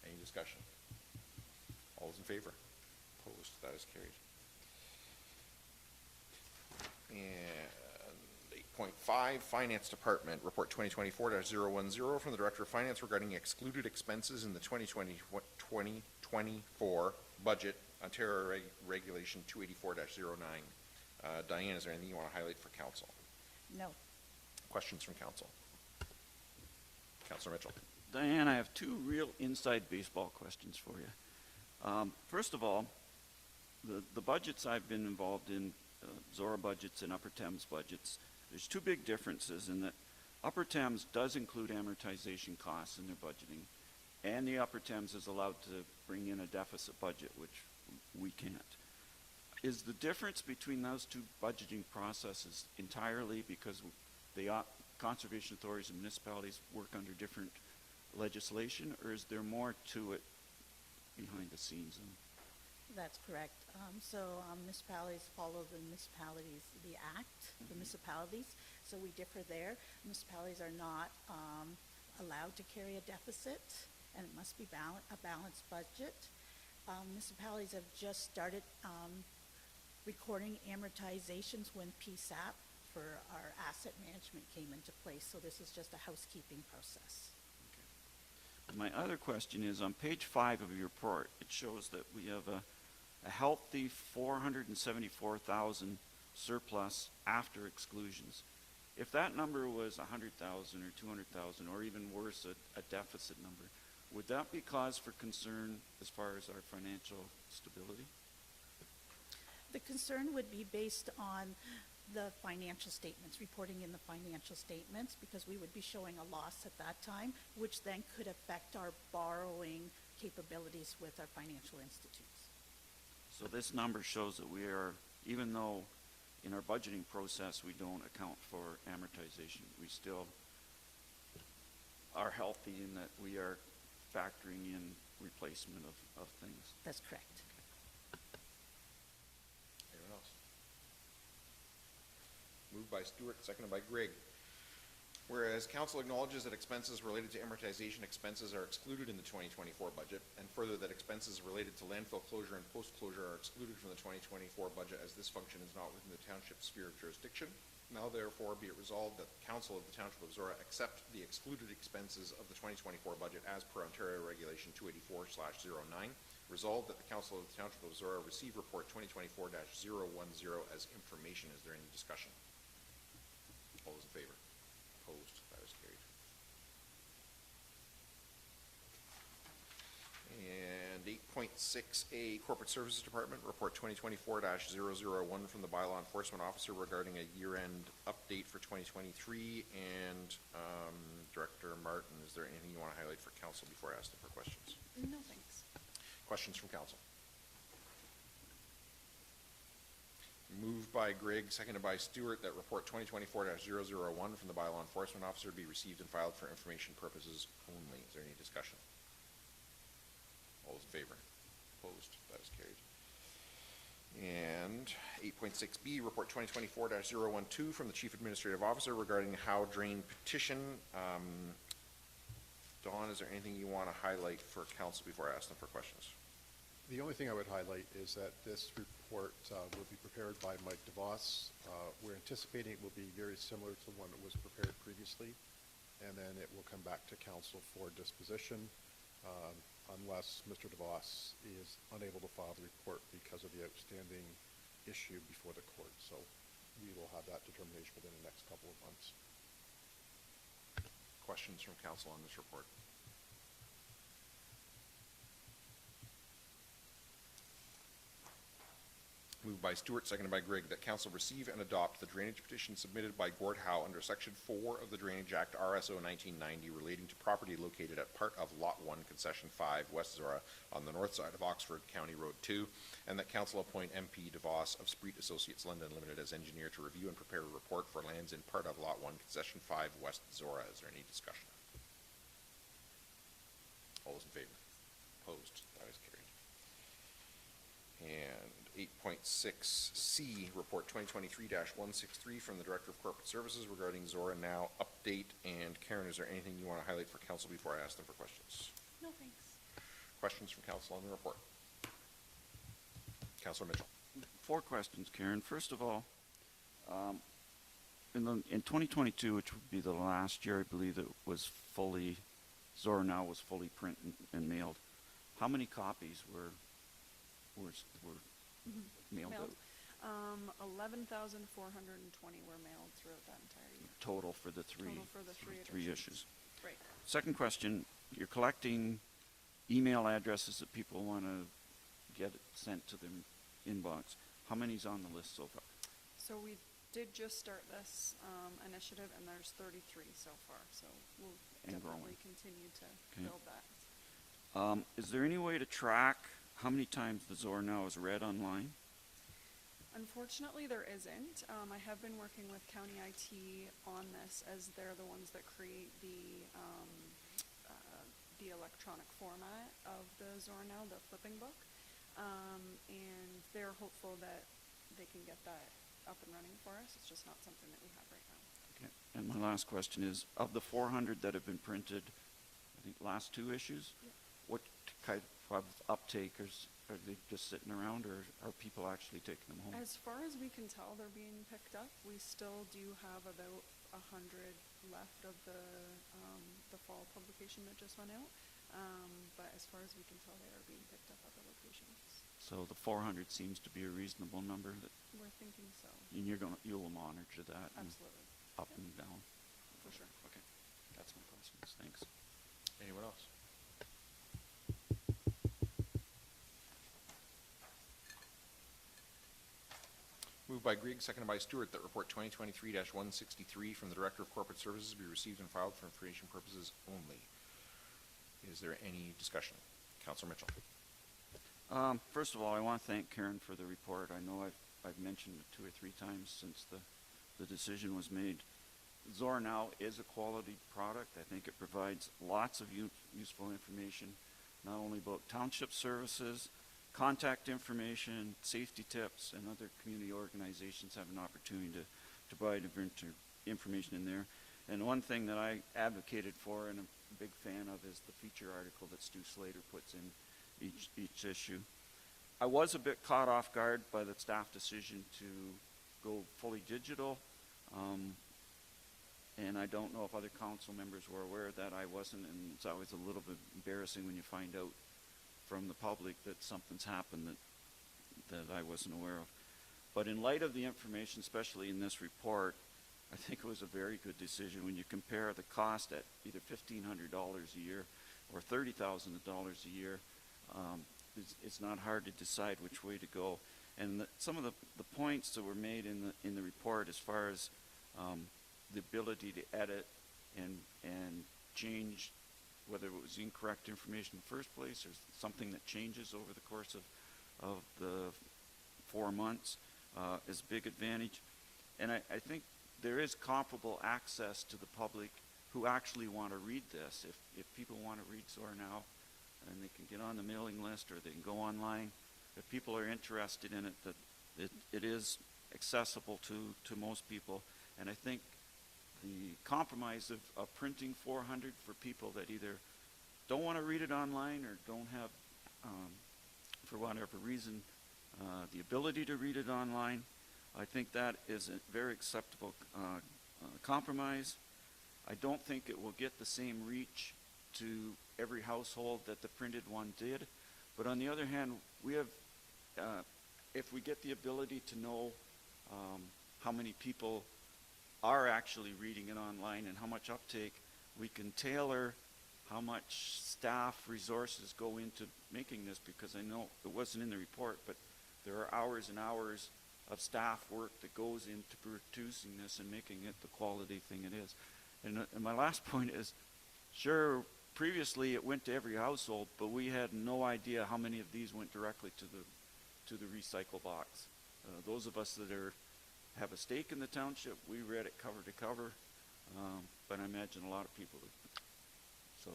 Any discussion? All those in favor? Opposed? That is carried. And 8.5, Finance Department, Report 2024-010 from the Director of Finance regarding excluded expenses in the 2024 budget, Ontario Regulation 284-09. Diane, is there anything you want to highlight for council? No. Questions from council? Councilor Mitchell. Diane, I have two real inside baseball questions for you. First of all, the budgets I've been involved in, Zorra budgets and Upper Thames budgets, there's two big differences in that Upper Thames does include amortization costs in their budgeting, and the Upper Thames is allowed to bring in a deficit budget, which we can't. Is the difference between those two budgeting processes entirely because the conservation authorities and municipalities work under different legislation, or is there more to it behind the scenes? That's correct. Municipalities follow the act, the municipalities, so we differ there. Municipalities are not allowed to carry a deficit, and it must be a balanced budget. Municipalities have just started recording amortizations when PSAP for our asset management came into place, so this is just a housekeeping process. My other question is, on page 5 of your report, it shows that we have a healthy 474,000 surplus after exclusions. If that number was 100,000 or 200,000, or even worse, a deficit number, would that be cause for concern as far as our financial stability? The concern would be based on the financial statements, reporting in the financial statements, because we would be showing a loss at that time, which then could affect our borrowing capabilities with our financial institutes. So this number shows that we are, even though in our budgeting process we don't account for amortization, we still are healthy in that we are factoring in replacement of things. That's correct. Anyone else? Moved by Stewart, seconded by Grigg. Whereas council acknowledges that expenses related to amortization expenses are excluded in the 2024 budget, and further that expenses related to landfill closure and post-closure are excluded from the 2024 budget as this function is not within the township sphere of jurisdiction. Now therefore be it resolved that the council of the Township of Zorra accept the excluded expenses of the 2024 budget as per Ontario Regulation 284/09. Resolved that the council of the Township of Zorra receive report 2024-010 as information. Is there any discussion? All those in favor? Opposed? That is carried. And 8.6A, Corporate Services Department, report 2024-001 from the bylaw enforcement officer regarding a year-end update for 2023. And Director Martin, is there anything you want to highlight for council before I ask them for questions? No, thanks. Questions from council? Moved by Grigg, seconded by Stewart, that report 2024-001 from the bylaw enforcement officer be received and filed for information purposes only. Is there any discussion? All those in favor? Opposed? That is carried. And 8.6B, report 2024-012 from the Chief Administrative Officer regarding how drain petition. Dawn, is there anything you want to highlight for council before I ask them for questions? The only thing I would highlight is that this report will be prepared by Mike DeVos. We're anticipating it will be very similar to the one that was prepared previously, and then it will come back to council for disposition unless Mr. DeVos is unable to file the report because of the outstanding issue before the court. So we will have that determination within the next couple of months. Questions from council on this report? Moved by Stewart, seconded by Grigg, that council receive and adopt the drainage petition submitted by Gord Howe under Section 4 of the Drainage Act RSO 1990 relating to property located at part of Lot 1, Concession 5, West Zorra, on the north side of Oxford County Road 2, and that council appoint MP DeVos of Spreet Associates London Limited as engineer to review and prepare a report for lands in part of Lot 1, Concession 5, West Zorra. Is there any discussion? All those in favor? Opposed? That is carried. And 8.6C, report 2023-163 from the Director of Corporate Services regarding Zorra Now update. And Karen, is there anything you want to highlight for council before I ask them for questions? No, thanks. Questions from council on the report? Councilor Mitchell. 4 questions, Karen. First of all, in 2022, which would be the last year, I believe that was fully, Zorra Now was fully printed and mailed. How many copies were mailed out? 11,420 were mailed throughout that entire year. Total for the three three issues. Right. Second question, you're collecting email addresses that people want to get it sent to their inbox. How many's on the list so far? So we did just start this initiative, and there's 33 so far. So we'll definitely continue to build that. Is there any way to track how many times the Zorra Now is read online? Unfortunately, there isn't. I have been working with County IT on this, as they're the ones that create the electronic format of the Zorra Now, the flipping book. and they're hopeful that they can get that up and running for us. It's just not something that we have right now. Okay. And my last question is, of the 400 that have been printed, I think last 2 issues, what kind of uptake are they just sitting around, or are people actually taking them home? As far as we can tell, they're being picked up. We still do have about 100 left of the fall publication that just went out. But as far as we can tell, they are being picked up at the locations. So the 400 seems to be a reasonable number. We're thinking so. And you'll monitor that. Absolutely. Up and down. For sure. Okay. That's my questions. Thanks. Anyone else? Moved by Grigg, seconded by Stewart, that report 2023-163 from the Director of Corporate Services be received and filed for information purposes only. Is there any discussion? Councillor Mitchell. First of all, I want to thank Karen for the report. I know I've mentioned it 2 or 3 times since the decision was made. Zorra Now is a quality product. I think it provides lots of useful information, not only about township services, contact information, safety tips, and other community organizations have an opportunity to provide information in there. And one thing that I advocated for and I'm a big fan of is the feature article that Stu Slater puts in each issue. I was a bit caught off guard by the staff decision to go fully digital. And I don't know if other council members were aware of that. I wasn't, and it's always a little bit embarrassing when you find out from the public that something's happened that I wasn't aware of. But in light of the information, especially in this report, I think it was a very good decision when you compare the cost at either $1,500 a year or $30,000 a year. It's not hard to decide which way to go. And some of the points that were made in the report, as far as the ability to edit and change whether it was incorrect information in the first place or something that changes over the course of the 4 months, is a big advantage. And I think there is comparable access to the public who actually want to read this. If people want to read Zorra Now, and they can get on the mailing list or they can go online, if people are interested in it, that it is accessible to most people. And I think the compromise of printing 400 for people that either don't want to read it online or don't have, for whatever reason, the ability to read it online, I think that is a very acceptable compromise. I don't think it will get the same reach to every household that the printed one did. But on the other hand, we have, if we get the ability to know how many people are actually reading it online and how much uptake, we can tailor how much staff resources go into making this, because I know it wasn't in the report, but there are hours and hours of staff work that goes into producing this and making it the quality thing it is. And my last point is, sure, previously it went to every household, but we had no idea how many of these went directly to the recycle box. Those of us that have a stake in the township, we read it cover to cover, but I imagine a lot of people did. So,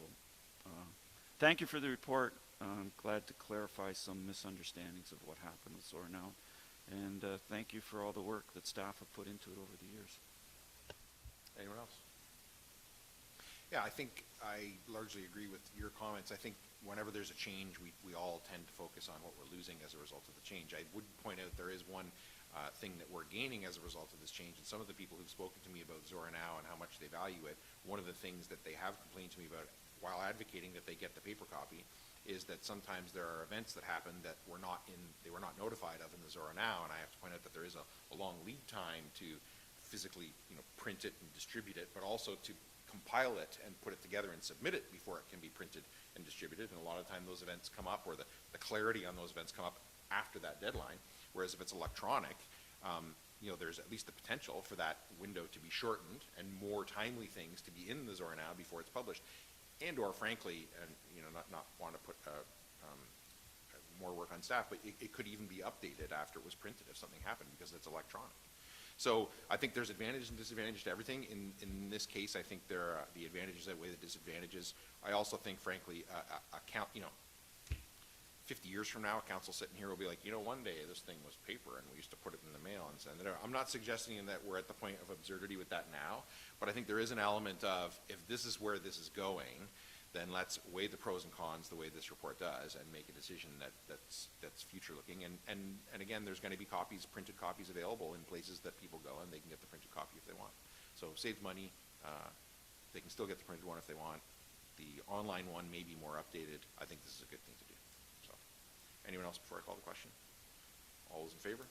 thank you for the report. I'm glad to clarify some misunderstandings of what happened with Zorra Now, and thank you for all the work that staff have put into it over the years. Anyone else? Yeah, I think I largely agree with your comments. I think whenever there's a change, we all tend to focus on what we're losing as a result of the change. I would point out there is one thing that we're gaining as a result of this change, and some of the people who've spoken to me about Zorra Now and how much they value it, one of the things that they have complained to me about while advocating that they get the paper copy is that sometimes there are events that happen that they were not notified of in the Zorra Now, and I have to point out that there is a long lead time to physically, print it and distribute it, but also to compile it and put it together and submit it before it can be printed and distributed. And a lot of time those events come up, or the clarity on those events come up after that deadline. Whereas if it's electronic, there's at least the potential for that window to be shortened and more timely things to be in the Zorra Now before it's published. And or frankly, and not want to put more work on staff, but it could even be updated after it was printed if something happened, because it's electronic. So I think there's advantages and disadvantages to everything. In this case, I think there are the advantages outweigh the disadvantages. I also think, frankly, 50 years from now, a council sitting here will be like, you know, one day this thing was paper and we used to put it in the mail and send it out. I'm not suggesting that we're at the point of absurdity with that now, but I think there is an element of, if this is where this is going, then let's weigh the pros and cons the way this report does and make a decision that's future looking. And again, there's going to be copies, printed copies available in places that people go, and they can get the printed copy if they want. So save money. They can still get the printed one if they want. The online one may be more updated. I think this is a good thing to do. So, anyone else before I call the question? All those in favor?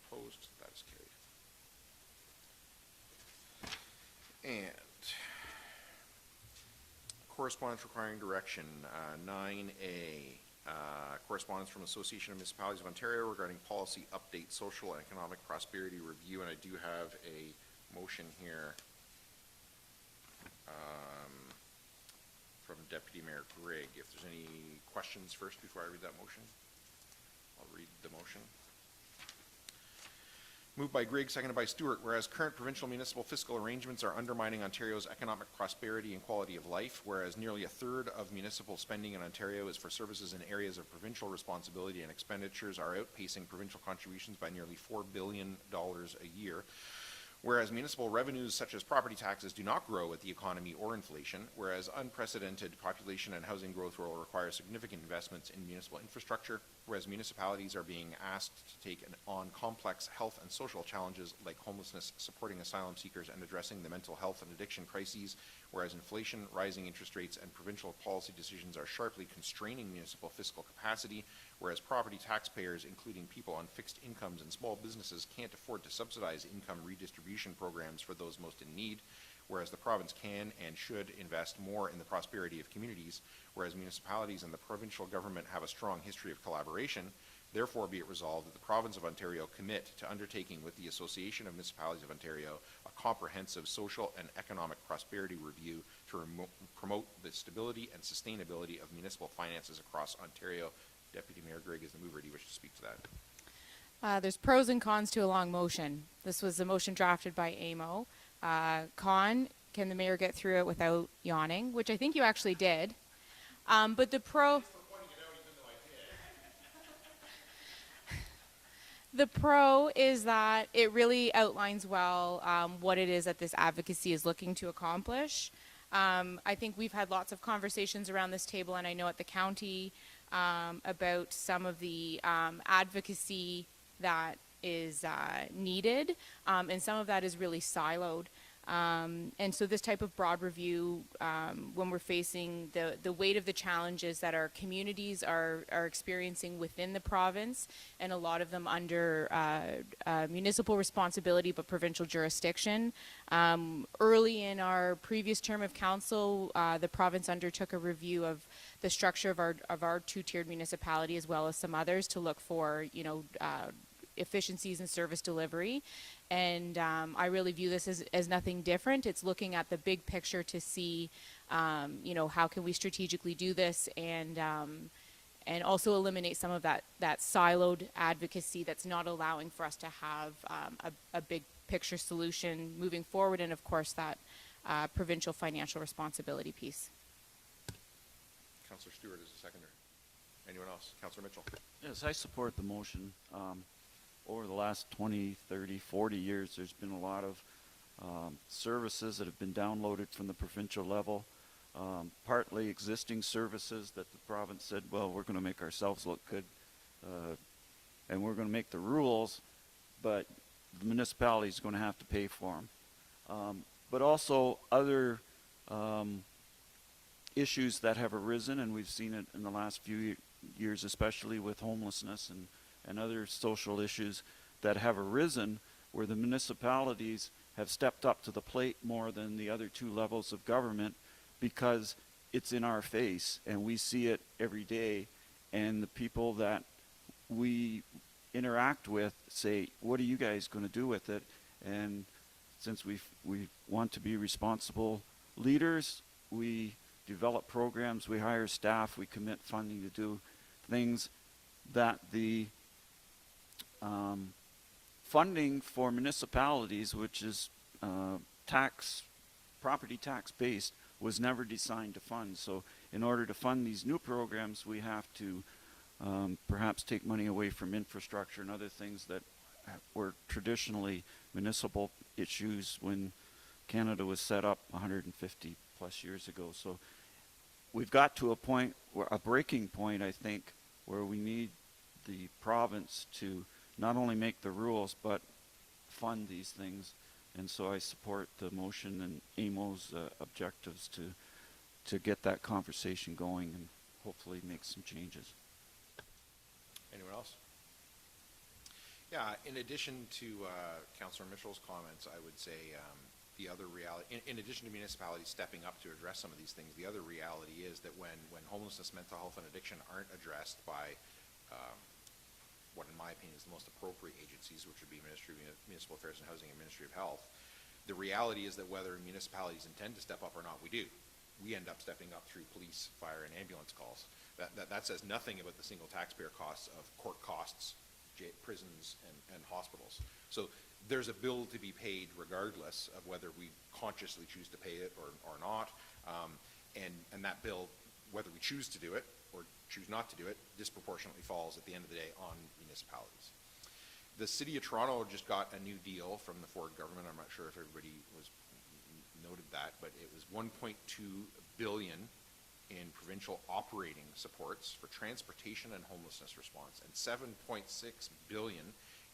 Opposed? That is carried. And correspondence requiring direction, 9A, correspondence from Association of Municipalities of Ontario regarding policy update, social and economic prosperity review, and I do have a motion here from Deputy Mayor Grigg. If there's any questions first before I read that motion, I'll read the motion. Moved by Grigg, seconded by Stewart, whereas current provincial municipal fiscal arrangements are undermining Ontario's economic prosperity and quality of life, whereas nearly a third of municipal spending in Ontario is for services in areas of provincial responsibility and expenditures are outpacing provincial contributions by nearly $4 billion a year, whereas municipal revenues such as property taxes do not grow with the economy or inflation, whereas unprecedented population and housing growth will require significant investments in municipal infrastructure, whereas municipalities are being asked to take on complex health and social challenges like homelessness, supporting asylum seekers, and addressing the mental health and addiction crises, whereas inflation, rising interest rates, and provincial policy decisions are sharply constraining municipal fiscal capacity, whereas property taxpayers, including people on fixed incomes and small businesses, can't afford to subsidize income redistribution programs for those most in need, whereas the province can and should invest more in the prosperity of communities, whereas municipalities and the provincial government have a strong history of collaboration. Therefore, be it resolved that the province of Ontario commit to undertaking with the Association of Municipalities of Ontario a comprehensive social and economic prosperity review to promote the stability and sustainability of municipal finances across Ontario. Deputy Mayor Grigg is the mover. Do you wish to speak to that? There's pros and cons to a long motion. This was a motion drafted by AMO. Con, can the mayor get through it without yawning, which I think you actually did. But the pro... The pro is that it really outlines well what it is that this advocacy is looking to accomplish. I think we've had lots of conversations around this table, and I know at the county about some of the advocacy that is needed, and some of that is really siloed. And so this type of broad review, when we're facing the weight of the challenges that our communities are experiencing within the province, and a lot of them under municipal responsibility but provincial jurisdiction. Early in our previous term of council, the province undertook a review of the structure of our two-tiered municipality, as well as some others, to look for, efficiencies in service delivery. And I really view this as nothing different. It's looking at the big picture to see, how can we strategically do this, and also eliminate some of that siloed advocacy that's not allowing for us to have a big picture solution moving forward, and of course that provincial financial responsibility piece. Councillor Stewart is the seconder. Anyone else? Councillor Mitchell. Yes, I support the motion. Over the last 20, 30, 40 years, there's been a lot of services that have been downloaded from the provincial level, partly existing services that the province said, well, we're going to make ourselves look good, and we're going to make the rules, but the municipality is going to have to pay for them. But also other issues that have arisen, and we've seen it in the last few years, especially with homelessness and other social issues that have arisen, where the municipalities have stepped up to the plate more than the other two levels of government, because it's in our face and we see it every day, and the people that we interact with say, what are you guys going to do with it? And since we want to be responsible leaders, we develop programs, we hire staff, we commit funding to do things that the funding for municipalities, which is property tax based, was never designed to fund. So in order to fund these new programs, we have to perhaps take money away from infrastructure and other things that were traditionally municipal issues when Canada was set up 150 plus years ago. So we've got to a point, where a breaking point, I think, where we need the province to not only make the rules, but fund these things. And so I support the motion and AMO's objectives to get that conversation going and hopefully make some changes. Anyone else? Yeah, in addition to Councillor Mitchell's comments, I would say the other reality, in addition to municipalities stepping up to address some of these things, the other reality is that when homelessness, mental health, and addiction aren't addressed by what in my opinion is the most appropriate agencies, which would be Ministry of Municipal Affairs and Housing and Ministry of Health, the reality is that whether municipalities intend to step up or not, we do. We end up stepping up through police, fire, and ambulance calls. That says nothing about the single taxpayer costs of court costs, prisons, and hospitals. So there's a bill to be paid regardless of whether we consciously choose to pay it or not. And that bill, whether we choose to do it or choose not to do it, disproportionately falls at the end of the day on municipalities. The City of Toronto just got a new deal from the Ford government. I'm not sure if everybody noted that, but it was $1.2 billion in provincial operating supports for transportation and homelessness response, and $7.6 billion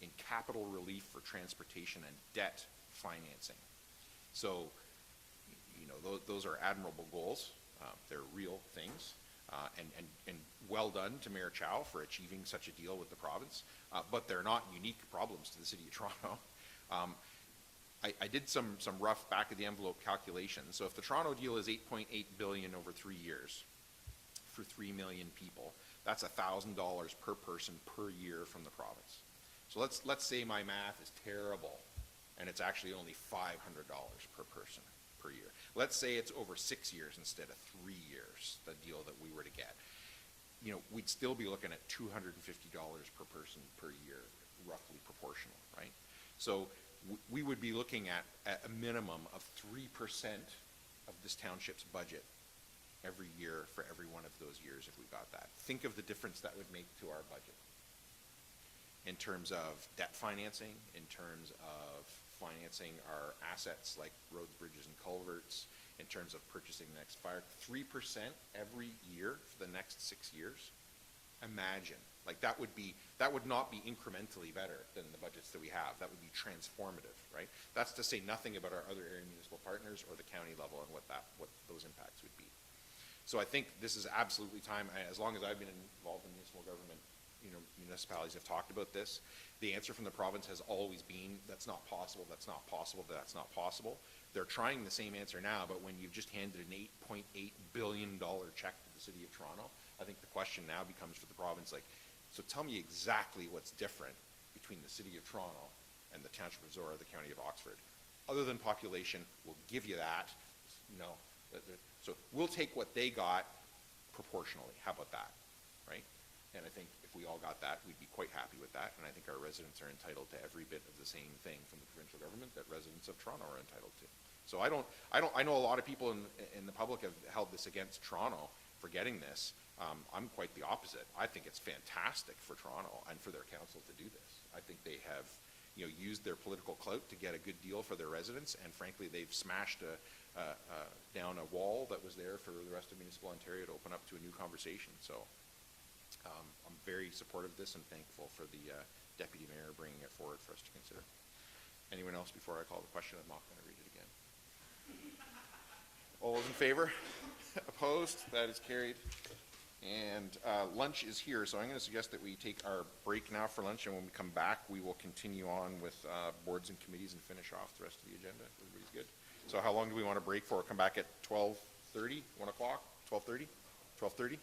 in capital relief for transportation and debt financing. So, you know, those are admirable goals. They're real things. And well done to Mayor Chow for achieving such a deal with the province, but they're not unique problems to the City of Toronto. I did some rough back-of-the-envelope calculations. So if the Toronto deal is $8.8 billion over 3 years for 3 million people, that's $1,000 per person per year from the province. So let's say my math is terrible, and it's actually only $500 per person per year. Let's say it's over 6 years instead of 3 years, the deal that we were to get. You know, we'd still be looking at $250 per person per year, roughly proportional, right? So we would be looking at a minimum of 3% of this township's budget every year for every one of those years if we got that. Think of the difference that would make to our budget in terms of debt financing, in terms of financing our assets like roads, bridges, and culverts, in terms of purchasing the next fire. 3% every year for the next 6 years. Imagine, like that would not be incrementally better than the budgets that we have. That would be transformative, right? That's to say nothing about our other area municipal partners or the county level and what those impacts would be. So I think this is absolutely time. As long as I've been involved in municipal government, you know, municipalities have talked about this. The answer from the province has always been, that's not possible, that's not possible, that's not possible. They're trying the same answer now, but when you've just handed an $8.8 billion check to the City of Toronto, I think the question now becomes for the province, like, so tell me exactly what's different between the City of Toronto and the Township of Zorra, the County of Oxford. Other than population, we'll give you that, you know. So we'll take what they got proportionally. How about that, right? And I think if we all got that, we'd be quite happy with that. And I think our residents are entitled to every bit of the same thing from the provincial government that residents of Toronto are entitled to. So I know a lot of people in the public have held this against Toronto for getting this. I'm quite the opposite. I think it's fantastic for Toronto and for their council to do this. I think they have, you know, used their political clout to get a good deal for their residents, and frankly, they've smashed down a wall that was there for the rest of municipal Ontario to open up to a new conversation. So I'm very supportive of this and thankful for the Deputy Mayor bringing it forward for us to consider. Anyone else before I call the question? I'm not going to read it again. All those in favor? Opposed? That is carried. And lunch is here, so I'm going to suggest that we take our break now for lunch, and when we come back, we will continue on with boards and committees and finish off the rest of the agenda. Everybody's good? So how long do we want to break for? Come back at 12:30, 1 o'clock, 12:30? 12:30?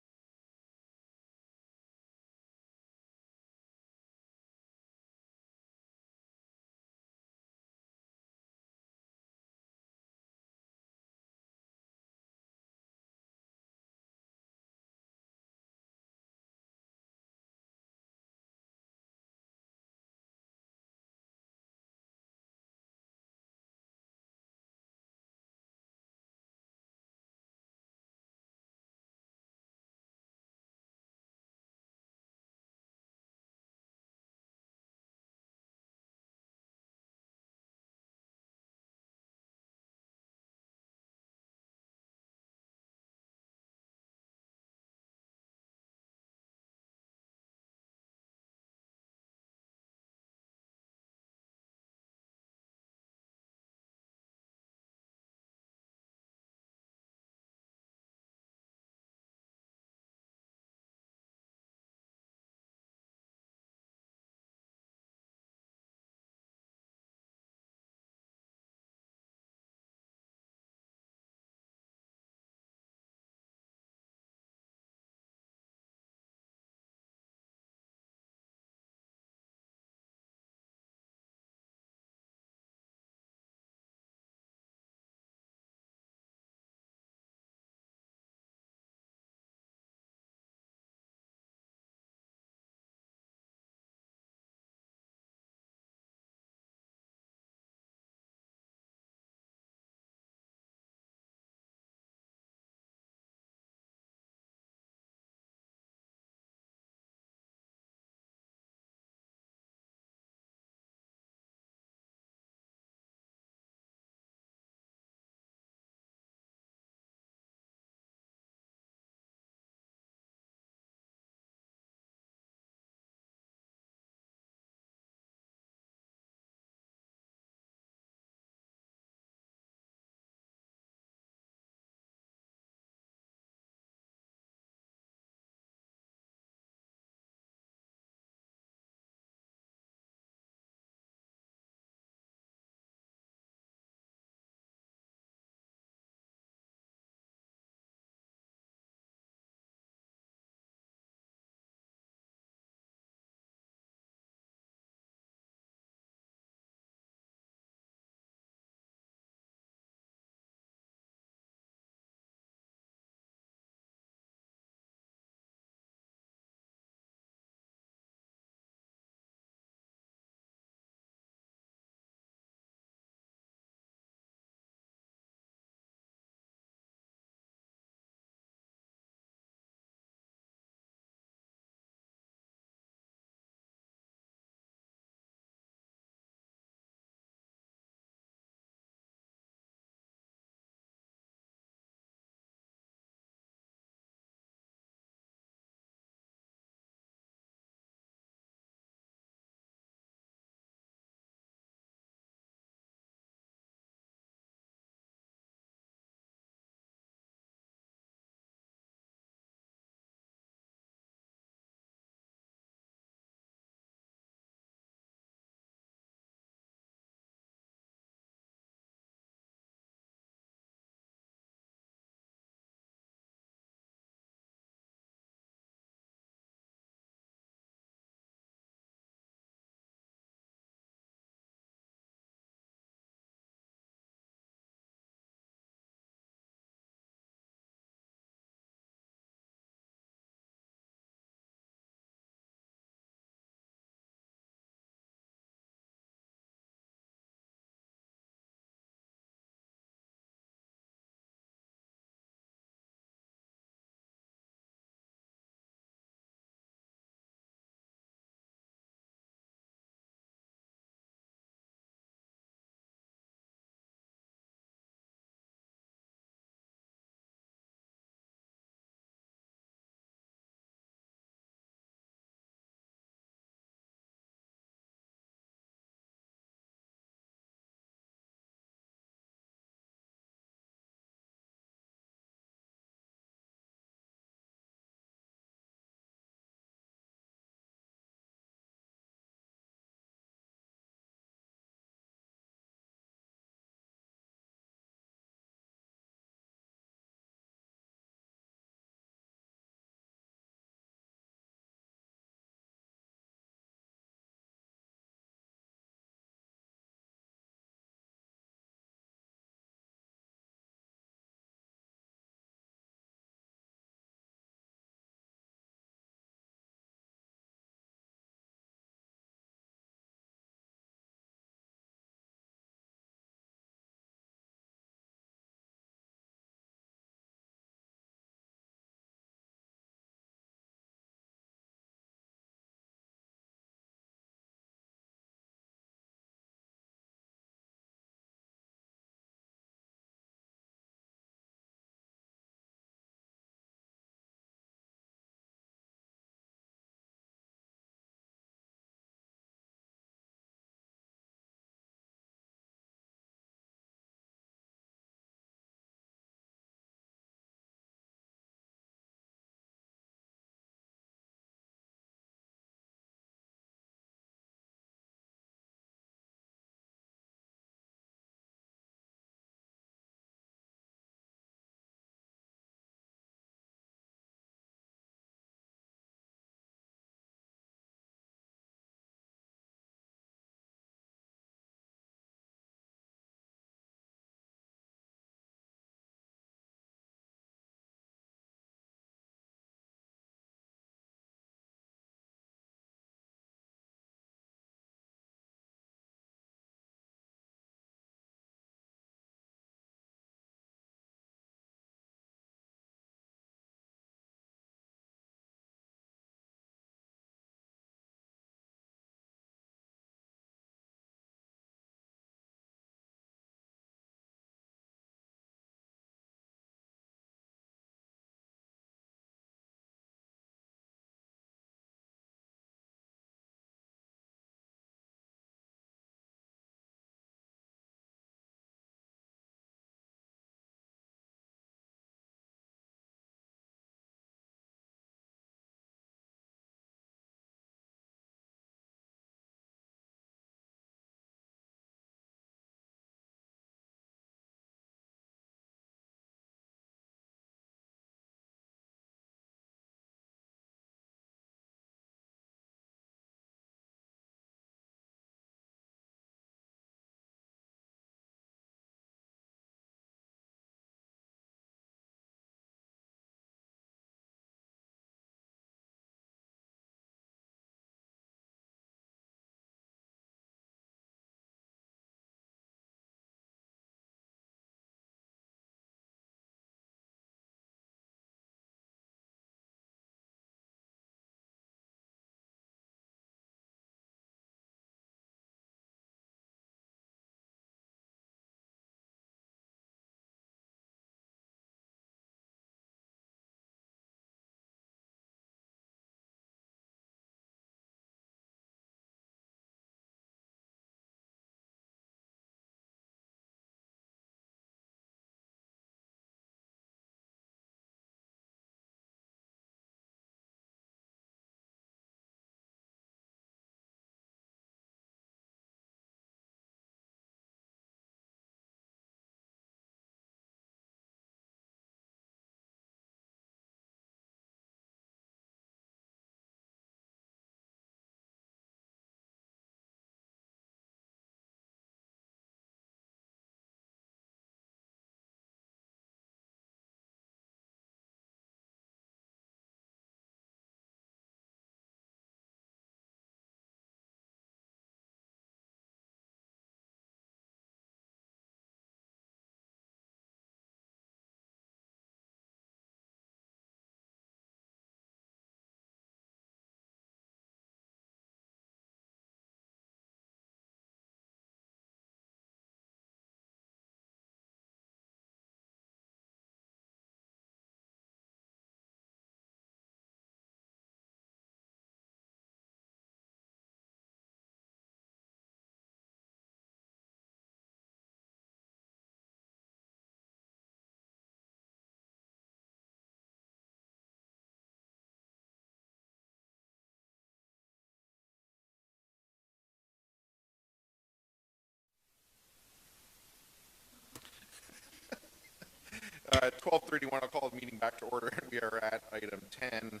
12:31, I'll call the meeting back to order, and we are at item 10,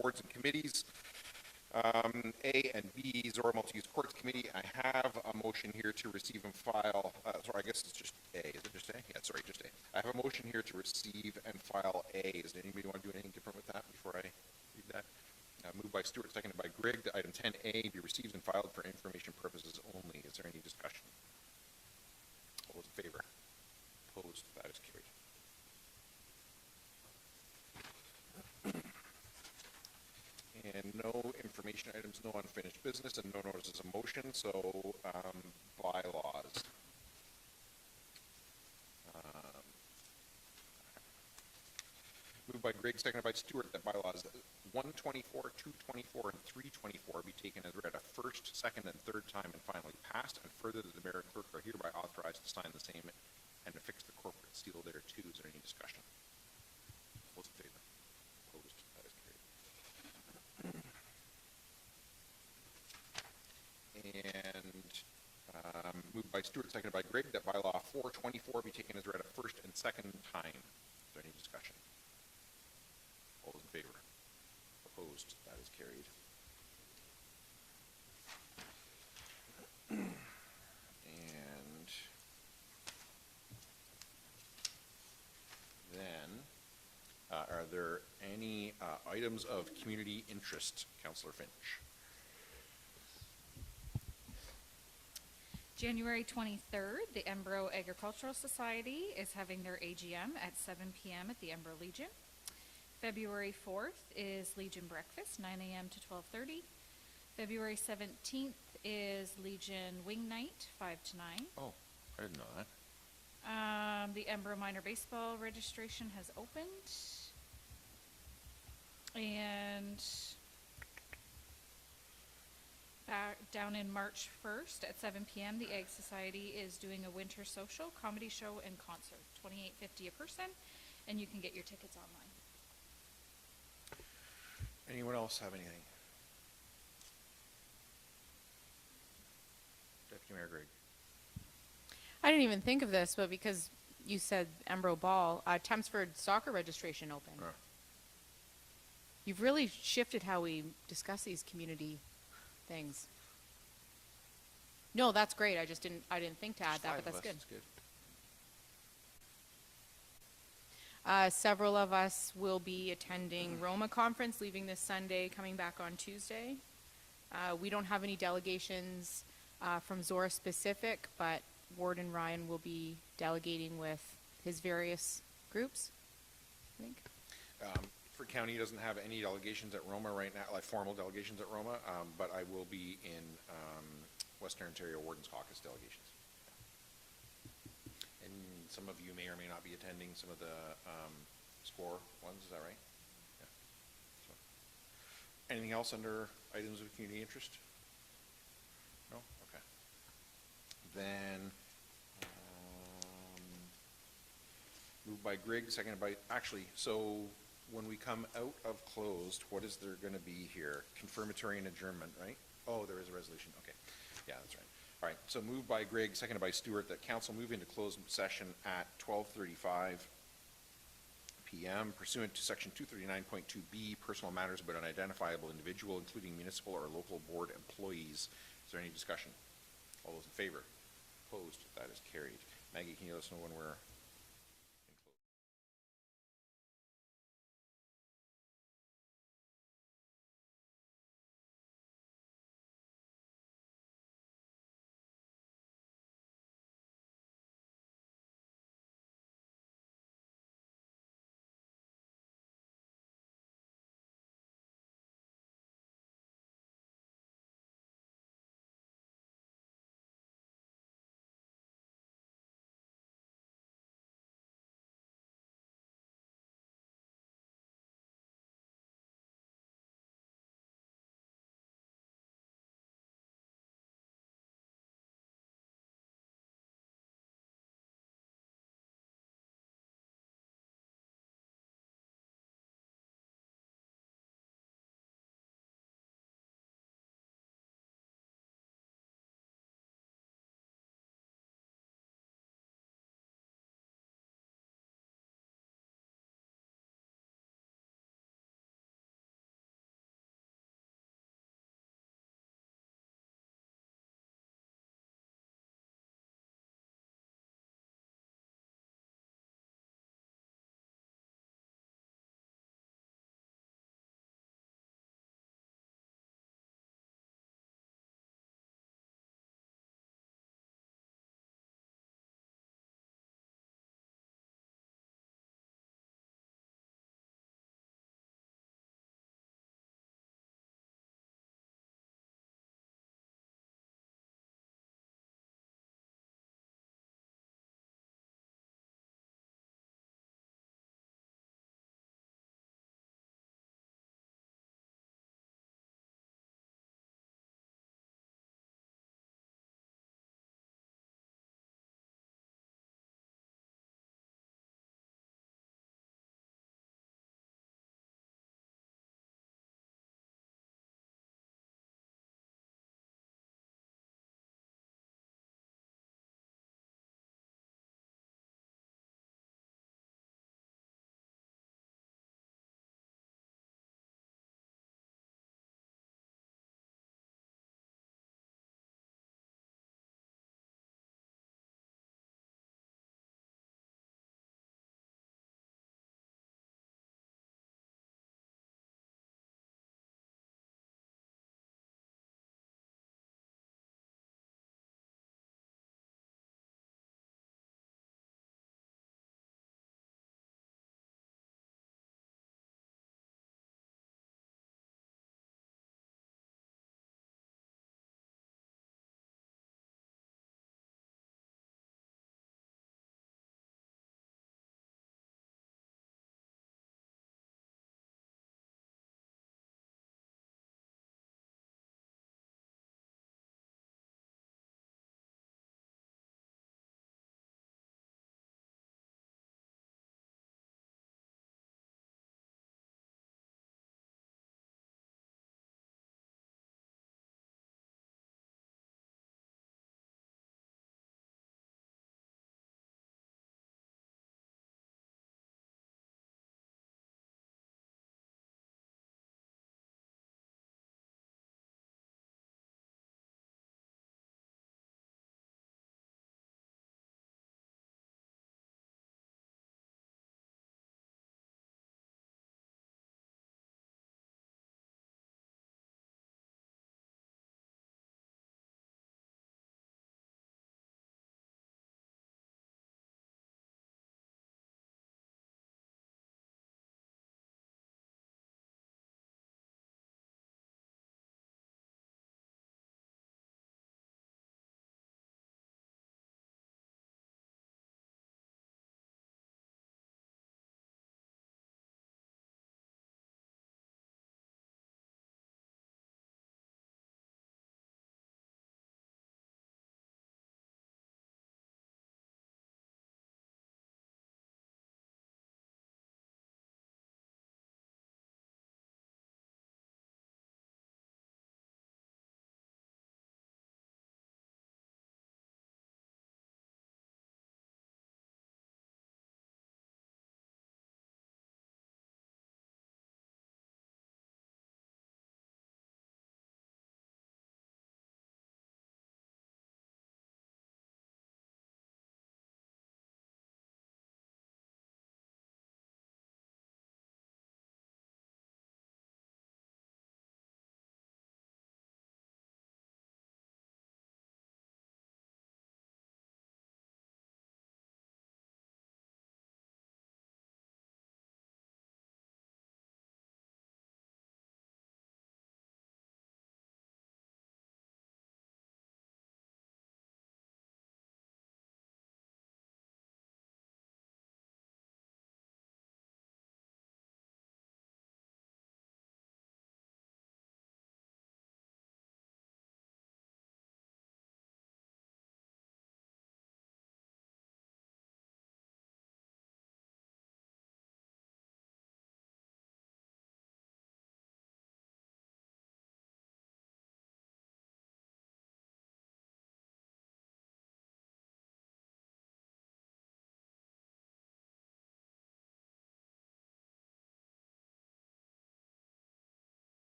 boards and committees. A and B, Zorra Multi-Use Courts Committee. I have a motion here to receive and file, sorry, I guess it's just A. Is it just A? Yeah, sorry, just A. I have a motion here to receive and file A. Does anybody want to do anything different with that before I read that? Moved by Stewart, seconded by Grigg, that item 10A be received and filed for information purposes only. Is there any discussion? All those in favor? Opposed? That is carried. And no information items, no unfinished business, and no notices of motion, so bylaws. Moved by Grigg, seconded by Stewart, that bylaws 124, 224, and 324 be taken as read a first, second, and third time and finally passed, and further that the mayor and clerk are hereby authorized to sign the same and affix the corporate seal thereto. Is there any discussion? All those in favor? Opposed? That is carried. And moved by Stewart, seconded by Grigg, that bylaw 424 be taken as read a first and second time. Is there any discussion? All those in favor? Opposed? That is carried. And then, are there any items of community interest, Councillor Finch? January 23rd, the Embro Agricultural Society is having their AGM at 7 p.m. at the Embro Legion. February 4th is Legion Breakfast, 9 a.m. to 12:30. February 17th is Legion Wing Night, 5 to 9. Oh, I didn't know that. The Embro Minor Baseball registration has opened. And down in March 1st at 7 p.m., the Egg Society is doing a winter social, comedy show, and concert, $28.50 a person, and you can get your tickets online. Anyone else have anything? Deputy Mayor Grigg. I didn't even think of this, but because you said Embro Ball, Thamesford soccer registration open. You've really shifted how we discuss these community things. No, that's great. I didn't think to add that, but that's good. Several of us will be attending Roma conference, leaving this Sunday, coming back on Tuesday. We don't have any delegations from Zorra specific, but Warden Ryan will be delegating with his various groups, I think. For county, doesn't have any delegations at Roma right now, like formal delegations at Roma, but I will be in Western Ontario Warden's Caucus delegations. And some of you may or may not be attending some of the SCORE ones, is that right? Yeah. So, anything else under items of community interest? No? Okay. Then, moved by Grigg, seconded by, actually, so when we come out of closed, what is there going to be here? Confirmatory and adjournment, right? Oh, there is a resolution. Okay. Yeah, that's right. All right. So moved by Grigg, seconded by Stewart, that council move into closed session at 12:35 p.m. pursuant to section 239.2B, personal matters about an identifiable individual, including municipal or local board employees. Is there any discussion? All those in favor? Opposed? That is carried. Maggie, can you let us know when we're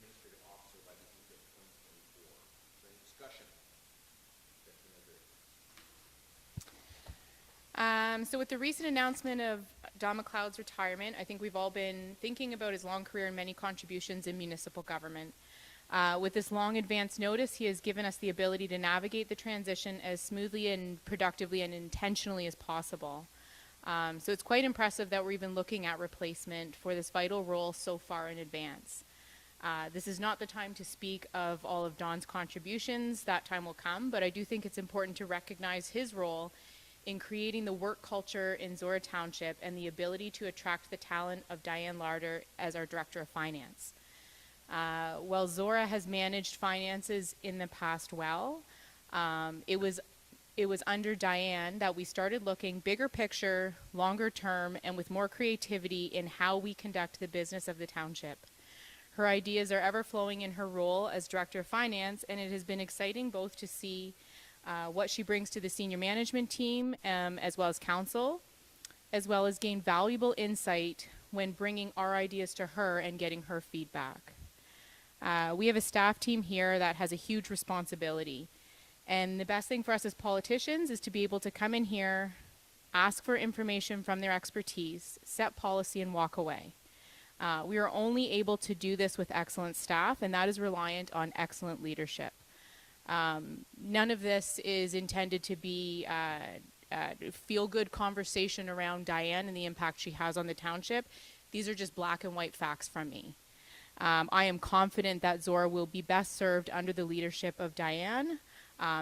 administrative officer by the end of 2024. Is there any discussion? So with the recent announcement of Don McLeod's retirement, I think we've all been thinking about his long career and many contributions in municipal government. With this long advance notice, he has given us the ability to navigate the transition as smoothly and productively and intentionally as possible. So it's quite impressive that we're even looking at replacement for this vital role so far in advance. This is not the time to speak of all of Don's contributions. That time will come, but I do think it's important to recognize his role in creating the work culture in Zorra Township and the ability to attract the talent of Diane Larder as our Director of Finance. While Zorra has managed finances in the past well, it was under Diane that we started looking bigger picture, longer term, and with more creativity in how we conduct the business of the township. Her ideas are ever flowing in her role as Director of Finance, and it has been exciting both to see what she brings to the senior management team as well as council, as well as gain valuable insight when bringing our ideas to her and getting her feedback. We have a staff team here that has a huge responsibility. And the best thing for us as politicians is to be able to come in here, ask for information from their expertise, set policy, and walk away. We are only able to do this with excellent staff, and that is reliant on excellent leadership. None of this is intended to be feel-good conversation around Diane and the impact she has on the township. These are just black and white facts from me. I am confident that Zorra will be best served under the leadership of Diane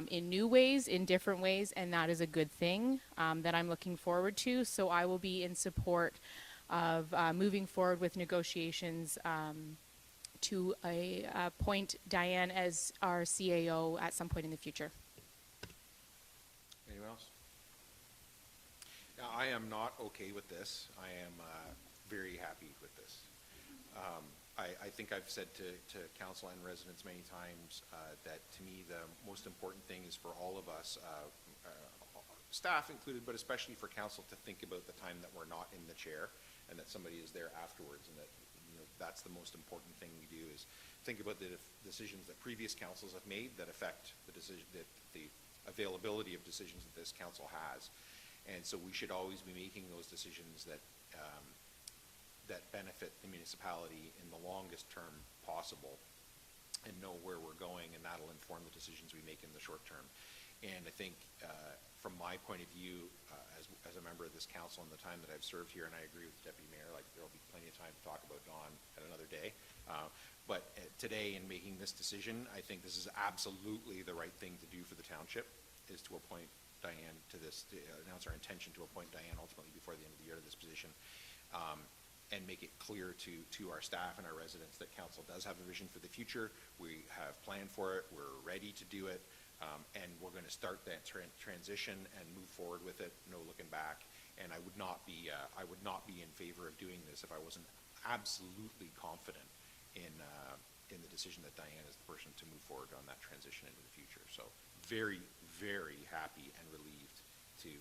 in new ways, in different ways, and that is a good thing that I'm looking forward to. So I will be in support of moving forward with negotiations to appoint Diane as our CAO at some point in the future. Anyone else? Now, I am not okay with this. I am very happy with this. I think I've said to council and residents many times that to me the most important thing is for all of us, staff included, but especially for council, to think about the time that we're not in the chair and that somebody is there afterwards, and that that's the most important thing we do is think about the decisions that previous councils have made that affect the decision, the availability of decisions that this council has. And so we should always be making those decisions that that benefit the municipality in the longest term possible and know where we're going, and that'll inform the decisions we make in the short term. And I think from my point of view, as a member of this council and the time that I've served here, and I agree with the Deputy Mayor, like there'll be plenty of time to talk about Dawn at another day. But today, in making this decision, I think this is absolutely the right thing to do for the township, is to appoint Diane to this, to announce our intention to appoint Diane ultimately before the end of the year to this position. And make it clear to our staff and our residents that council does have a vision for the future. We have planned for it. We're ready to do it. And we're going to start that transition and move forward with it, no looking back. And I would not be in favor of doing this if I wasn't absolutely confident in the decision that Diane is the person to move forward on that transition into the future. So very, very happy and relieved to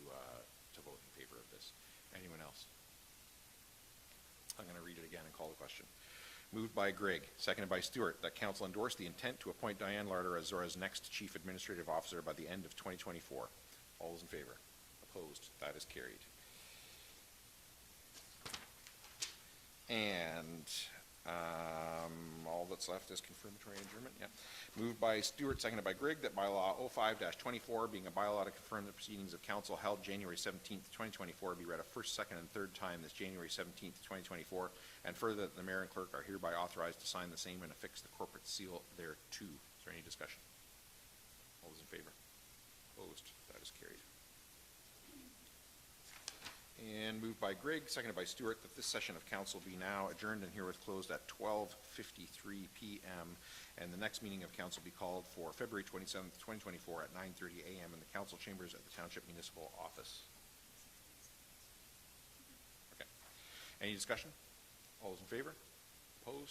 vote in favor of this. Anyone else? I'm going to read it again and call the question. Moved by Greg, seconded by Stewart, that council endorse the intent to appoint Diane Larder as Zorra's next Chief Administrative Officer by the end of 2024. All those in favor? Opposed? That is carried. And all that's left is confirmatory adjournment. Yeah. Moved by Stewart, seconded by Grigg, that bylaw 05-24, being a bylaw to confirm the proceedings of council held January 17th, 2024, be read a first, second, and third time this January 17th, 2024, and further that the mayor and clerk are hereby authorized to sign the same and affix the corporate seal thereto. Is there any discussion? All those in favor? Opposed? That is carried. And moved by Grigg, seconded by Stewart, that this session of council be now adjourned and herewith closed at 12:53 p.m. And the next meeting of council be called for February 27th, 2024 at 9:30 a.m. in the council chambers at the Township Municipal Office. Okay. Any discussion? All those in favor? Opposed?